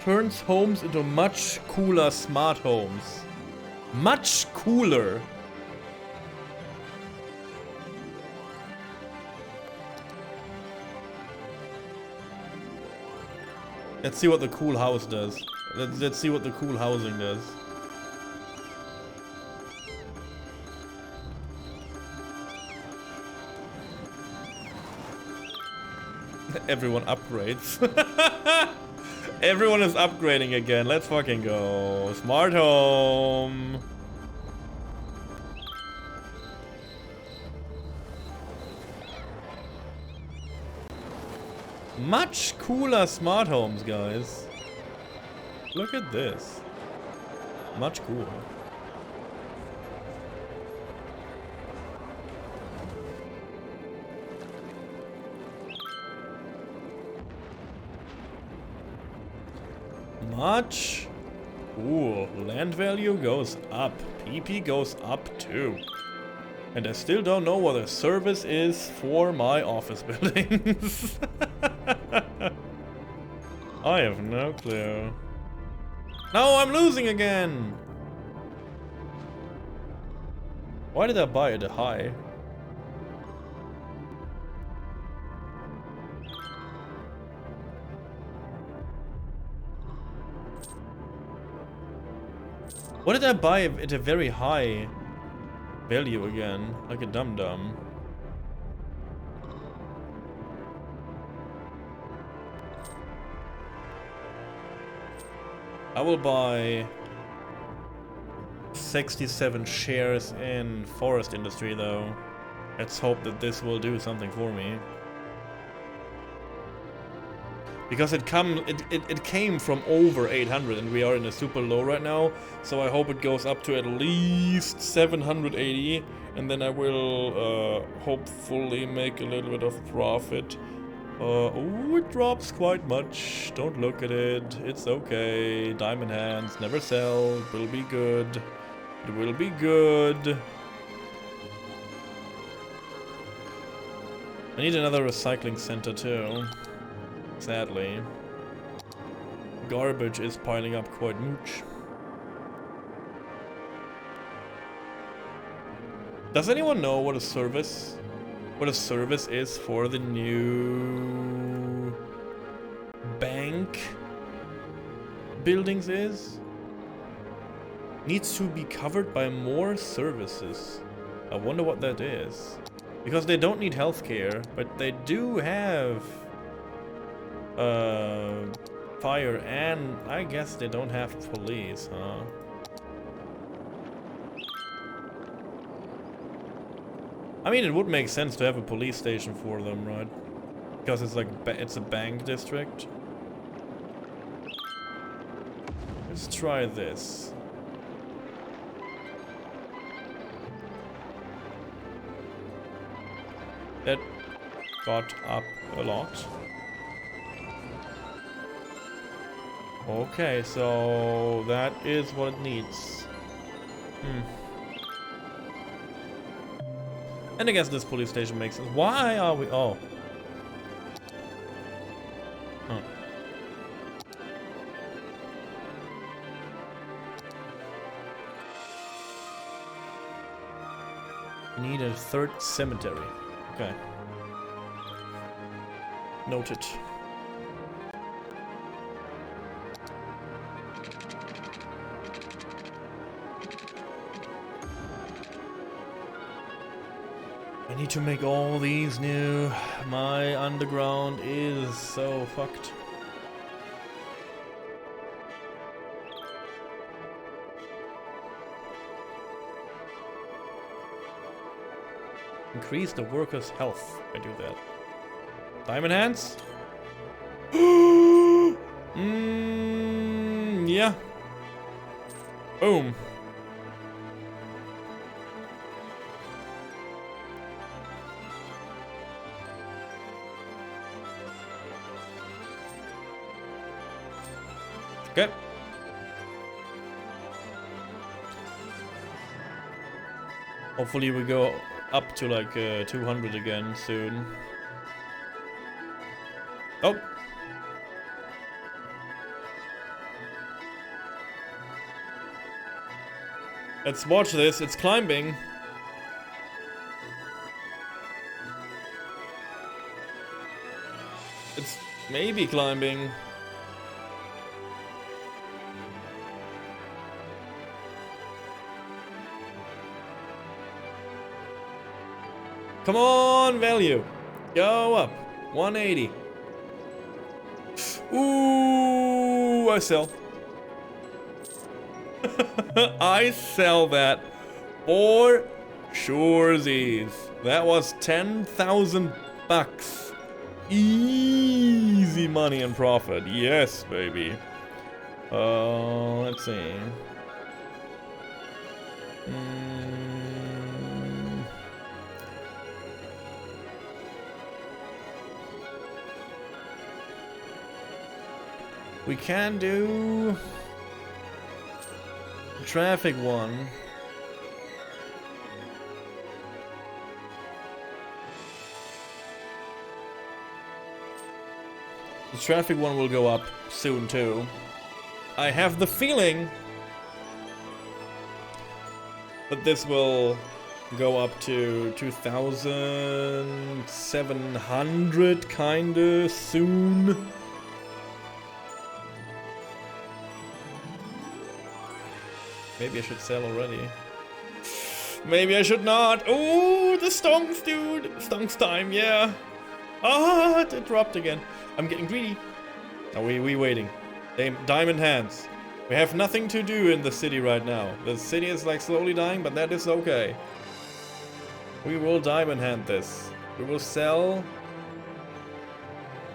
Speaker 1: Turns homes into much cooler smart homes. Much cooler. Let's see what the cool house does. Let's see what the cool housing does. Everyone upgrades. Everyone is upgrading again. Let's fucking go. Smart home. Much cooler smart homes, guys. Look at this. Much cooler. Much. Ooh, land value goes up. PP goes up too. And I still don't know what the service is for my office buildings. I have no clue. No, I'm losing again! Why did I buy at a high? What did I buy at a very high value again? Like a dum-dum. I will buy 67 shares in forest industry though. Let's hope that this will do something for me. Because it came from over 800 and we are in a super low right now. So I hope it goes up to at least 780 and then I will hopefully make a little bit of profit. Oh, it drops quite much. Don't look at it. It's okay. Diamond hands, never sell. It will be good. It will be good. I need another recycling center too. Sadly. Garbage is piling up quite much. Does anyone know what a service is for the new bank buildings is? Needs to be covered by more services. I wonder what that is. Because they don't need healthcare, but they do have fire, and I guess they don't have police, huh? I mean, it would make sense to have a police station for them, right? Because it's like it's a bank district. Let's try this. That got up a lot. Okay, so that is what it needs. And I guess this police station makes sense. Why are we... Oh. Huh. We need a third cemetery. Okay. Noted. I need to make all these new. My underground is so fucked. Increase the worker's health. I do that. Diamond hands? Yeah. Boom. Okay. Hopefully we go up to like 200 again soon. Oh. Let's watch this. It's climbing. It's maybe climbing. Come on, value. Go up. 180. Ooh, I sell. I sell that for surezies. That was 10,000 bucks. Easy money and profit. Yes, baby. Let's see. We can do the traffic one. The traffic one will go up soon too. I have the feeling that this will go up to 2,700 kinda soon. Maybe I should sell already. Maybe I should not. Oh, the stonks, dude. Stonks time, yeah. Ah, it dropped again. I'm getting greedy. Are we waiting? Diamond hands. We have nothing to do in the city right now. The city is like slowly dying, but that is okay. We will diamond hand this. We will sell.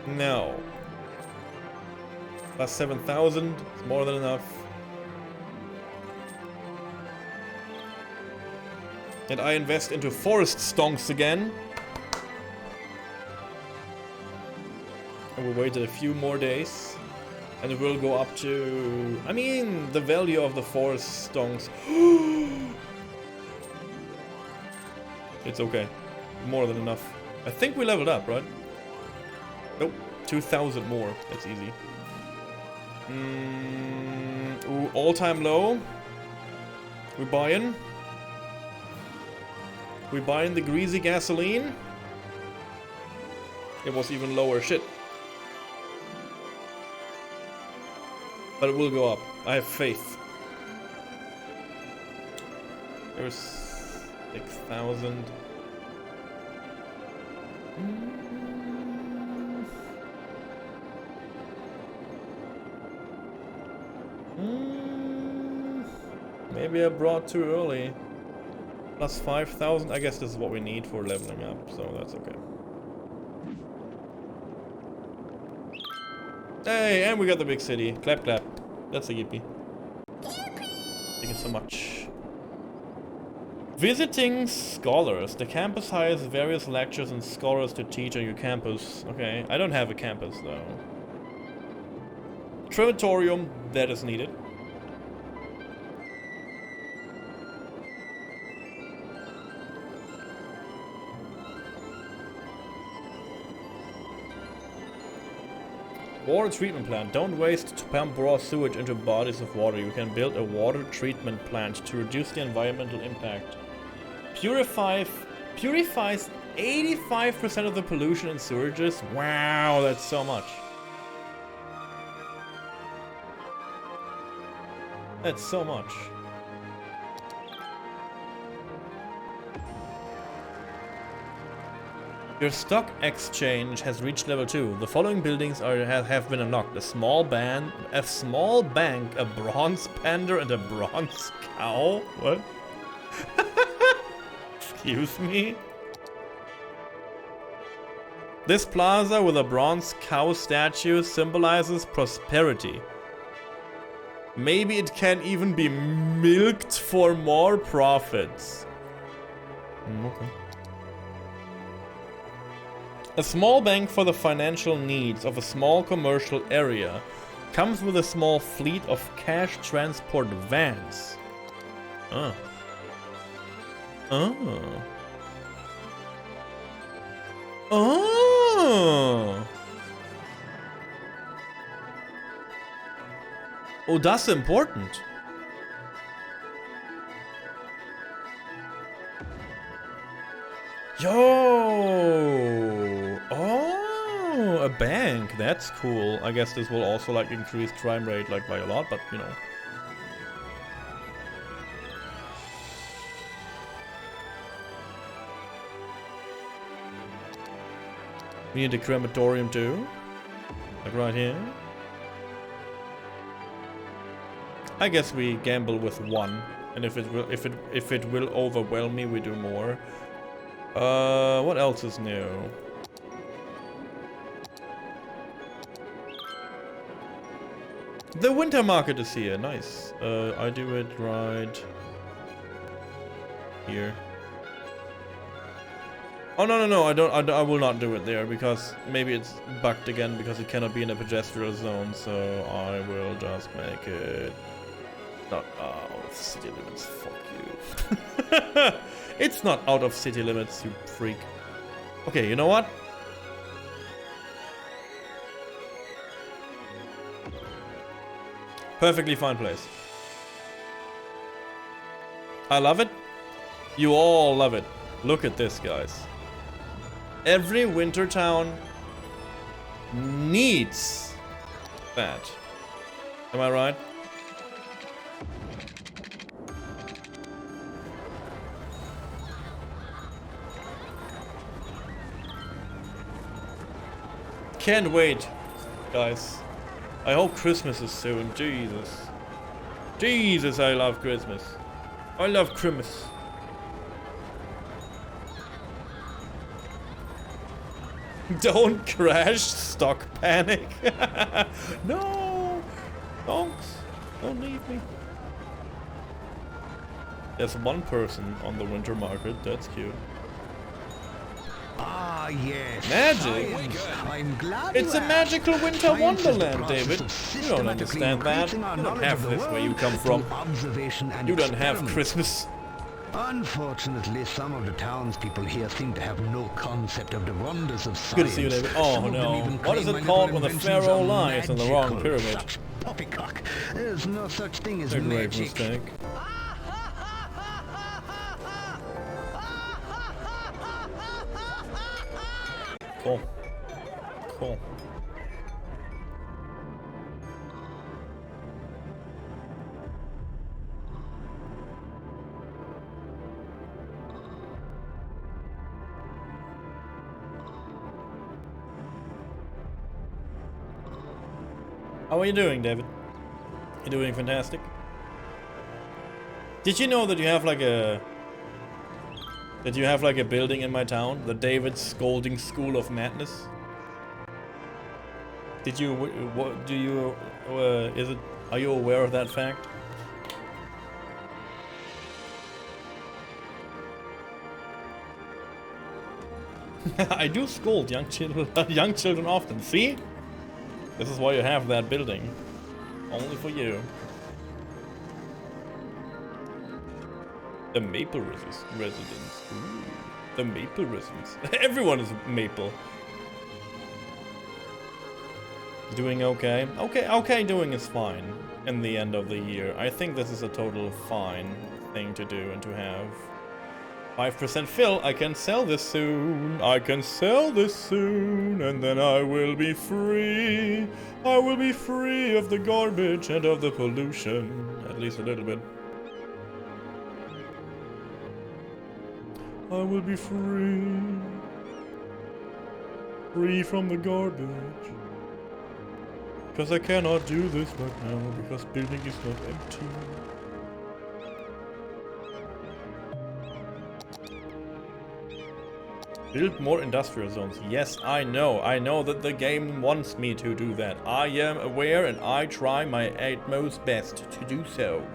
Speaker 1: No. Plus 7,000. It's more than enough. And I invest into forest stonks again. We waited a few more days. And it will go up to... I mean, the value of the forest stones. It's okay. More than enough. I think we leveled up, right? Nope. 2,000 more. That's easy. Ooh, all-time low. We buying. We buying the greasy gasoline. It was even lower. Shit. But it will go up. I have faith. There's 6,000. Maybe I brought too early. Plus 5,000. I guess this is what we need for leveling up, so that's okay. Hey, and we got the big city. Clap, clap. That's a yippee. Thank you so much. Visiting scholars. The campus hires various lecturers and scholars to teach on your campus. Okay, I don't have a campus though. Crematorium, that is needed. Water treatment plant. Don't waste to pump raw sewage into bodies of water. You can build a water treatment plant to reduce the environmental impact. Purifies 85% of the pollution in sewages. Wow, that's so much. That's so much. Your stock exchange has reached level 2. The following buildings have been unlocked. A small bank, a bronze panda, and a bronze cow. What? Excuse me? This plaza with a bronze cow statue symbolizes prosperity. Maybe it can even be milked for more profits. Okay. A small bank for the financial needs of a small commercial area comes with a small fleet of cash transport vans. Oh. Oh, that's important. Yo! Oh, a bank. That's cool. I guess this will also like increase crime rate like by a lot, but you know. We need a crematorium too. Like right here. I guess we gamble with one, and if it will overwhelm me, we do more. What else is new? The winter market is here. Nice. I do it right here. Oh no! I will not do it there because maybe it's bugged again because it cannot be in a pedestrian zone. So I will just make it not out of city limits. Fuck you. It's not out of city limits, you freak. Okay, you know what? Perfectly fine place. I love it. You all love it. Look at this, guys. Every winter town needs that. Am I right? Can't wait, guys. I hope Christmas is soon. Jesus. Jesus, I love Christmas. I love Christmas. Don't crash, stock panic. No! Donks, don't leave me. There's one person on the winter market, that's cute.
Speaker 3: Ah, yes.
Speaker 1: Magic?
Speaker 3: Science. I'm glad
Speaker 1: It's
Speaker 3: you
Speaker 1: a
Speaker 3: asked.
Speaker 1: magical winter
Speaker 3: Science is the
Speaker 1: wonderland,
Speaker 3: process
Speaker 1: David.
Speaker 3: of
Speaker 1: You don't
Speaker 3: systematically
Speaker 1: understand that. You
Speaker 3: increasing our
Speaker 1: don't
Speaker 3: knowledge
Speaker 1: have
Speaker 3: of the
Speaker 1: this where you
Speaker 3: world
Speaker 1: come from.
Speaker 3: through observation and
Speaker 1: You don't have
Speaker 3: experiment.
Speaker 1: Christmas.
Speaker 3: Unfortunately, some of the townspeople here seem to have no concept of the wonders of science.
Speaker 1: Good to see you, David. Oh,
Speaker 3: Some of them
Speaker 1: no.
Speaker 3: even
Speaker 1: What is
Speaker 3: claim
Speaker 1: it
Speaker 3: my
Speaker 1: called
Speaker 3: little
Speaker 1: when the
Speaker 3: inventions
Speaker 1: pharaoh
Speaker 3: are
Speaker 1: lies in the wrong
Speaker 3: magical.
Speaker 1: pyramid?
Speaker 3: Such poppycock. There's no such thing as
Speaker 1: A grave
Speaker 3: magic.
Speaker 1: mistake. Cool. Cool. How are you doing, David? You're doing fantastic. Did you know that you have like a building in my town, the David Scolding School of Madness? Did you what do you are you aware of that fact? I do scold young children often. See? This is why you have that building. Only for you. The Maple residence. Ooh, the Maple residence. Everyone is Maple. Doing okay? Okay, doing is fine. In the end of the year. I think this is a total fine thing to do and to have. 5% fill, I can sell this soon. I can sell this soon, and then I will be free. I will be free of the garbage and of the pollution. At least a little bit. I will be free. Free from the garbage. Because I cannot do this right now, because building is not empty. Build more industrial zones. Yes, I know. I know that the game wants me to do that. I am aware and I try my utmost best to do so.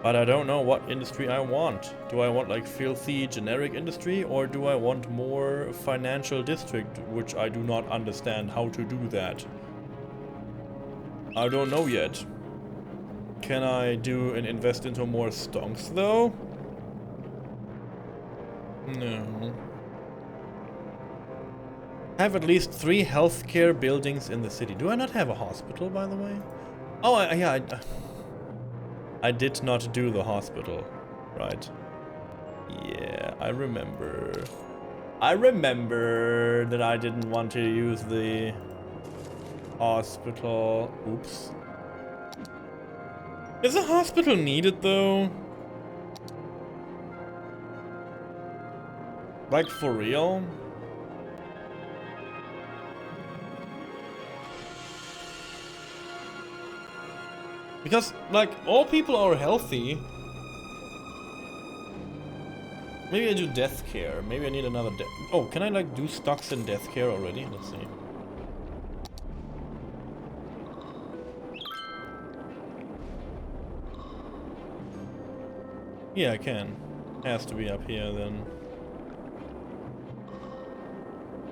Speaker 1: But I don't know what industry I want. Do I want like filthy generic industry, or do I want more financial district, which I do not understand how to do that. I don't know yet. Can I do and invest into more stonks though? No. Have at least 3 healthcare buildings in the city. Do I not have a hospital, by the way? Oh, yeah, I did not do the hospital, right? Yeah, I remember. I remember that I didn't want to use the hospital. Oops. Is a hospital needed, though? Like, for real? Because, like, all people are healthy. Maybe I do death care. Maybe I need another death. Oh, can I, like, do stocks in death care already? Let's see. Yeah, I can. Has to be up here, then.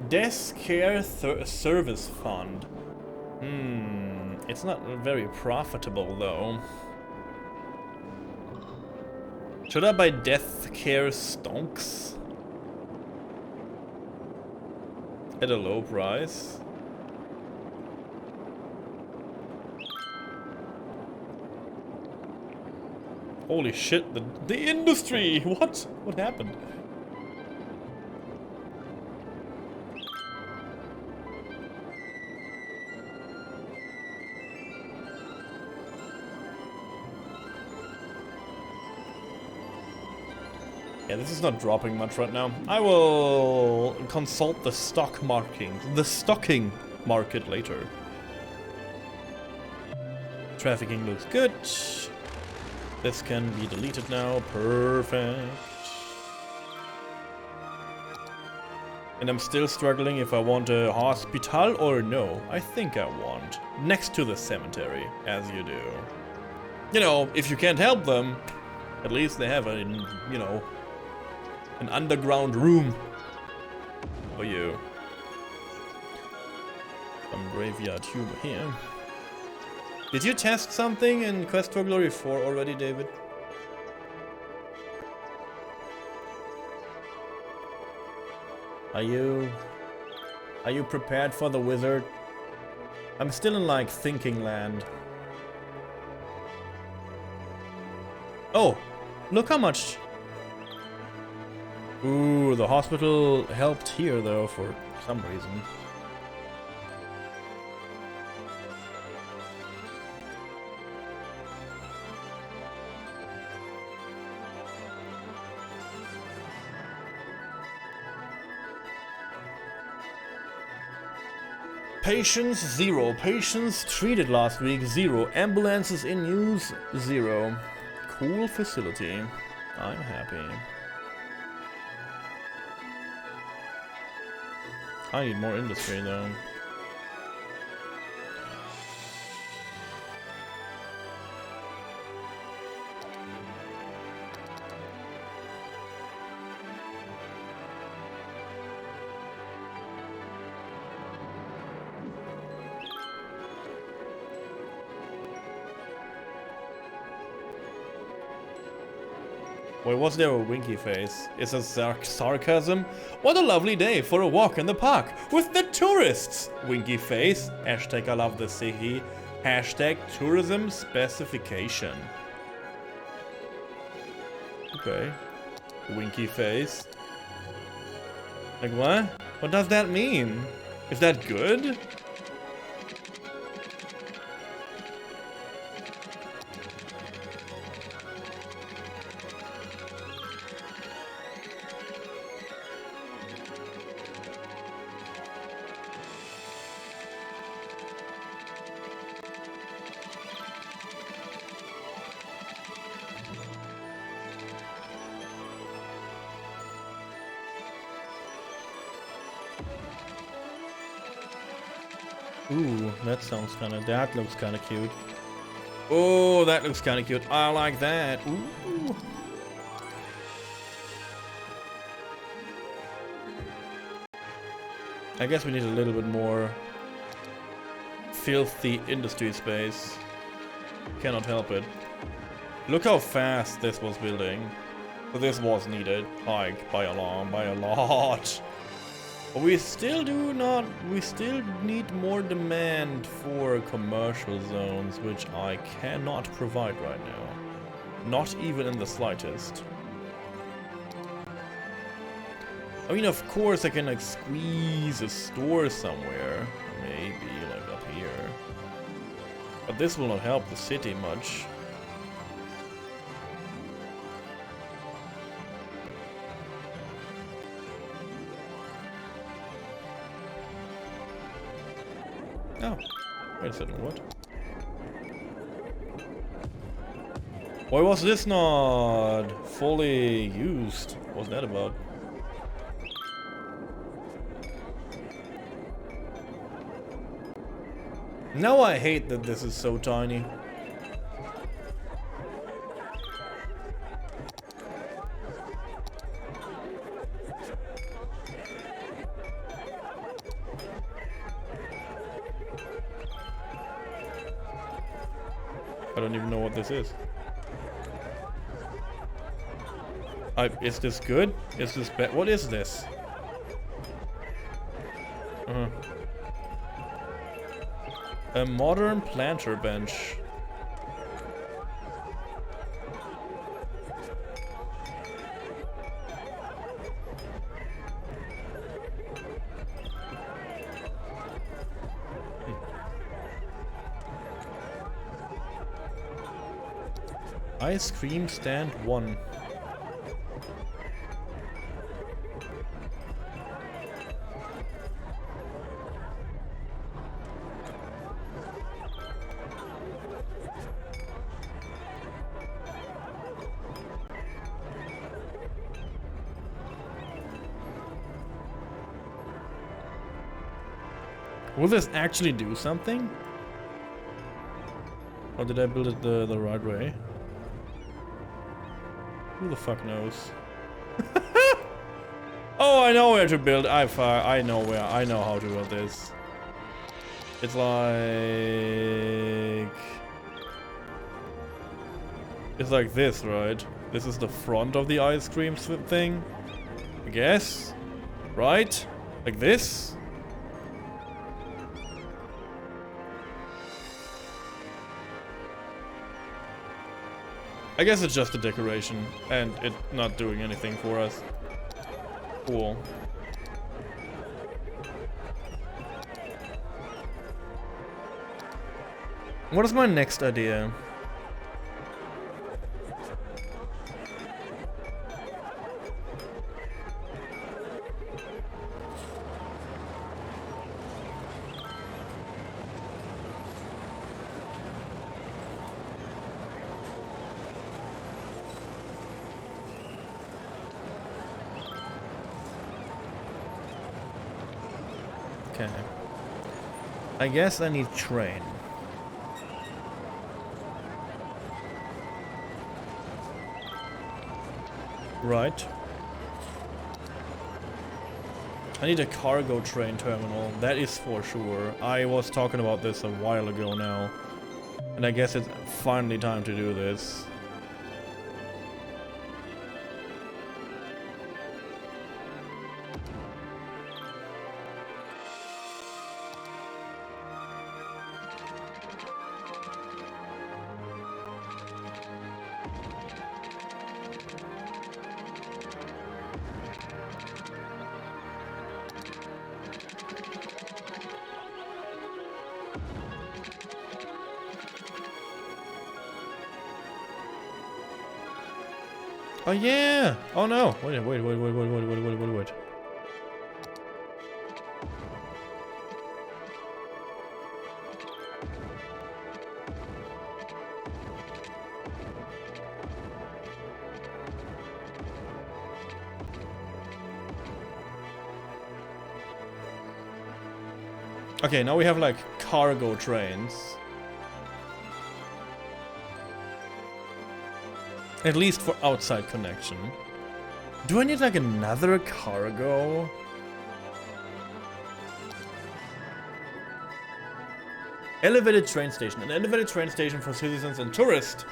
Speaker 1: Death care service fund. It's not very profitable, though. Should I buy death care stonks? At a low price? Holy shit, the industry! What? What happened? Yeah, this is not dropping much right now. I will consult the stocking market later. Trafficking looks good. This can be deleted now. Perfect. And I'm still struggling if I want a hospital or no. I think I want. Next to the cemetery, as you do. You know, if you can't help them, at least they have a, you know, an underground room for you. Some graveyard humor here. Did you test something in Quest for Glory 4 already, David? Are you prepared for the wizard? I'm still in like thinking land. Oh, look how much. Ooh, the hospital helped here though for some reason. Patients 0. Patients treated last week 0. Ambulances in use 0. Cool facility. I'm happy. I need more industry though. Wait, was there a winky face? Is it sarcasm? What a lovely day for a walk in the park with the tourists! Winky face. Hashtag I love the city. Hashtag tourism specification. Okay. Winky face. Like what? What does that mean? Is that good? Ooh, that sounds that looks kinda cute. Oh, that looks kinda cute. I like that. Ooh. I guess we need a little bit more filthy industry space. Cannot help it. Look how fast this was building. This was needed, like, by a lot. But we still need more demand for commercial zones, which I cannot provide right now. Not even in the slightest. I mean, of course I can like squeeze a store somewhere. Maybe, like up here. But this will not help the city much. Oh, wait a second, what? Why was this not fully used? What's that about? Now I hate that this is so tiny. I don't even know what this is. Is this good? Is this bad? What is this? A modern planter bench. Ice cream stand 1. Will this actually do something? Or did I build it the right way? Who the fuck knows? Oh, I know where to build. I know where. I know how to build this. It's like this, right? This is the front of the ice cream thing, I guess, right? Like this. I guess it's just a decoration and it not doing anything for us. Cool. What is my next idea? Okay. I guess I need train. Right. I need a cargo train terminal, that is for sure. I was talking about this a while ago now. And I guess it's finally time to do this. Oh yeah! Oh no! Wait. Okay, now we have like cargo trains. At least for outside connection. Do I need like another cargo? Elevated train station. An elevated train station for citizens and tourists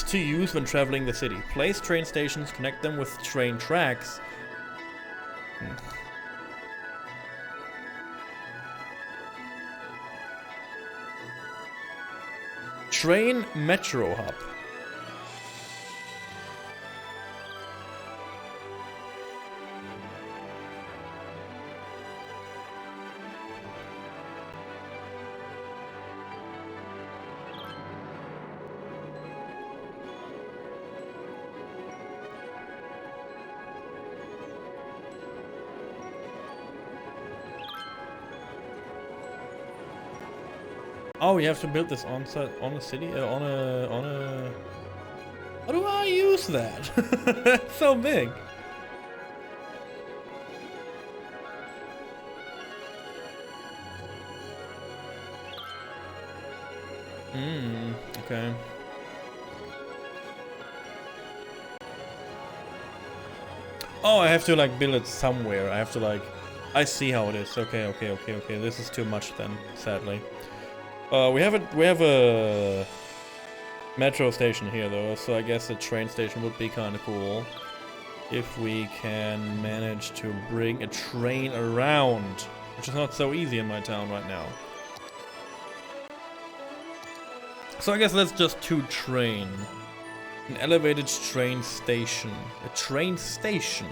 Speaker 1: to use when traveling the city. Place train stations, connect them with train tracks. Train metro hub. Oh, we have to build this on a city, on a. How do I use that? It's so big. Okay. Oh, I have to like build it somewhere. I have to like. I see how it is. Okay. This is too much then, sadly. We have a metro station here though, so I guess a train station would be kind of cool if we can manage to bring a train around, which is not so easy in my town right now. So I guess let's just do train. An elevated train station. A train station.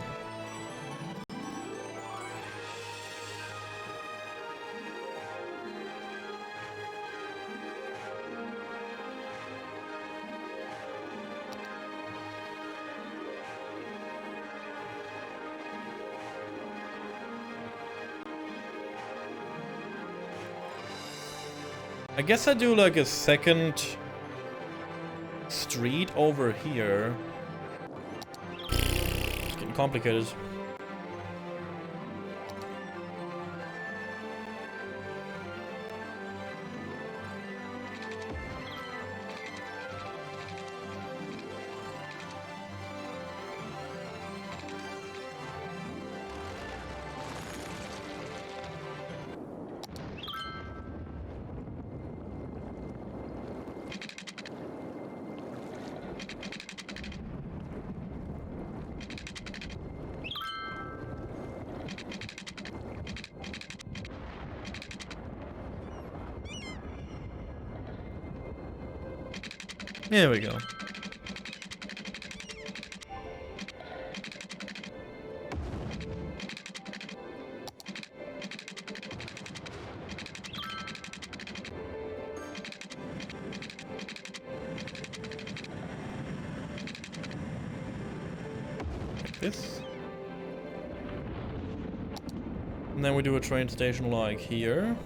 Speaker 1: I guess I do like a second street over here. It's getting complicated. Here we go. Like this. And then we do a train station like here.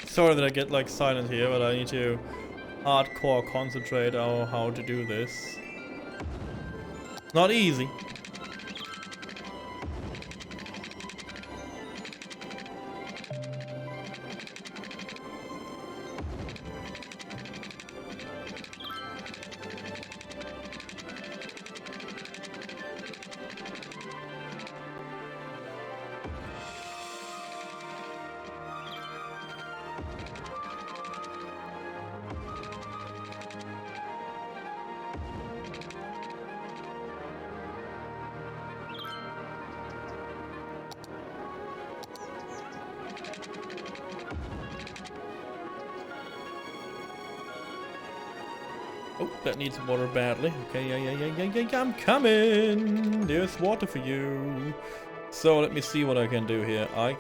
Speaker 1: Sorry that I get like silent here, but I need to hardcore concentrate on how to do this. Not easy. Oh, that needs water badly. Okay, yeah, I'm coming. There's water for you. So let me see what I can do here. I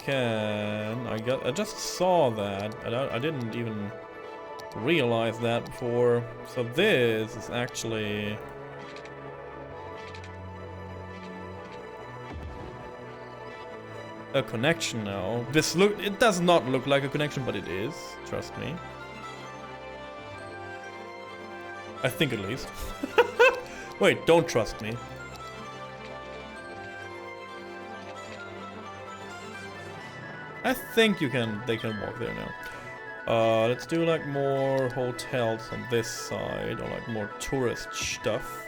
Speaker 1: just saw that. I didn't even realize that before. So this is actually a connection now. It does not look like a connection, but it is. Trust me. I think at least. Wait, don't trust me. I think they can walk there now. Let's do like more hotels on this side, or like more tourist stuff.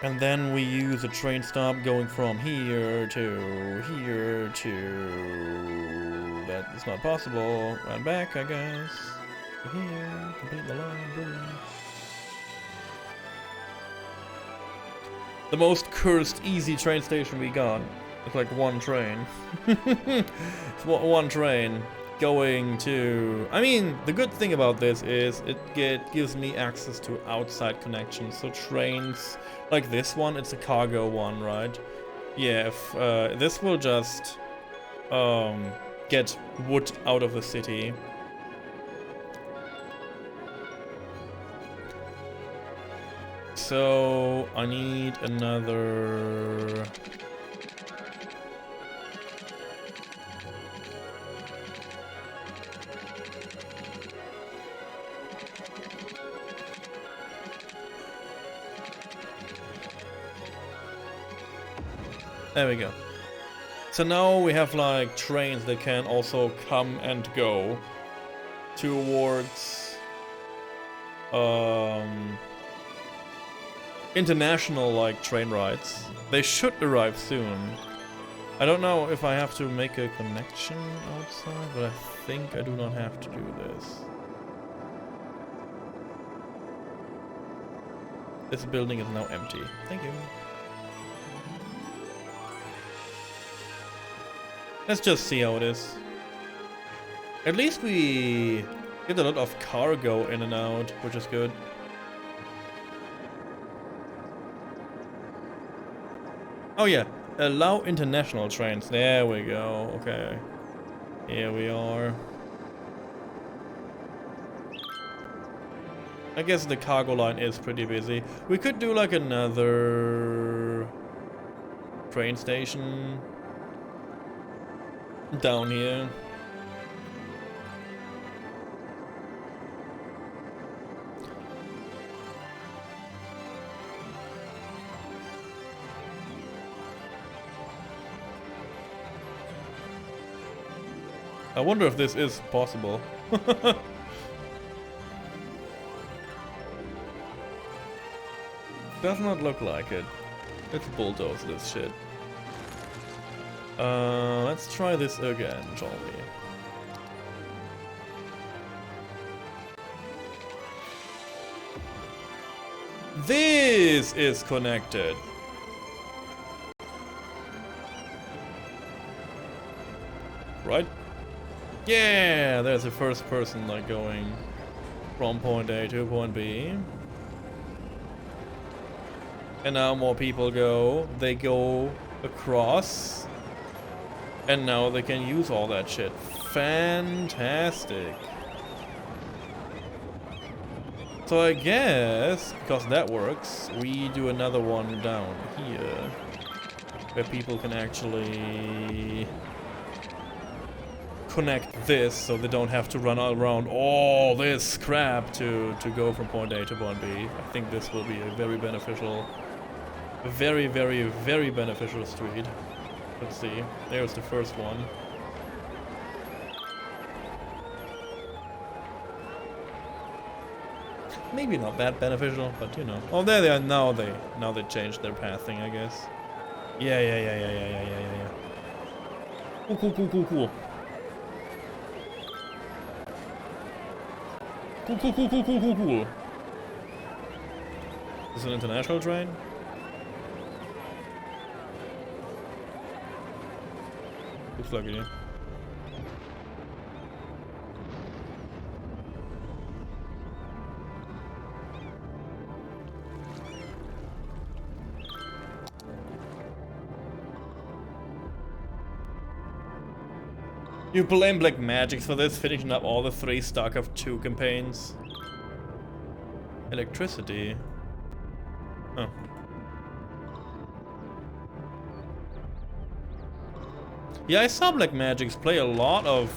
Speaker 1: And then we use a train stop going from here to here to... That is not possible. And back, I guess. Here, complete the line, boom. The most cursed easy train station we got. It's like one train. It's one train going to... I mean, the good thing about this is it gives me access to outside connections. So trains like this one, it's a cargo one, right? Yeah, if this will just get wood out of the city. So I need another There we go. So now we have like trains that can also come and go towards international like train rides. They should arrive soon. I don't know if I have to make a connection outside, but I think I do not have to do this. This building is now empty. Thank you. Let's just see how it is. At least we get a lot of cargo in and out, which is good. Oh yeah, allow international trains. There we go. Okay. Here we are. I guess the cargo line is pretty busy. We could do like another train station down here. I wonder if this is possible. Does not look like it. Let's bulldoze this shit. Let's try this again, shall we? This is connected. Right? Yeah, there's a first person like going from point A to point B. And now more people go. They go across. And now they can use all that shit. Fantastic. So I guess, because that works, we do another one down here. Where people can actually connect this so they don't have to run all around all this crap to go from point A to point B. I think this will be a very beneficial, very beneficial street. Let's see. There's the first one. Maybe not that beneficial, but you know. Oh, there they are. Now they changed their pathing, I guess. Yeah. Cool. Cool. Is this an international train? Looks like it, yeah. You blame Black Magic for this, finishing up all the 3 StarCraft 2 campaigns. Electricity. Oh. Yeah, I saw Black Magics play a lot of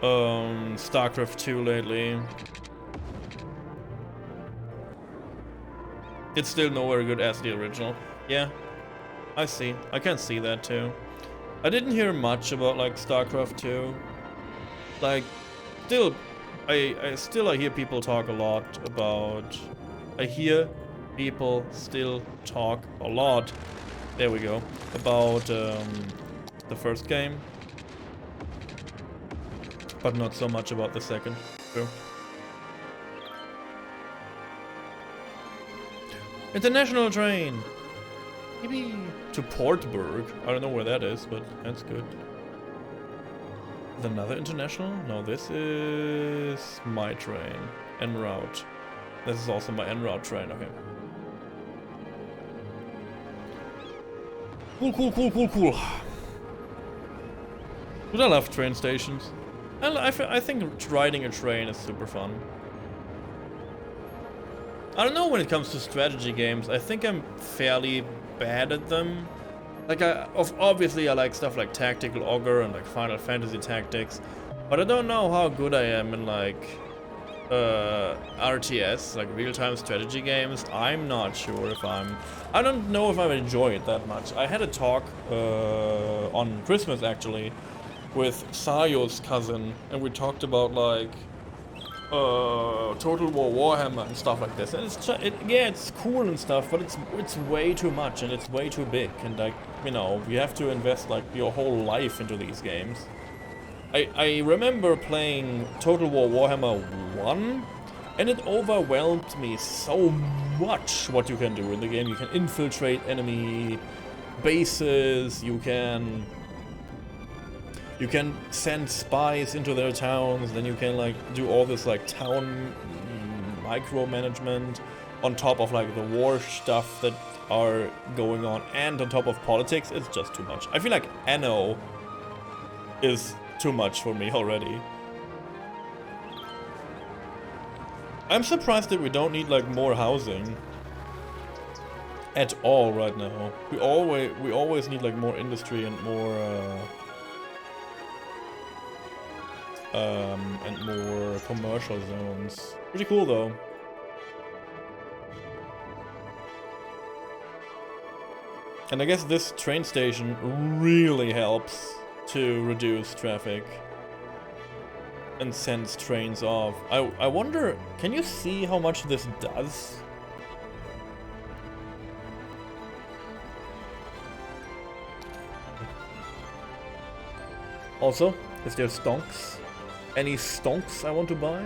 Speaker 1: StarCraft 2 lately. It's still nowhere good as the original. Yeah, I see. I can see that too. I didn't hear much about like StarCraft 2. Like, still, I hear people talk a lot about. I hear people still talk a lot. There we go. About the first game, but not so much about the second. True. International train. Maybe to Portburg. I don't know where that is, but that's good. Is another international? No, this is my train. En route. This is also my en route train. Okay. Cool. But I love train stations. I think riding a train is super fun. I don't know when it comes to strategy games. I think I'm fairly bad at them. Like, obviously I like stuff like Tactical Ogre and like Final Fantasy Tactics, but I don't know how good I am in like RTS, like real-time strategy games, I'm not sure if I don't know if I would enjoy it that much. I had a talk on Christmas actually with Sayo's cousin, and we talked about like Total War Warhammer and stuff like this. And it's yeah, it's cool and stuff, but it's way too much and it's way too big. And like, you know, you have to invest like your whole life into these games. I remember playing Total War Warhammer 1, and it overwhelmed me so much what you can do in the game. You can infiltrate enemy bases, you can send spies into their towns, then you can like do all this like town micromanagement on top of like the war stuff that are going on, and on top of politics. It's just too much. I feel like Anno is too much for me already. I'm surprised that we don't need like more housing at all right now. We always need like more industry and more commercial zones. Pretty cool though. And I guess this train station really helps to reduce traffic and sends trains off. I wonder, can you see how much this does? Also, is there stonks? Any stonks I want to buy?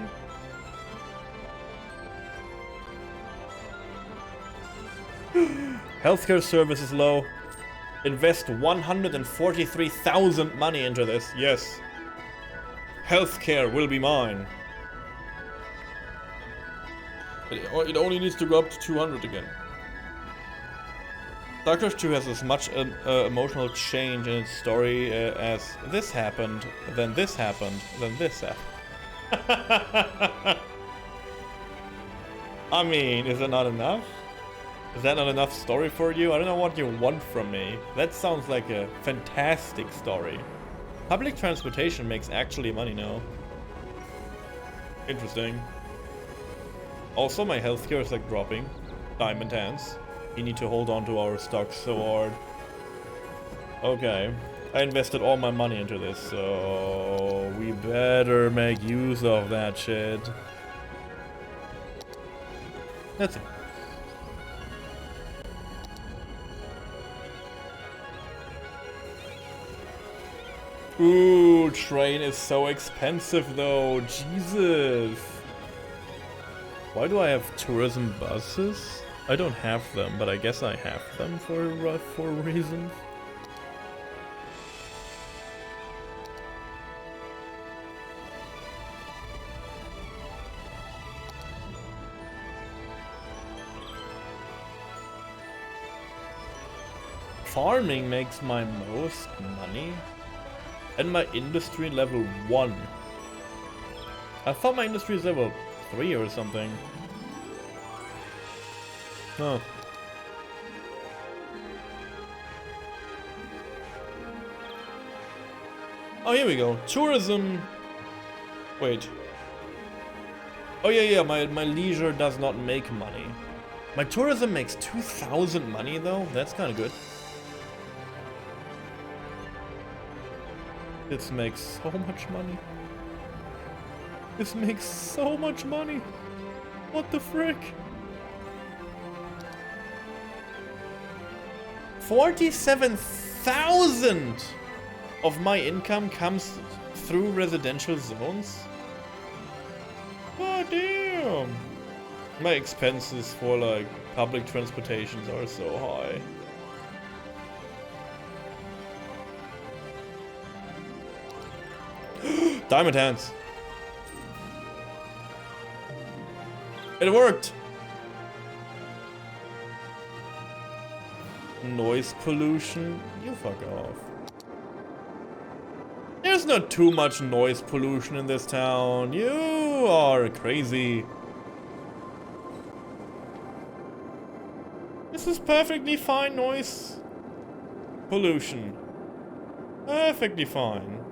Speaker 1: Healthcare service is low. Invest 143,000 money into this. Yes. Healthcare will be mine. It only needs to go up to 200 again. Darkness 2 has as much emotional change in its story as this happened, then this happened, then this happened. I mean, is that not enough? Is that not enough story for you? I don't know what you want from me. That sounds like a fantastic story. Public transportation makes actually money now. Interesting. Also, my healthcare is like dropping. Diamond hands. We need to hold on to our stocks so hard. Okay. I invested all my money into this, so we better make use of that shit. That's it. Ooh, train is so expensive though. Jesus. Why do I have tourism buses? I don't have them, but I guess I have them for reasons. Farming makes my most money. And my industry level 1. I thought my industry is level 3 or something. Oh. Oh, here we go. Tourism. Wait. Oh yeah, my leisure does not make money. My tourism makes 2,000 money though. That's kind of good. This makes so much money. This makes so much money. What the frick? 47,000 of my income comes through residential zones? God damn. My expenses for like public transportations are so high. Diamond hands. It worked. Noise pollution? You fuck off. There's not too much noise pollution in this town. You are crazy. This is perfectly fine noise pollution. Perfectly fine.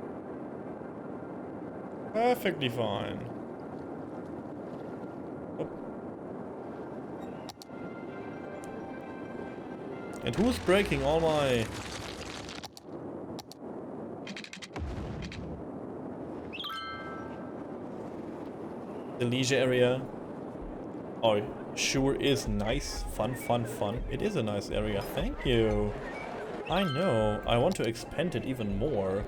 Speaker 1: Perfectly fine. And who's breaking all my... The leisure area? Oh, sure is nice. Fun, fun, fun. It is a nice area. Thank you. I know. I want to expand it even more.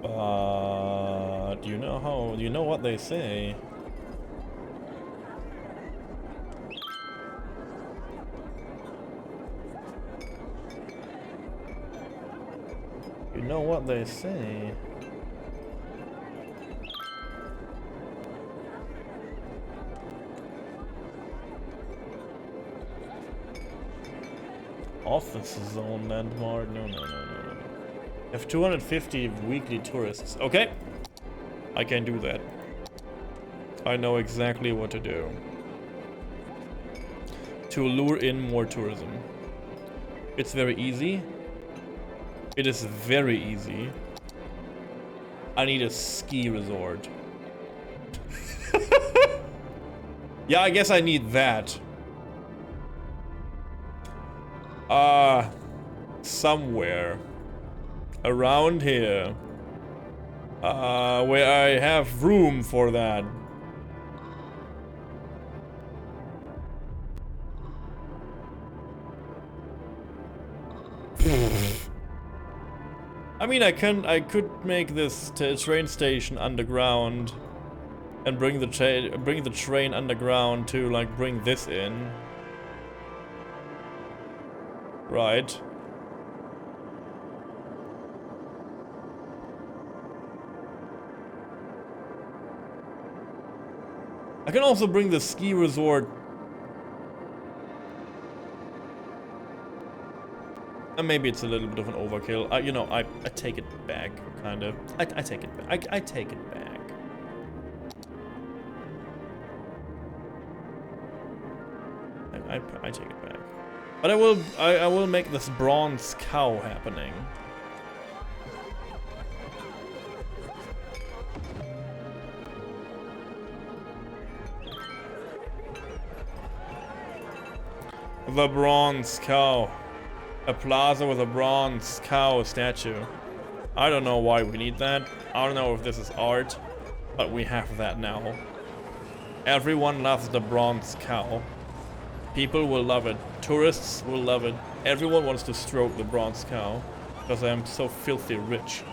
Speaker 1: But you know how... You know what they say. You know what they say. Office zone landmark. No. Have 250 weekly tourists. Okay. I can do that. I know exactly what to do. To lure in more tourism. It's very easy. It is very easy. I need a ski resort. Yeah, I guess I need that. Somewhere around here. Where I have room for that. I mean, I could make this train station underground and bring the train underground to like bring this in. Right. I can also bring the ski resort. And maybe it's a little bit of an overkill. You know, I take it back, kind of. I take it back. I take it back. I take it back. But I will make this bronze cow happening. The bronze cow. A plaza with a bronze cow statue. I don't know why we need that. I don't know if this is art, but we have that now. Everyone loves the bronze cow. People will love it. Tourists will love it. Everyone wants to stroke the bronze cow because I am so filthy rich.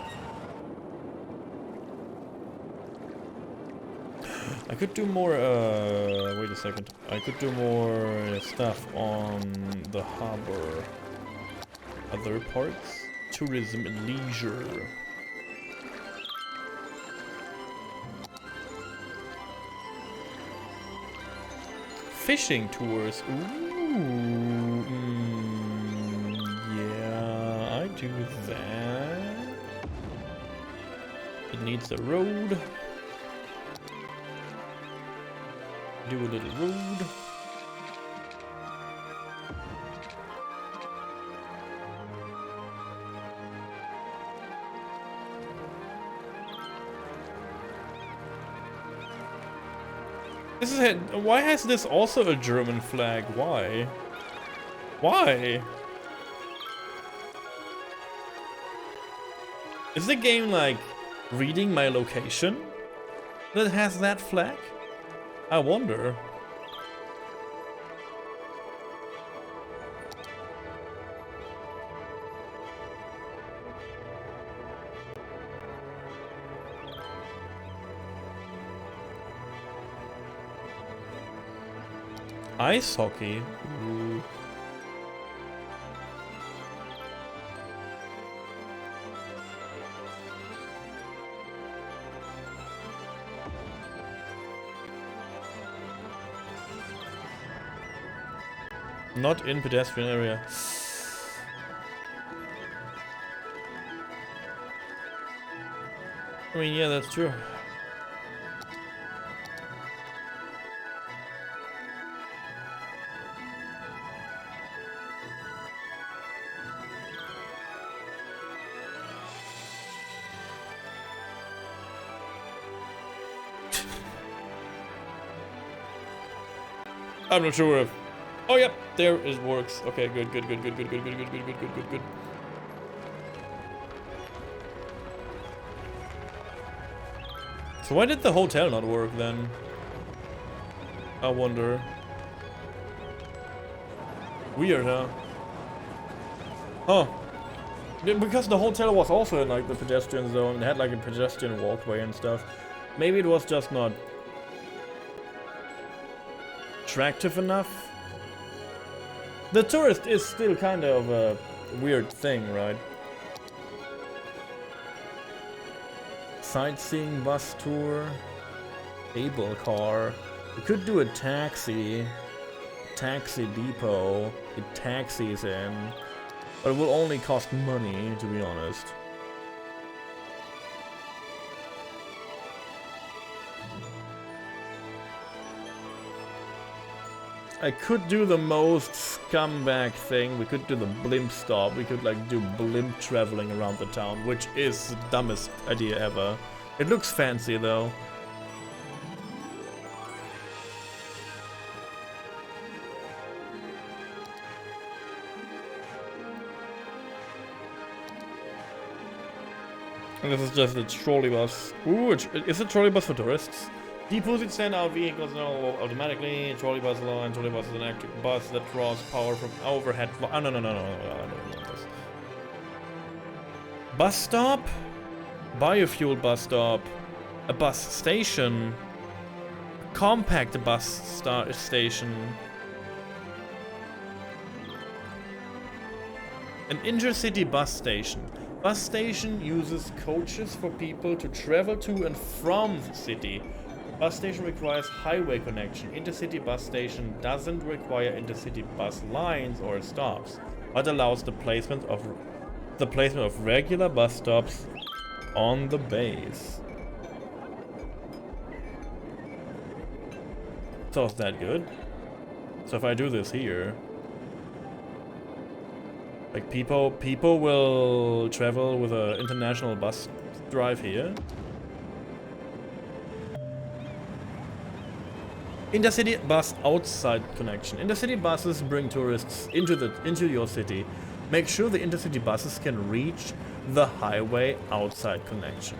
Speaker 1: I could do more, wait a second. I could do more stuff on the harbor. Other parts? Tourism and leisure. Fishing tours. Ooh. Yeah, I do that. It needs a road. Do a little road. This is it. Why has this also a German flag? Why? Why? Is the game like reading my location that has that flag? I wonder. Ice hockey. Ooh. Not in pedestrian area. I mean, yeah, that's true. I'm not sure if Oh, yep, there it works. Okay, good, good, good, good, good, good, good, good, good, good, good, good, good. So why did the hotel not work then? I wonder. Weird, huh? Huh. Because the hotel was also in like the pedestrian zone and had like a pedestrian walkway and stuff. Maybe it was just not attractive enough. The tourist is still kind of a weird thing, right? Sightseeing bus tour, cable car. We could do a taxi depot. It taxis in, but it will only cost money, to be honest. I could do the most scumbag thing. We could do the blimp stop. We could like do blimp traveling around the town, which is the dumbest idea ever. It looks fancy though. And this is just a trolley bus. Ooh, is it a trolley bus for tourists? Deposit send out vehicles now automatically. Trolley bus line. Trolley bus is an electric bus that draws power from overhead. Oh, no. I don't want this. Bus stop? Biofuel bus stop. A bus station. Compact bus station. An intercity bus station. Bus station uses coaches for people to travel to and from the city. Bus station requires highway connection. Intercity bus station doesn't require intercity bus lines or stops, but allows the placement of regular bus stops on the base. So is that good? So if I do this here, like people will travel with an international bus drive here. Intercity bus outside connection. Intercity buses bring tourists into your city. Make sure the intercity buses can reach the highway outside connection.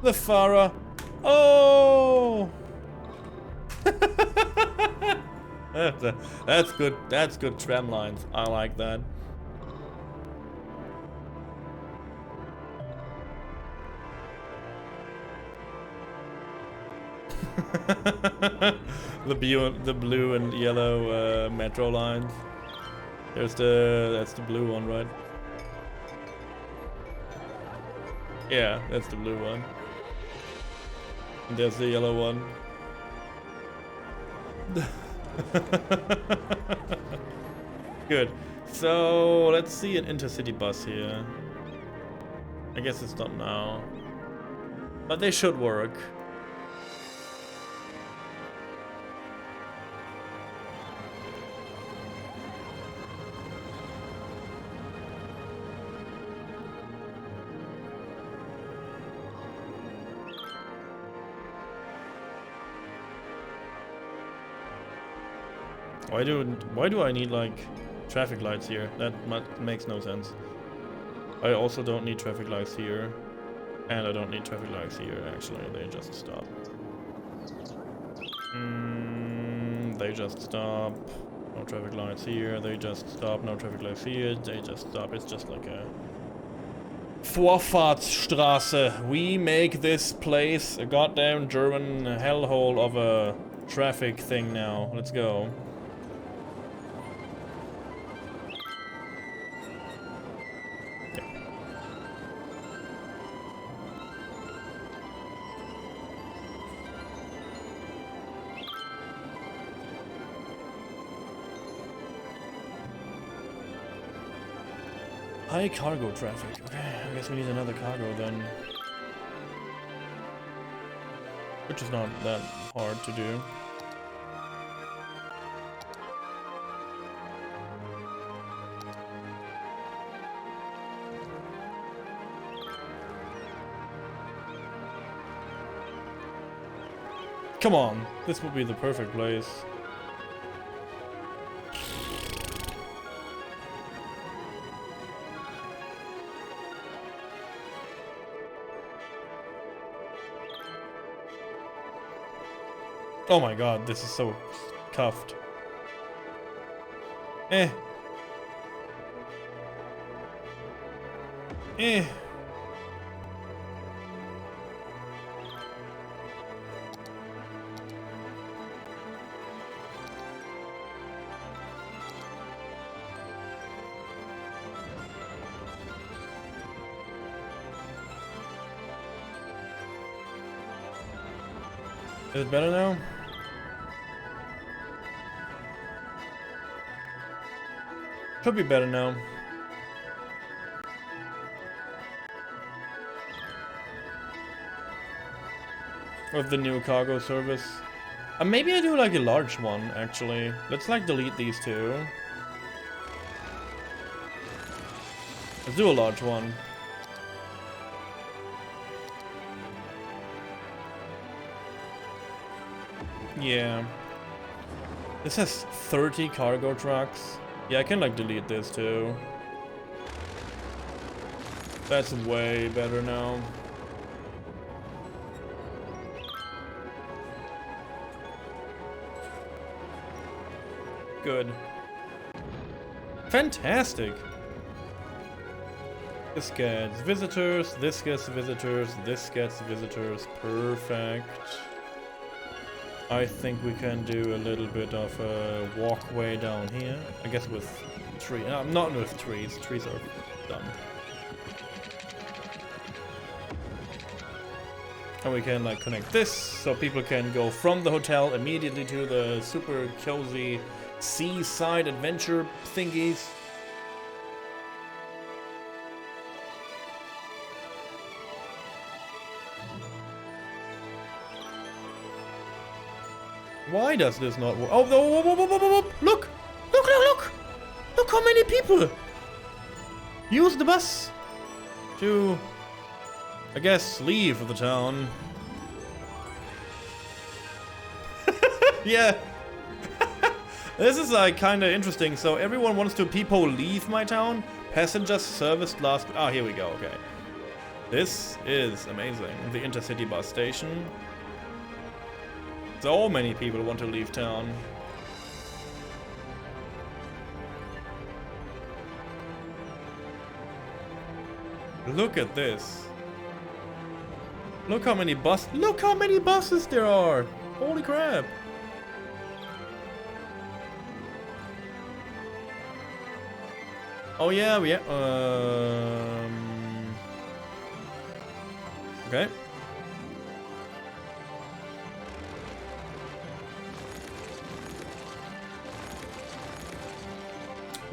Speaker 1: The Farah. Oh! That's good. That's good tram lines. I like that. the blue and yellow metro lines. That's the blue one, right? Yeah, that's the blue one. And there's the yellow one. Good. So let's see an intercity bus here. I guess it's not now, but they should work. Why do I need like traffic lights here? That makes no sense. I also don't need traffic lights here, and I don't need traffic lights here. Actually, they just stop. They just stop. No traffic lights here. They just stop. No traffic lights here. They just stop. It's just like a Vorfahrtsstraße. We make this place a goddamn German hellhole of a traffic thing now. Let's go. High cargo traffic. Okay, I guess we need another cargo then. Which is not that hard to do. Come on, this would be the perfect place. Oh my god, this is so cuffed. Eh. Eh. Is it better now? Could be better now. With the new cargo service. Maybe I do like a large one, actually. Let's like delete these two. Let's do a large one. Yeah. This has 30 cargo trucks. Yeah, I can like delete this too. That's way better now. Good. Fantastic. This gets visitors, this gets visitors, this gets visitors. Perfect. I think we can do a little bit of a walkway down here. I guess with trees. Not with trees. Trees are done. And we can like connect this so people can go from the hotel immediately to the super cozy seaside adventure thingies. Why does this not work? Oh, whoa, whoa, whoa, whoa, whoa, whoa. Look! Look, look, look! Look how many people use the bus to, I guess, leave the town. Yeah. This is like kind of interesting. So everyone wants to people leave my town. Passengers serviced last... Ah, here we go. Okay. This is amazing. The intercity bus station. So many people want to leave town. Look at this. Look how many buses there are. Holy crap. Oh yeah, yeah. Okay.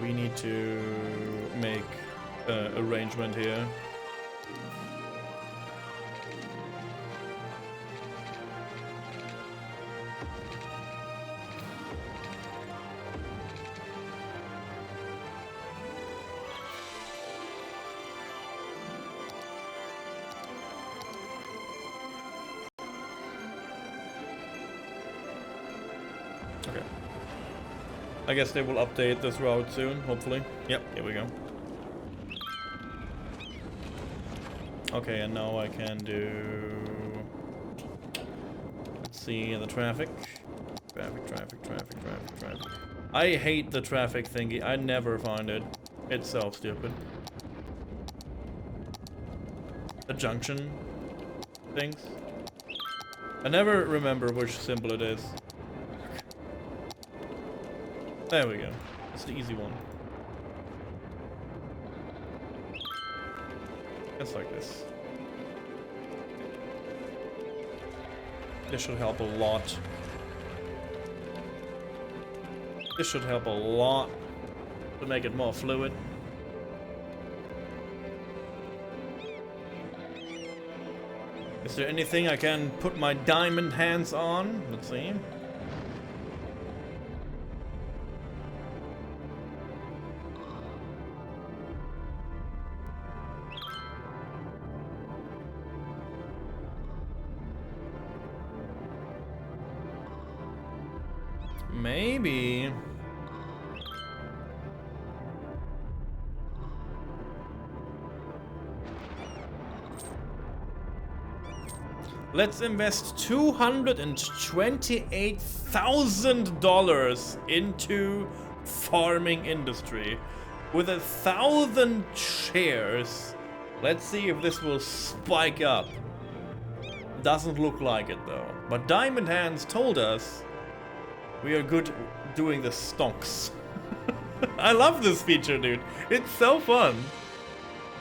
Speaker 1: We need to make arrangement here. Okay. I guess they will update this route soon, hopefully. Yep, here we go. Okay, and now I can do... Let's see, the traffic. Traffic. I hate the traffic thingy. I never find it. It's so stupid. The junction things. I never remember which symbol it is. There we go. It's the easy one. It's like this. This should help a lot. This should help a lot to make it more fluid. Is there anything I can put my diamond hands on? Let's see. Maybe. Let's invest $228,000 into farming industry with 1,000 shares. Let's see if this will spike up. Doesn't look like it though. But Diamond Hands told us we are good doing the stonks. I love this feature, dude. It's so fun.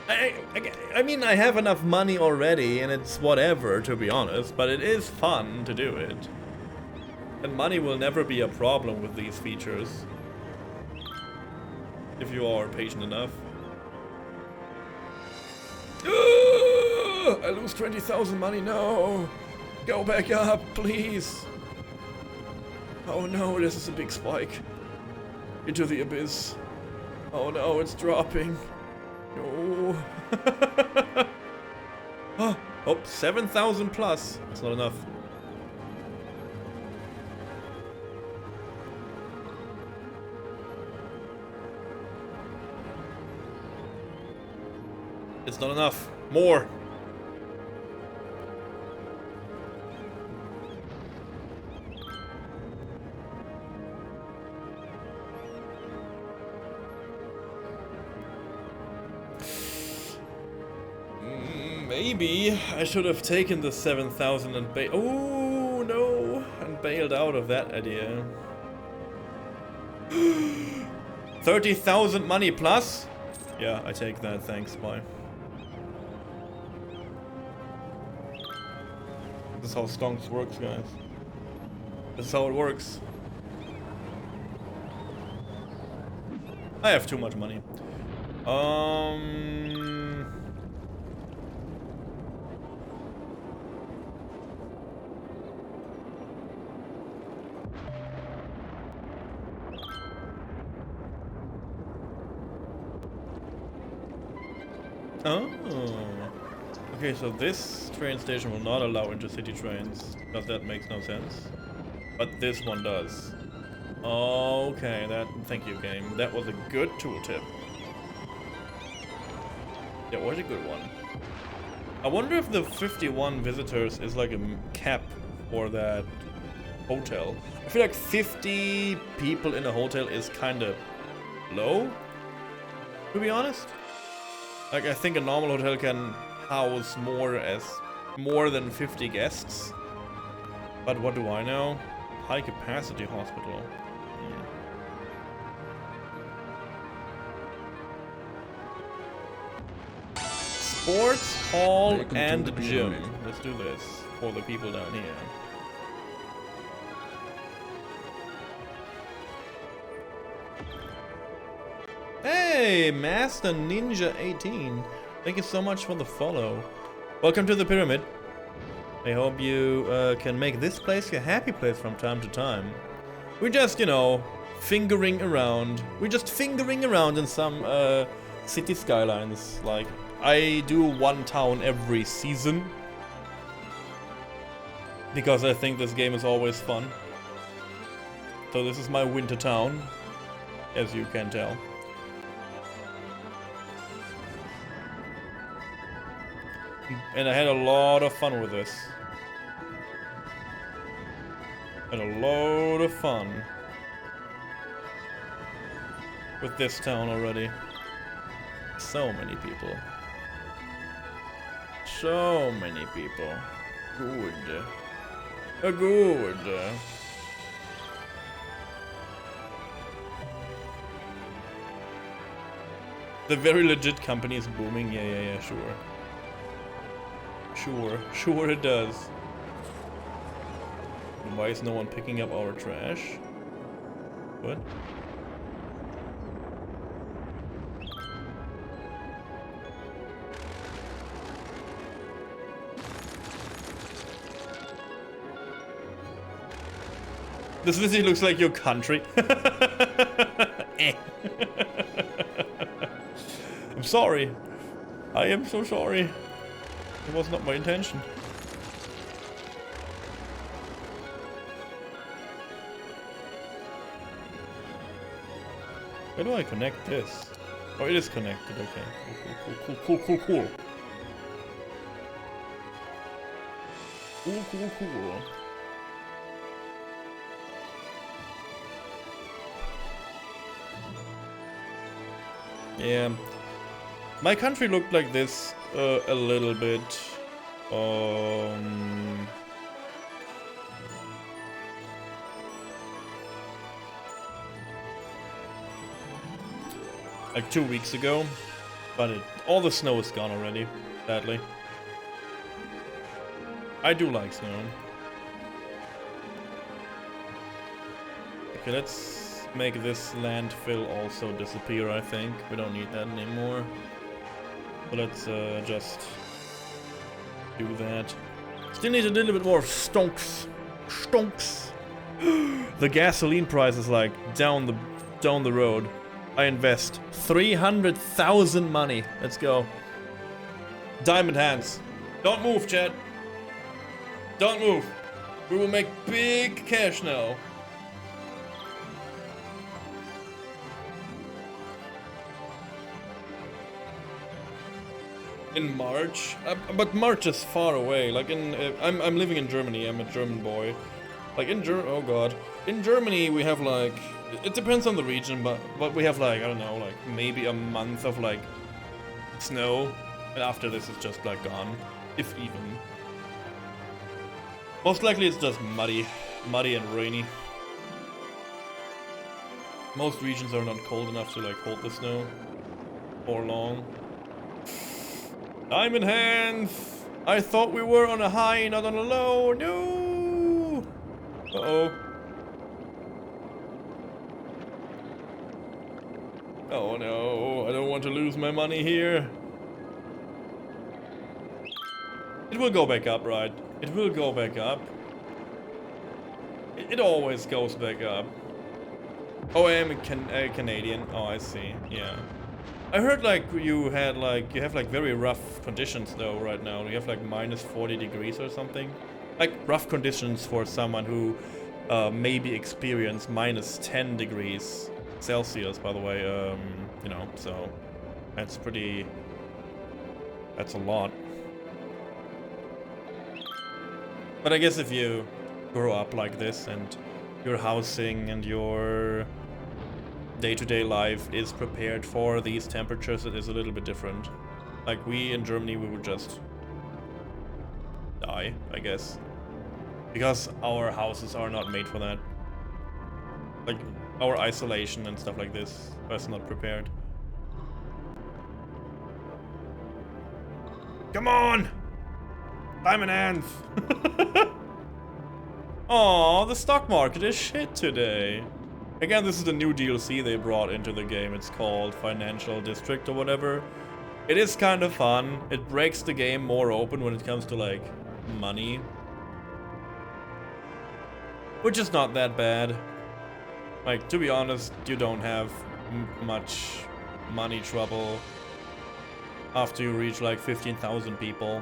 Speaker 1: I mean, I have enough money already, and it's whatever, to be honest, but it is fun to do it. And money will never be a problem with these features. If you are patient enough. I lose 20,000 money, no! Go back up, please! Oh no, this is a big spike. Into the abyss. Oh no, it's dropping. No. Oh, 7,000 plus. That's not enough. It's not enough. More. Maybe I should have taken the 7,000 and oh no, and bailed out of that idea. 30,000 money plus? Yeah, I take that, thanks, bye. This is how stonks works, guys. This is how it works. I have too much money. Oh. Okay, so this train station will not allow intercity trains, because that makes no sense. But this one does. Okay, thank you, game. That was a good tooltip. That was a good one. I wonder if the 51 visitors is like a cap for that hotel. I feel like 50 people in a hotel is kind of low, to be honest. Like, I think a normal hotel can house more than 50 guests. But what do I know? High capacity hospital. Sports hall and gym. Let's do this for the people down here. Hey, Master Ninja 18. Thank you so much for the follow. Welcome to the pyramid. I hope you can make this place your happy place from time to time. We're just, you know, fingering around. We're just fingering around in some Cities Skylines. Like, I do one town every season. Because I think this game is always fun. So this is my winter town, as you can tell. And I had a lot of fun with this. Had a load of fun with this town already. So many people. So many people. Good. Good. The very legit company is booming. Yeah, sure. Sure it does. And why is no one picking up our trash? What? This literally looks like your country. Eh. I'm sorry. I am so sorry. It was not my intention. Where do I connect this? Oh, it is connected. Okay. Cool. Cool. Yeah. My country looked like this a little bit. Like 2 weeks ago, but all the snow is gone already, sadly. I do like snow. Okay, let's make this landfill also disappear, I think. We don't need that anymore. But let's just do that. Still need a little bit more of stonks. The gasoline price is like down the road. I invest 300,000 money. Let's go. Diamond hands. Don't move, Chad. Don't move. We will make big cash now. In March, but March is far away. Like I'm living in Germany. I'm a German boy. Like in oh god, in Germany we have like, it depends on the region, but we have like, I don't know, like maybe a month of like snow, and after this it's just like gone, if even. Most likely it's just muddy and rainy. Most regions are not cold enough to like hold the snow for long. Diamond hands! I thought we were on a high, not on a low. No! Uh-oh. Oh no, I don't want to lose my money here. It will go back up, right? It will go back up. It always goes back up. Oh, I am a Canadian. Oh, I see. Yeah. I heard like you have like very rough conditions though right now. You have like minus 40 degrees or something. Like rough conditions for someone who maybe experienced minus 10 degrees Celsius, by the way. You know, so that's a lot. But I guess if you grow up like this and your housing and your day-to-day life is prepared for these temperatures, it is a little bit different. Like we in Germany, we would just die, I guess. Because our houses are not made for that. Like our isolation and stuff like this was not prepared. Come on! Diamond hands! Aw, the stock market is shit today. Again, this is the new DLC they brought into the game. It's called Financial District or whatever. It is kind of fun. It breaks the game more open when it comes to like money. Which is not that bad. Like, to be honest, you don't have much money trouble after you reach like 15,000 people.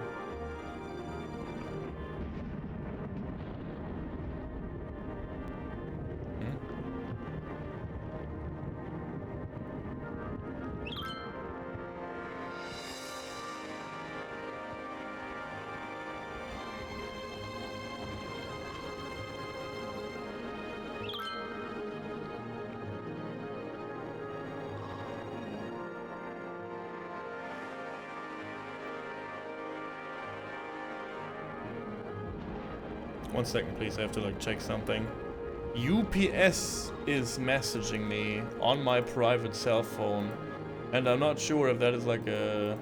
Speaker 1: One second, please. I have to like check something. UPS is messaging me on my private cell phone, and I'm not sure if that is like a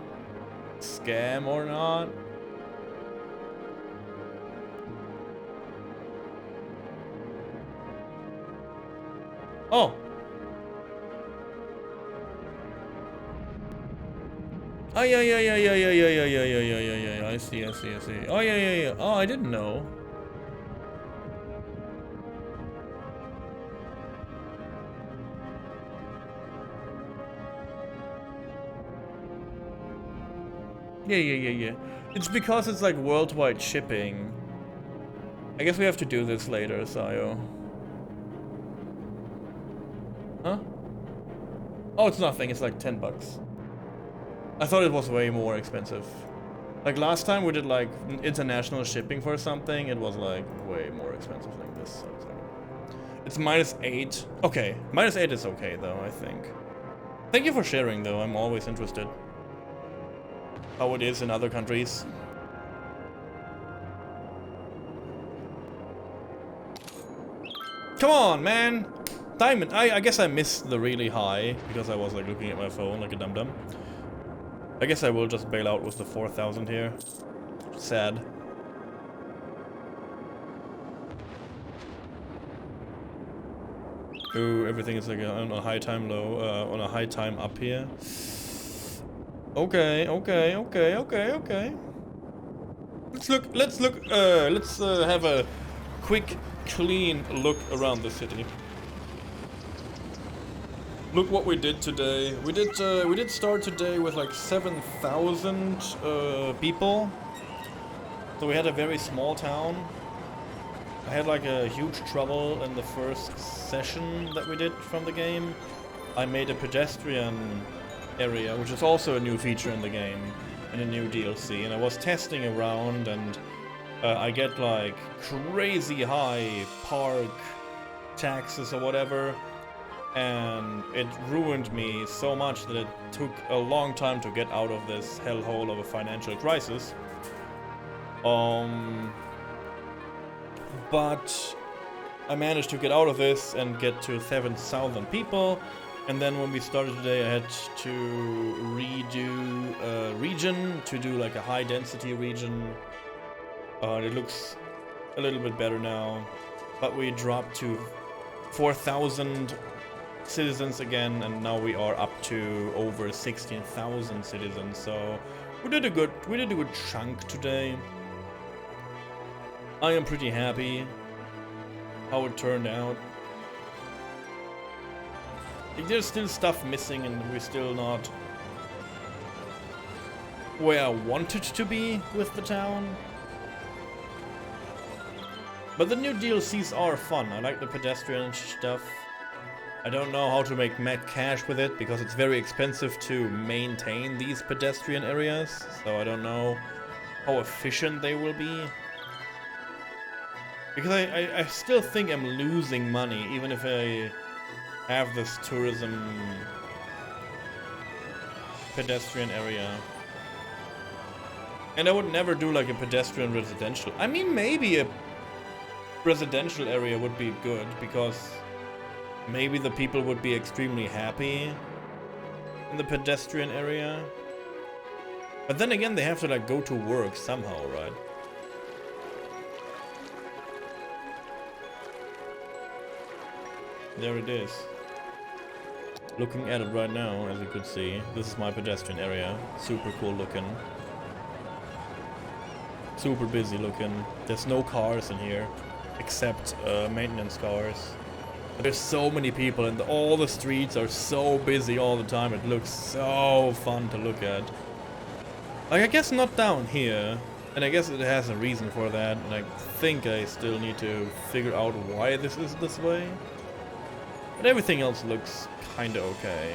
Speaker 1: scam or not. Oh. Oh yeah. I see. Oh yeah. Oh, I didn't know. Yeah. It's because it's like worldwide shipping. I guess we have to do this later, Sayo. Huh? Oh, it's nothing. It's like 10 bucks. I thought it was way more expensive. Like last time we did like international shipping for something, it was like way more expensive than this. So it's -8. Okay, -8 is okay though, I think. Thank you for sharing though, I'm always interested. How it is in other countries. Come on, man! Diamond! I guess I missed the really high, because I was like looking at my phone like a dum-dum. I guess I will just bail out with the 4,000 here. Sad. Ooh, everything is like on a high time low, on a high time up here. Okay. Let's have a quick, clean look around the city. Look what we did today. We did start today with like 7,000 people. So we had a very small town. I had like a huge trouble in the first session that we did from the game. I made a pedestrian area, which is also a new feature in the game, and a new DLC, and I was testing around, and I get like crazy high park taxes or whatever, and it ruined me so much that it took a long time to get out of this hellhole of a financial crisis. But I managed to get out of this and get to 7,000 people. And then when we started today, I had to redo a region to do like a high density region. It looks a little bit better now. But we dropped to 4,000 citizens again, and now we are up to over 16,000 citizens. So we did a good chunk today. I am pretty happy how it turned out. There's still stuff missing, and we're still not where I wanted to be with the town. But the new DLCs are fun. I like the pedestrian stuff. I don't know how to make mad cash with it, because it's very expensive to maintain these pedestrian areas. So I don't know how efficient they will be. Because I still think I'm losing money, even if I have this tourism pedestrian area. And I would never do like a pedestrian residential. I mean, maybe a residential area would be good, because maybe the people would be extremely happy in the pedestrian area. But then again, they have to like go to work somehow, right? There it is. Looking at it right now, as you could see, this is my pedestrian area. Super cool looking. Super busy looking. There's no cars in here, except maintenance cars. But there's so many people, and all the streets are so busy all the time. It looks so fun to look at. Like, I guess not down here. And I guess it has a reason for that. And I think I still need to figure out why this is this way. But everything else looks kinda okay.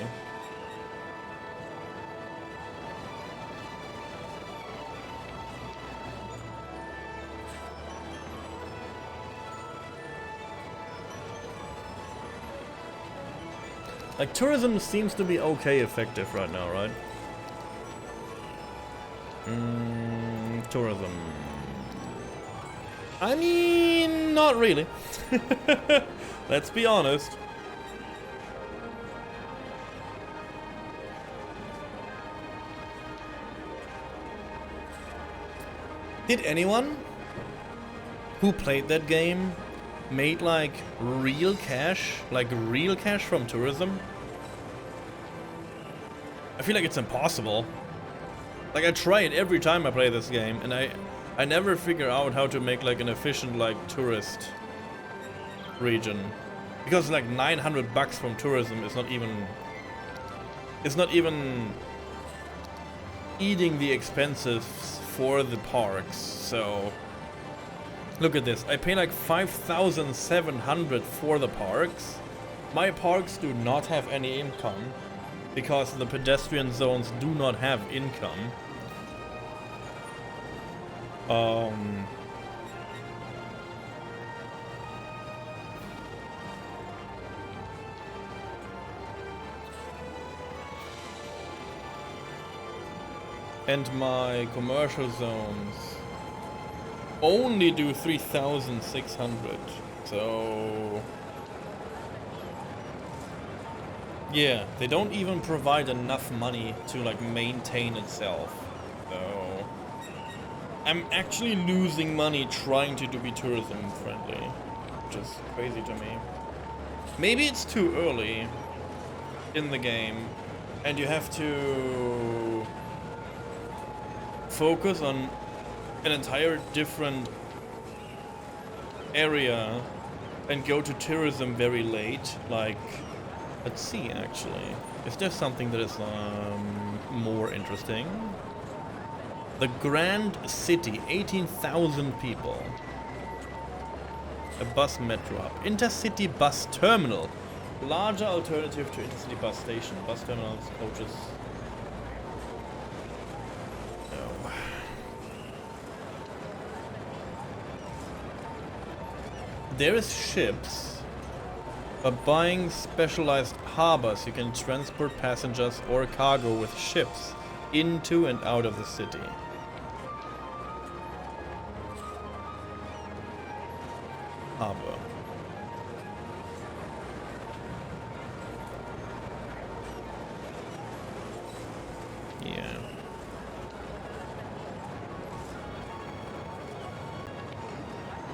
Speaker 1: Like, tourism seems to be okay effective right now, right? Tourism. I mean, not really. Let's be honest. Did anyone who played that game made like real cash from tourism? I feel like it's impossible. Like, I try it every time I play this game, and I never figure out how to make like an efficient like tourist region, because like 900 bucks from tourism is not even eating the expenses for the parks. So look at this. I pay like 5,700 for the parks. My parks do not have any income because the pedestrian zones do not have income. And my commercial zones only do 3,600. So yeah, they don't even provide enough money to like maintain itself. So I'm actually losing money trying to be tourism friendly, which is crazy to me. Maybe it's too early in the game and you have to focus on an entire different area and go to tourism very late. Like, let's see actually. Is there something that is more interesting? The Grand City, 18,000 people. A bus metro hub. Intercity bus terminal. Larger alternative to intercity bus station. Bus terminals, coaches. No. There is ships. By buying specialized harbors, you can transport passengers or cargo with ships into and out of the city. Harbor. Yeah.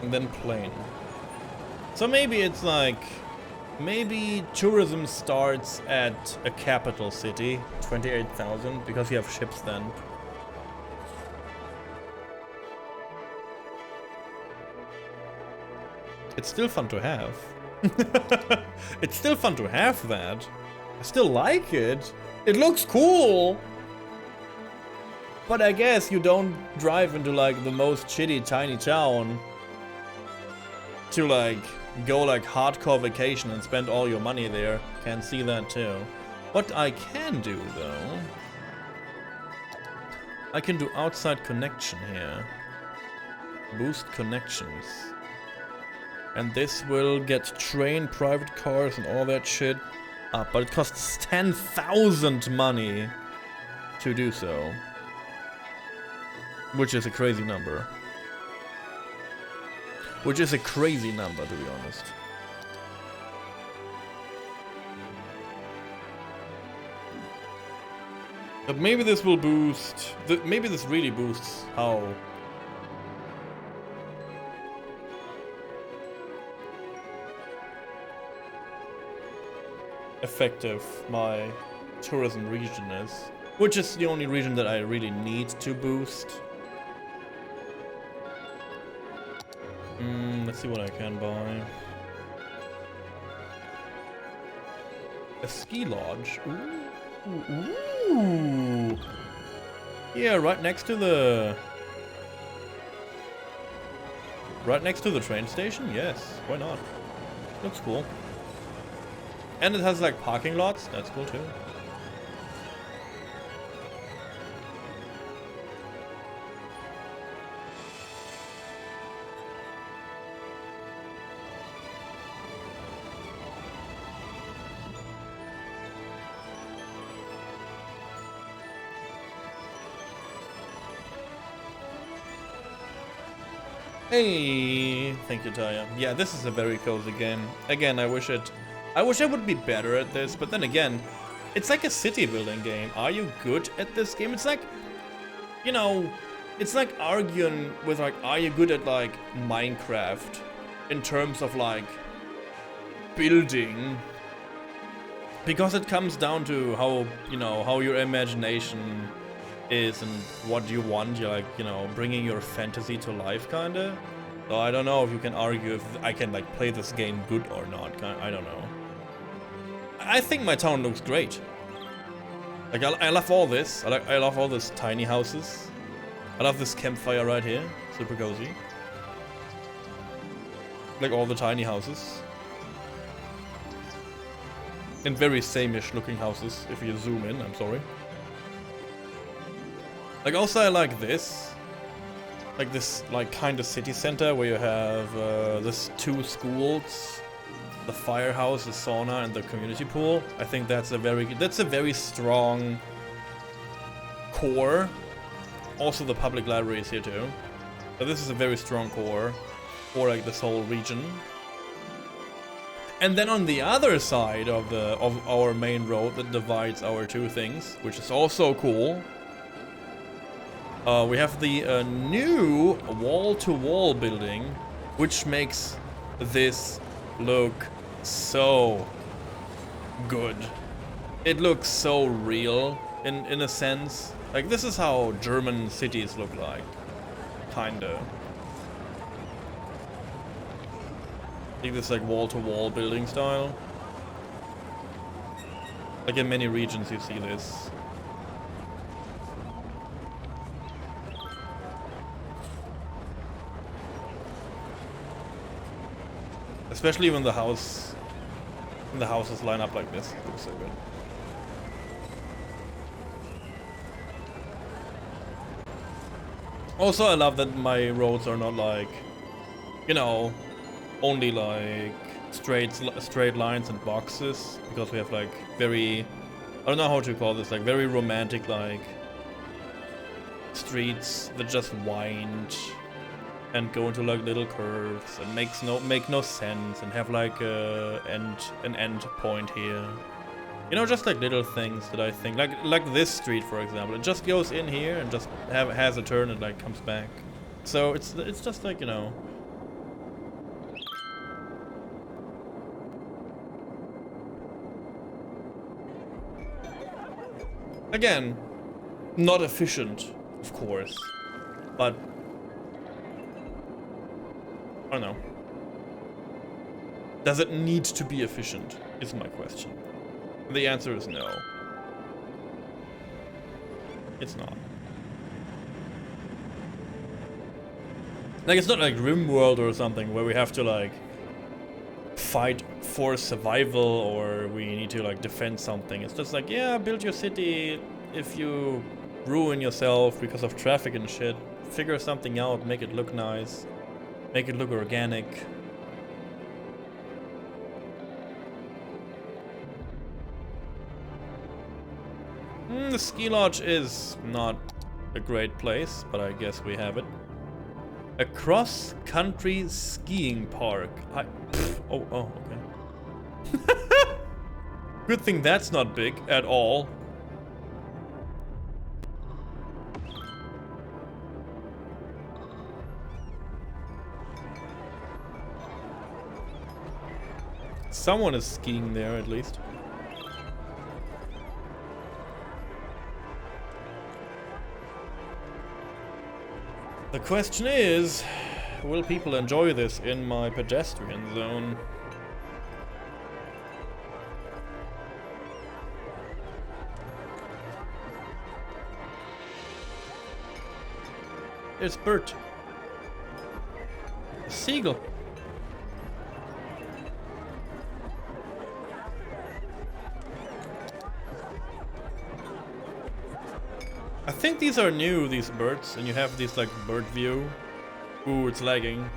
Speaker 1: And then plane. So maybe it's like, maybe tourism starts at a capital city, 28,000, because you have ships then. It's still fun to have. It's still fun to have that. I still like it. It looks cool. But I guess you don't drive into like the most shitty tiny town to like go like hardcore vacation and spend all your money there. Can see that too. What I can do though, I can do outside connection here. Boost connections. And this will get train, private cars and all that shit up. But it costs 10,000 money to do so. Which is a crazy number. Which is a crazy number, to be honest. But maybe this will boost... maybe this really boosts how... effective my tourism region is. Which is the only region that I really need to boost. Let's see what I can buy. A ski lodge. Ooh. Yeah, right next to the... right next to the train station? Yes, why not? Looks cool. And it has like parking lots. That's cool too. Hey, thank you, Taya. Yeah, this is a very cozy game. Again, I wish I would be better at this, but then again, it's like a city building game. Are you good at this game? It's like, you know, it's like arguing with like, are you good at like Minecraft in terms of like building? Because it comes down to how, you know, how your imagination is and what you want. You're like, you know, bringing your fantasy to life, kinda. So I don't know if you can argue if I can like play this game good or not. I don't know. I think my town looks great. Like, I love all this. I love all these tiny houses. I love this campfire right here. Super cozy. Like all the tiny houses. And very same-ish looking houses, if you zoom in, I'm sorry. Like, also I like this. Like this, like, kind of city center where you have this 2 schools. The firehouse, the sauna, and the community pool. I think that's a very strong core. Also the public library is here too. So this is a very strong core for like this whole region. And then on the other side of our main road that divides our 2 things, which is also cool, we have the new wall-to-wall building, which makes this look so good. It looks so real in a sense. Like, this is how German cities look like, kinda. I think this like wall-to-wall building style. Like in many regions you see this. Especially when the houses line up like this. It looks so good. Also, I love that my roads are not like, you know, only like straight lines and boxes, because we have like very, I don't know how to call this, like very romantic like streets that just wind and go into like little curves and make no sense and have like an end point here. You know, just like little things that I think, like this street for example, it just goes in here and just has a turn and like comes back. So it's just like, you know. Again, not efficient, of course, but I don't know. Does it need to be efficient, is my question. The answer is no. It's not. Like, it's not like RimWorld or something where we have to like fight for survival or we need to like defend something. It's just like, yeah, build your city. If you ruin yourself because of traffic and shit, figure something out, make it look nice, make it look organic. The ski lodge is not a great place, but I guess we have it. A cross-country skiing park. Oh, okay. Good thing that's not big at all. Someone is skiing there at least. The question is, will people enjoy this in my pedestrian zone? There's Bert. A seagull. I think these are new, these birds, and you have this like bird view. Ooh, it's lagging.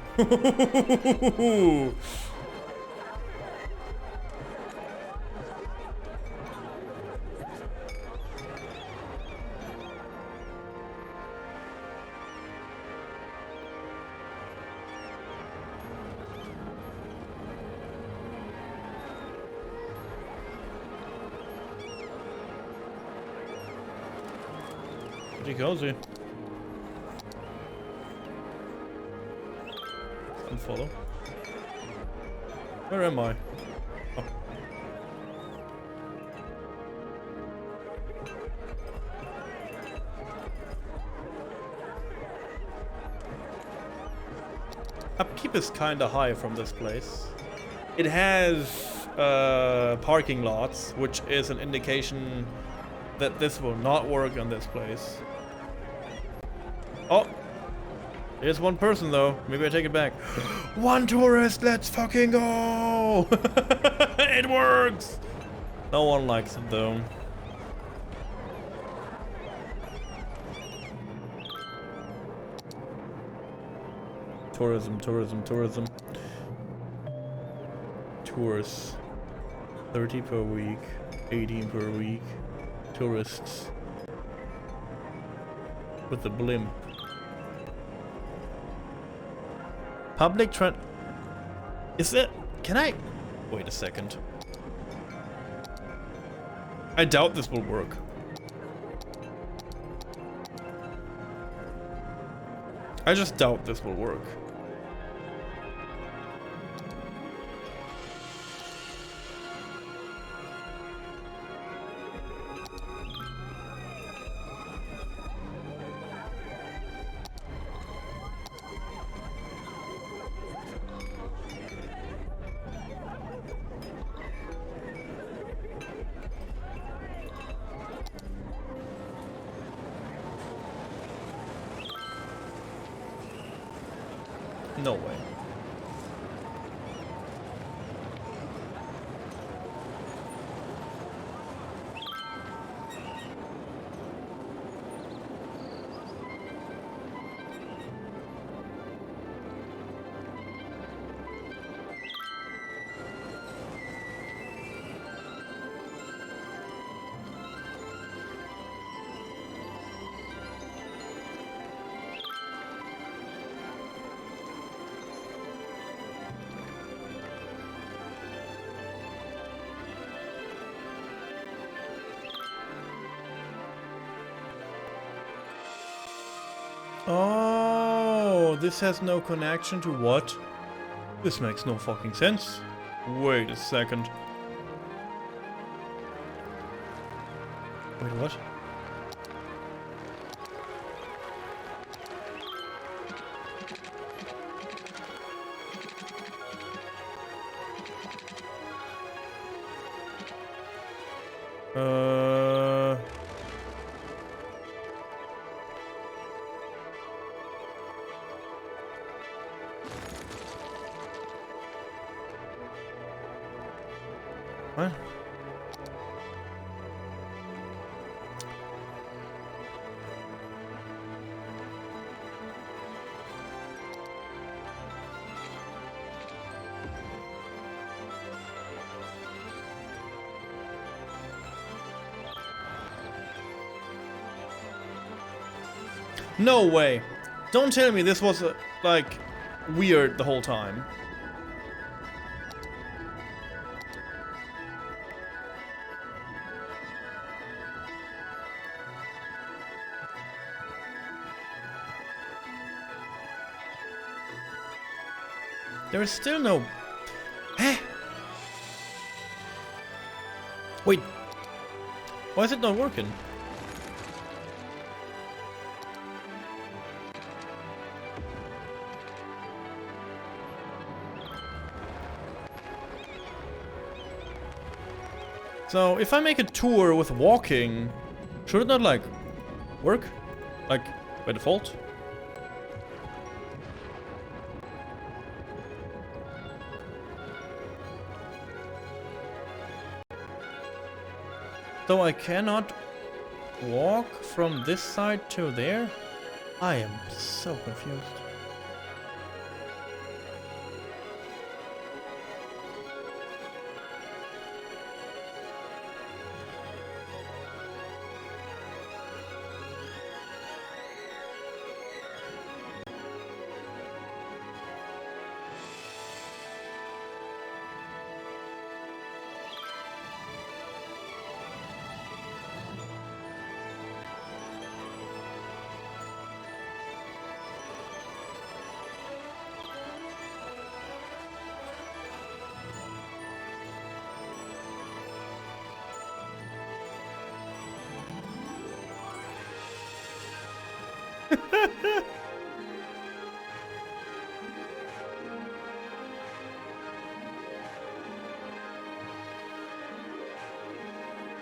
Speaker 1: Pretty cozy. Unfollow. Where am I? Oh. Upkeep is kinda high from this place. It has parking lots, which is an indication that this will not work on this place. Oh! There's one person though. Maybe I take it back. One tourist! Let's fucking go! It works! No one likes it though. Tourism, tourism, tourism. Tourists. 30 per week. 18 per week. Tourists. With the blimp. Public trend. Is it? Can I? Wait a second. I doubt this will work. I just doubt this will work. No way. Oh, this has no connection to what? This makes no fucking sense. Wait a second. Wait, what? What? No way. Don't tell me this was like weird the whole time. There is still no... Eh? Wait. Why is it not working? So, if I make a tour with walking, should it not, like, work? Like, by default? So I cannot walk from this side to there? I am so confused.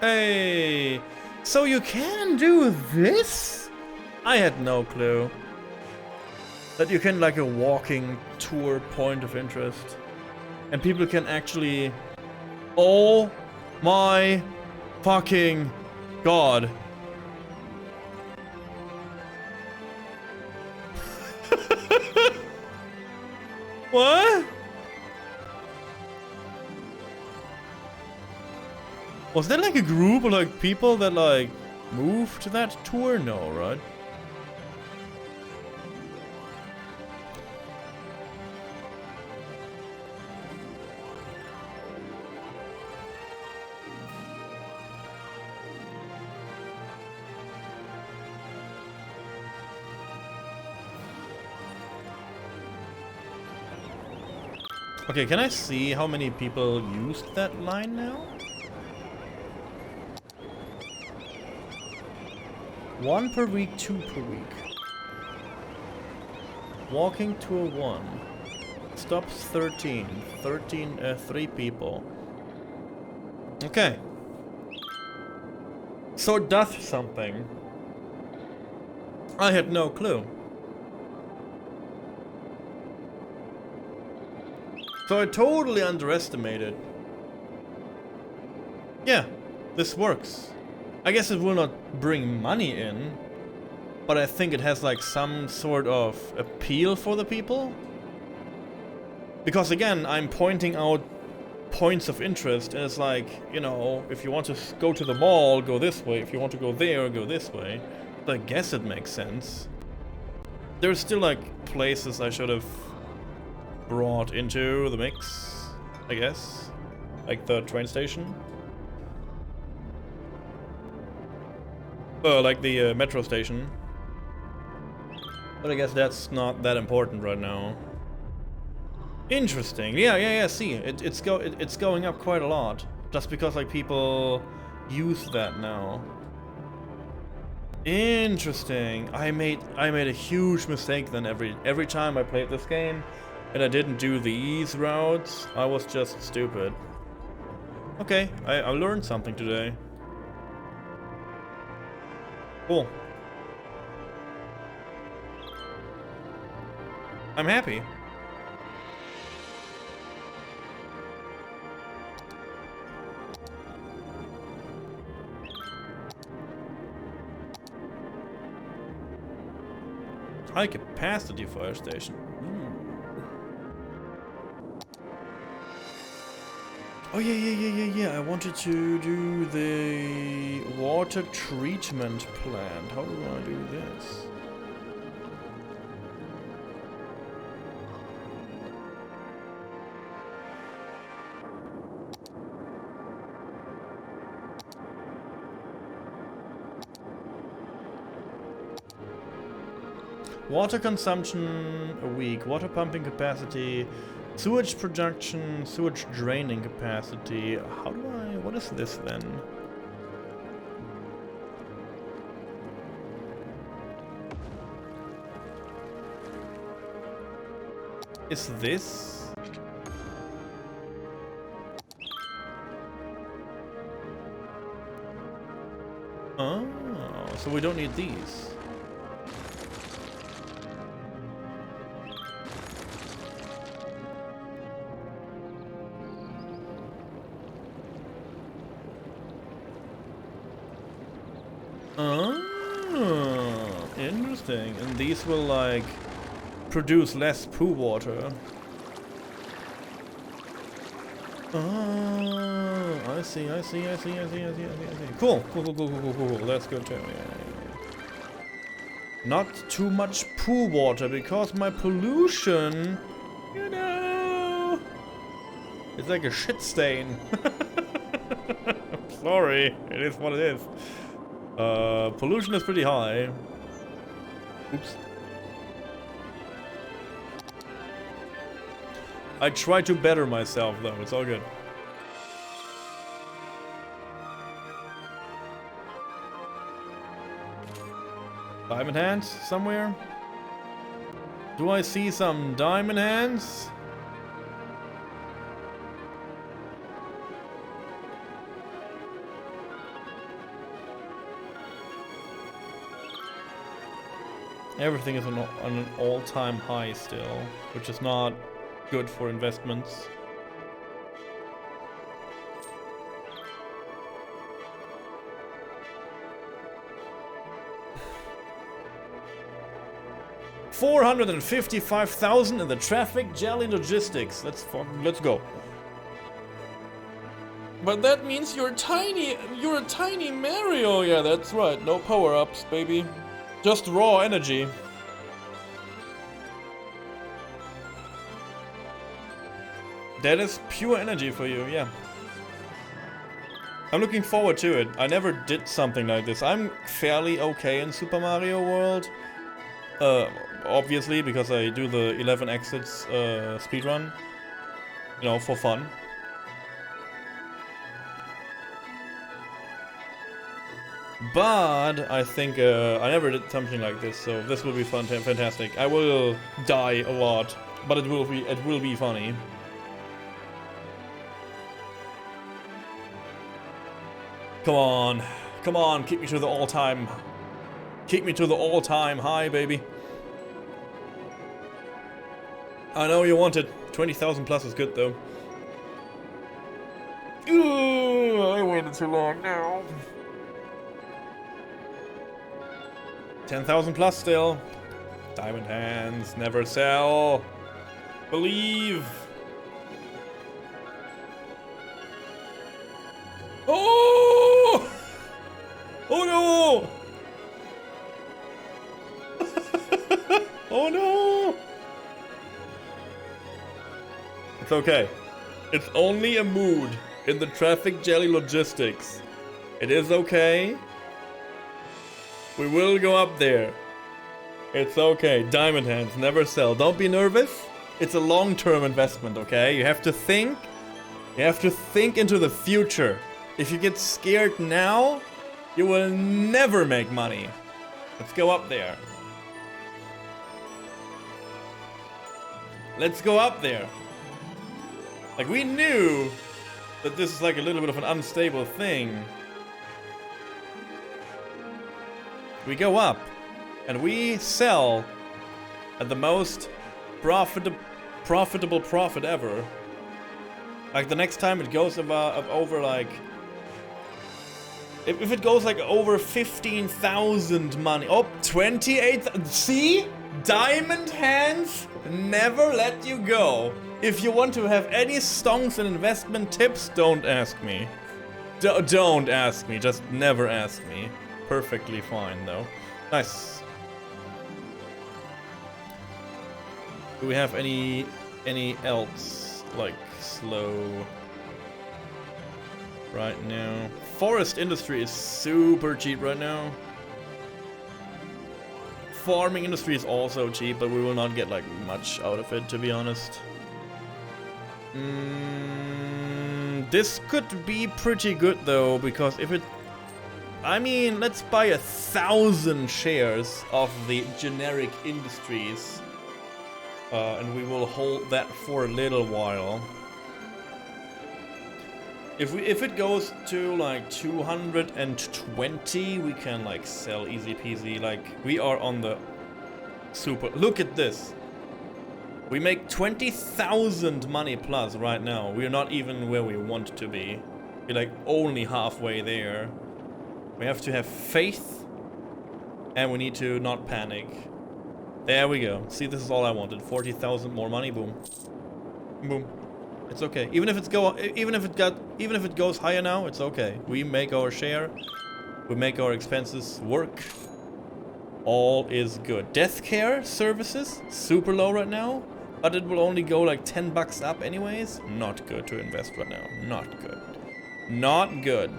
Speaker 1: Hey, So you can do this? I had no clue. That you can like a walking tour point of interest. And people can actually... Oh my fucking god. What? Was there like a group of like people that like moved to that tour? No, right? Okay, can I see how many people used that line now? 1 per week, 2 per week. Walking tour 1. Stops 13. 3 people. Okay. So it does something. I had no clue. So I totally underestimated. Yeah, this works. I guess it will not bring money in, but I think it has like some sort of appeal for the people. Because again, I'm pointing out points of interest, and it's like, you know, if you want to go to the mall, go this way. If you want to go there, go this way. But I guess it makes sense. There's still like places I should have brought into the mix, I guess. Like the train station. Like the metro station. But I guess that's not that important right now. Interesting. Yeah, see. It's going up quite a lot. Just because like people use that now. Interesting. I made a huge mistake then every time I played this game. And I didn't do these routes. I was just stupid. Okay, I learned something today. Cool. I'm happy. High capacity fire station. Oh yeah. I wanted to do the water treatment plant. How do I do this? Water consumption a week, water pumping capacity, sewage production, sewage draining capacity. How do I... what is this then? Is this... oh, so we don't need these. Interesting. And these will like produce less poo water. I see. Cool. That's good too. Yeah. Not too much poo water because my pollution, you know, it's like a shit stain. Sorry, it is what it is. Pollution is pretty high. Oops. I try to better myself though, it's all good. Diamond hands somewhere? Do I see some diamond hands? Everything is on an all-time high still, which is not good for investments. $455,000 in the traffic jelly logistics. Let's go. But that means you're tiny. You're a tiny Mario. Yeah, that's right. No power-ups, baby. Just raw energy. That is pure energy for you, yeah. I'm looking forward to it. I never did something like this. I'm fairly okay in Super Mario World. Obviously, because I do the 11 exits speedrun. You know, for fun. But I think I never did something like this, so this will be fun, fantastic. I will die a lot, but it will be funny. Come on, keep me to the all-time high, baby. I know you want it. 20,000 plus is good though. Ooh, I waited too long now. 10,000 plus still. Diamond hands, never sell. Believe. Oh! Oh no! Oh no! It's okay. It's only a mood in the traffic jelly logistics. It is okay. We will go up there. It's okay. Diamond hands, never sell. Don't be nervous. It's a long-term investment, okay? You have to think. You have to think into the future. If you get scared now, you will never make money. Let's go up there. Let's go up there. Like, we knew that this is like a little bit of an unstable thing. We go up, and we sell at the most profitable profit ever. Like, the next time it goes over like... If it goes like over 15,000 money... Oh, 28... See? Diamond hands never let you go. If you want to have any stonks and investment tips, don't ask me. Don't ask me, just never ask me. Perfectly fine though. Nice. Do we have any else like slow right now? Forest industry is super cheap right now. Farming industry is also cheap, but we will not get like much out of it, to be honest. This could be pretty good though, because if it... I mean, let's buy 1,000 shares of the generic industries. And we will hold that for a little while. If it goes to like 220, we can like sell easy peasy. Like, we are on the super... Look at this. We make 20,000 money plus right now. We're not even where we want to be. We're like only halfway there. We have to have faith, and we need to not panic. There we go. See, this is all I wanted. 40,000 more money. Boom. Boom. It's okay. Even if it goes higher now, it's okay. We make our share. We make our expenses work. All is good. Death care services, super low right now, but it will only go like 10 bucks up anyways. Not good to invest right now. Not good. Not good.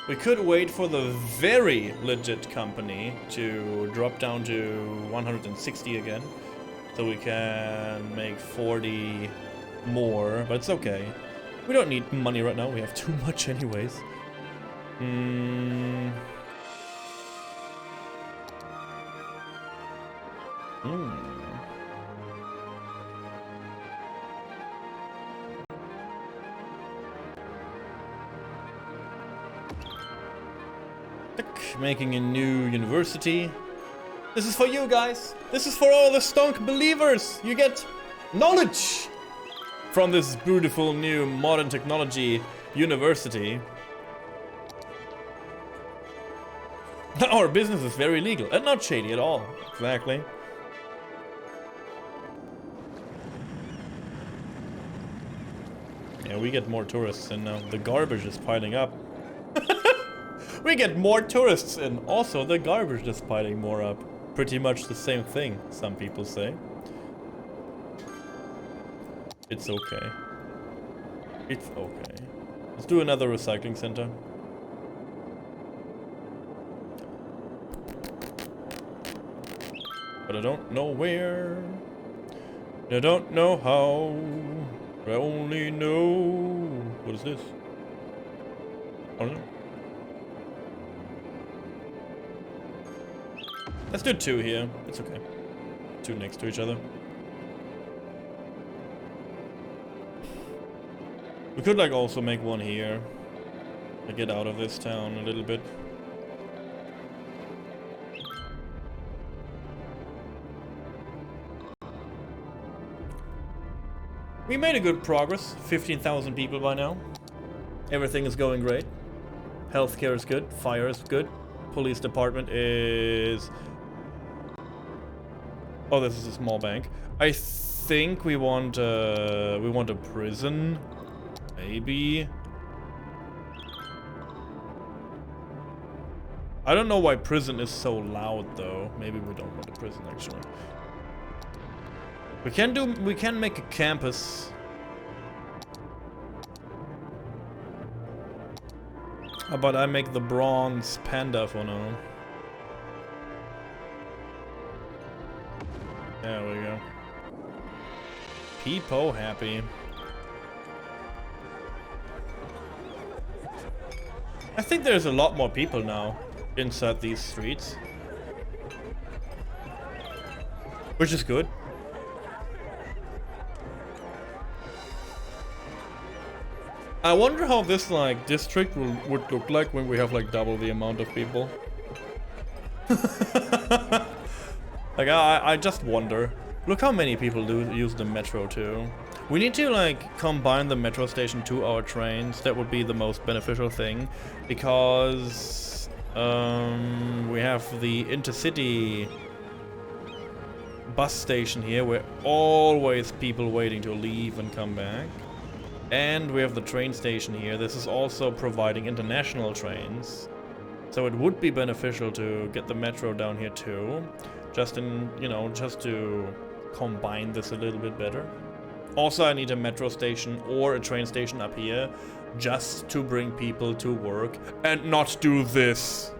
Speaker 1: We could wait for the very legit company to drop down to 160 again, so we can make 40 more, but it's okay. We don't need money right now, we have too much anyways. making a new university. This is for you guys. This is for all the stonk believers. You get knowledge from this beautiful new modern technology university. Our business is very legal and not shady at all. Exactly. Yeah, we get more tourists in now. The garbage is piling up. We get more tourists in. Also, the garbage is piling more up. Pretty much the same thing, some people say. It's okay. It's okay. Let's do another recycling center. But I don't know where. I don't know how. I only know. What is this? I don't know. Let's do 2 here. It's okay. 2 next to each other. We could like also make 1 here. To get out of this town a little bit. We made a good progress. 15,000 people by now. Everything is going great. Healthcare is good. Fire is good. Police department is... Oh, this is a small bank. I think we want a prison. Maybe. I don't know why prison is so loud though. Maybe we don't want a prison actually. We can make a campus. How about I make the bronze panda for now? There we go. People happy. I think there's a lot more people now inside these streets. Which is good. I wonder how this like district would look like when we have like double the amount of people. Like I just wonder. Look how many people do use the metro too. We need to like combine the metro station to our trains. That would be the most beneficial thing, because we have the intercity bus station here where always people waiting to leave and come back. And we have the train station here. This is also providing international trains. So it would be beneficial to get the metro down here too. Just in, you know, just to combine this a little bit better. Also, I need a metro station or a train station up here just to bring people to work and not do this.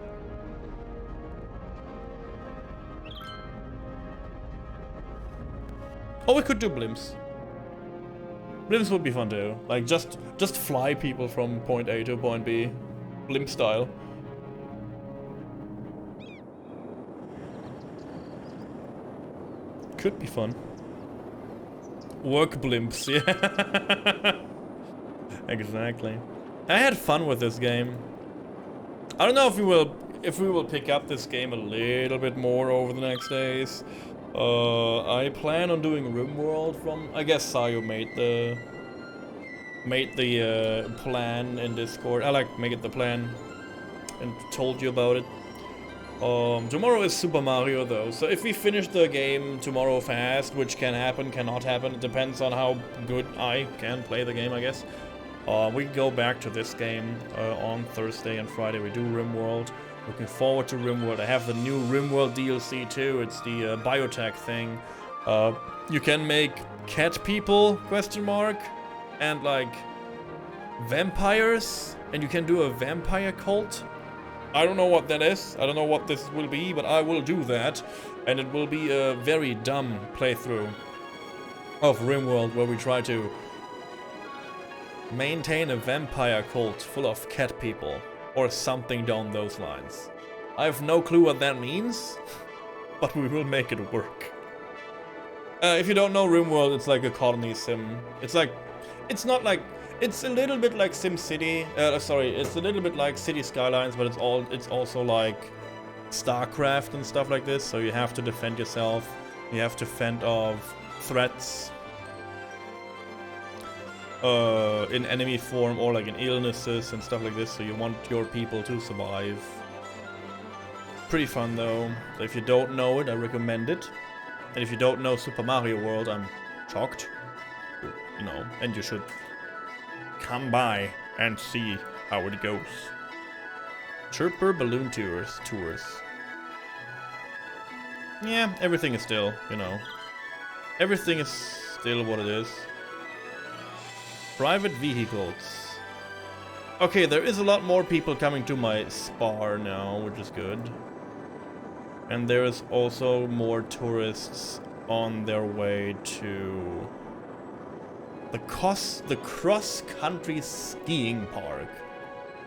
Speaker 1: Or we could do blimps. Blimps would be fun too. Like just fly people from point A to point B, blimp style. Could be fun. Work blimps, yeah. Exactly. I had fun with this game. I don't know if we will pick up this game a little bit more over the next days. I plan on doing RimWorld from... I guess Sayo made the plan in Discord. I like make it the plan and told you about it. Tomorrow is Super Mario though, so if we finish the game tomorrow fast, which can happen, cannot happen, it depends on how good I can play the game, I guess. We go back to this game on Thursday and Friday. We do RimWorld. Looking forward to RimWorld. I have the new RimWorld DLC too. It's the biotech thing. You can make cat people, question mark, and like vampires, and you can do a vampire cult. I don't know what that is. I don't know what this will be, but I will do that. And it will be a very dumb playthrough of RimWorld where we try to maintain a vampire cult full of cat people. Or something down those lines. I have no clue what that means, but we will make it work. If you don't know RimWorld, it's like a colony sim. It's not like It's a little bit like SimCity. Sorry, it's a little bit like Cities Skylines, but it's also like StarCraft and stuff like this. So you have to defend yourself. You have to fend off threats in enemy form or like in illnesses and stuff like this. So you want your people to survive. Pretty fun though. So if you don't know it, I recommend it. And if you don't know Super Mario World, I'm shocked. You know, and you should come by and see how it goes. Chirper Balloon Tours. Yeah, everything is still, you know. Everything is still what it is. Private vehicles. Okay, there is a lot more people coming to my spar now, which is good. And there is also more tourists on their way to the cross-country skiing park.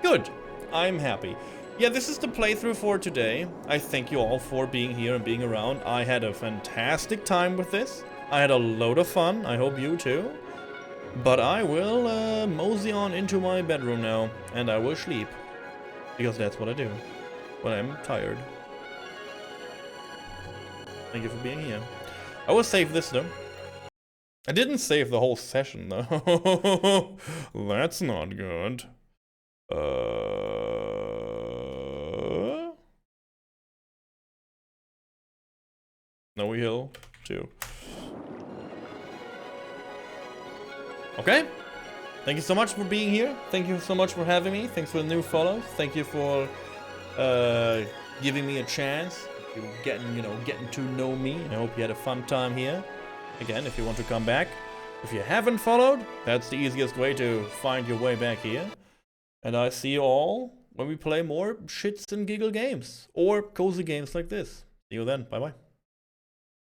Speaker 1: Good. I'm happy. Yeah, this is the playthrough for today. I thank you all for being here and being around. I had a fantastic time with this. I had a load of fun. I hope you too. But I will mosey on into my bedroom now, and I will sleep. Because that's what I do when I'm tired. Thank you for being here. I will save this though. I didn't save the whole session though. That's not good. Snowy Hill 2. Okay. Thank you so much for being here. Thank you so much for having me. Thanks for the new follows. Thank you for giving me a chance. You're getting to know me. I hope you had a fun time here. Again, if you want to come back. If you haven't followed, that's the easiest way to find your way back here. And I see you all when we play more shits and giggle games. Or cozy games like this. See you then. Bye-bye.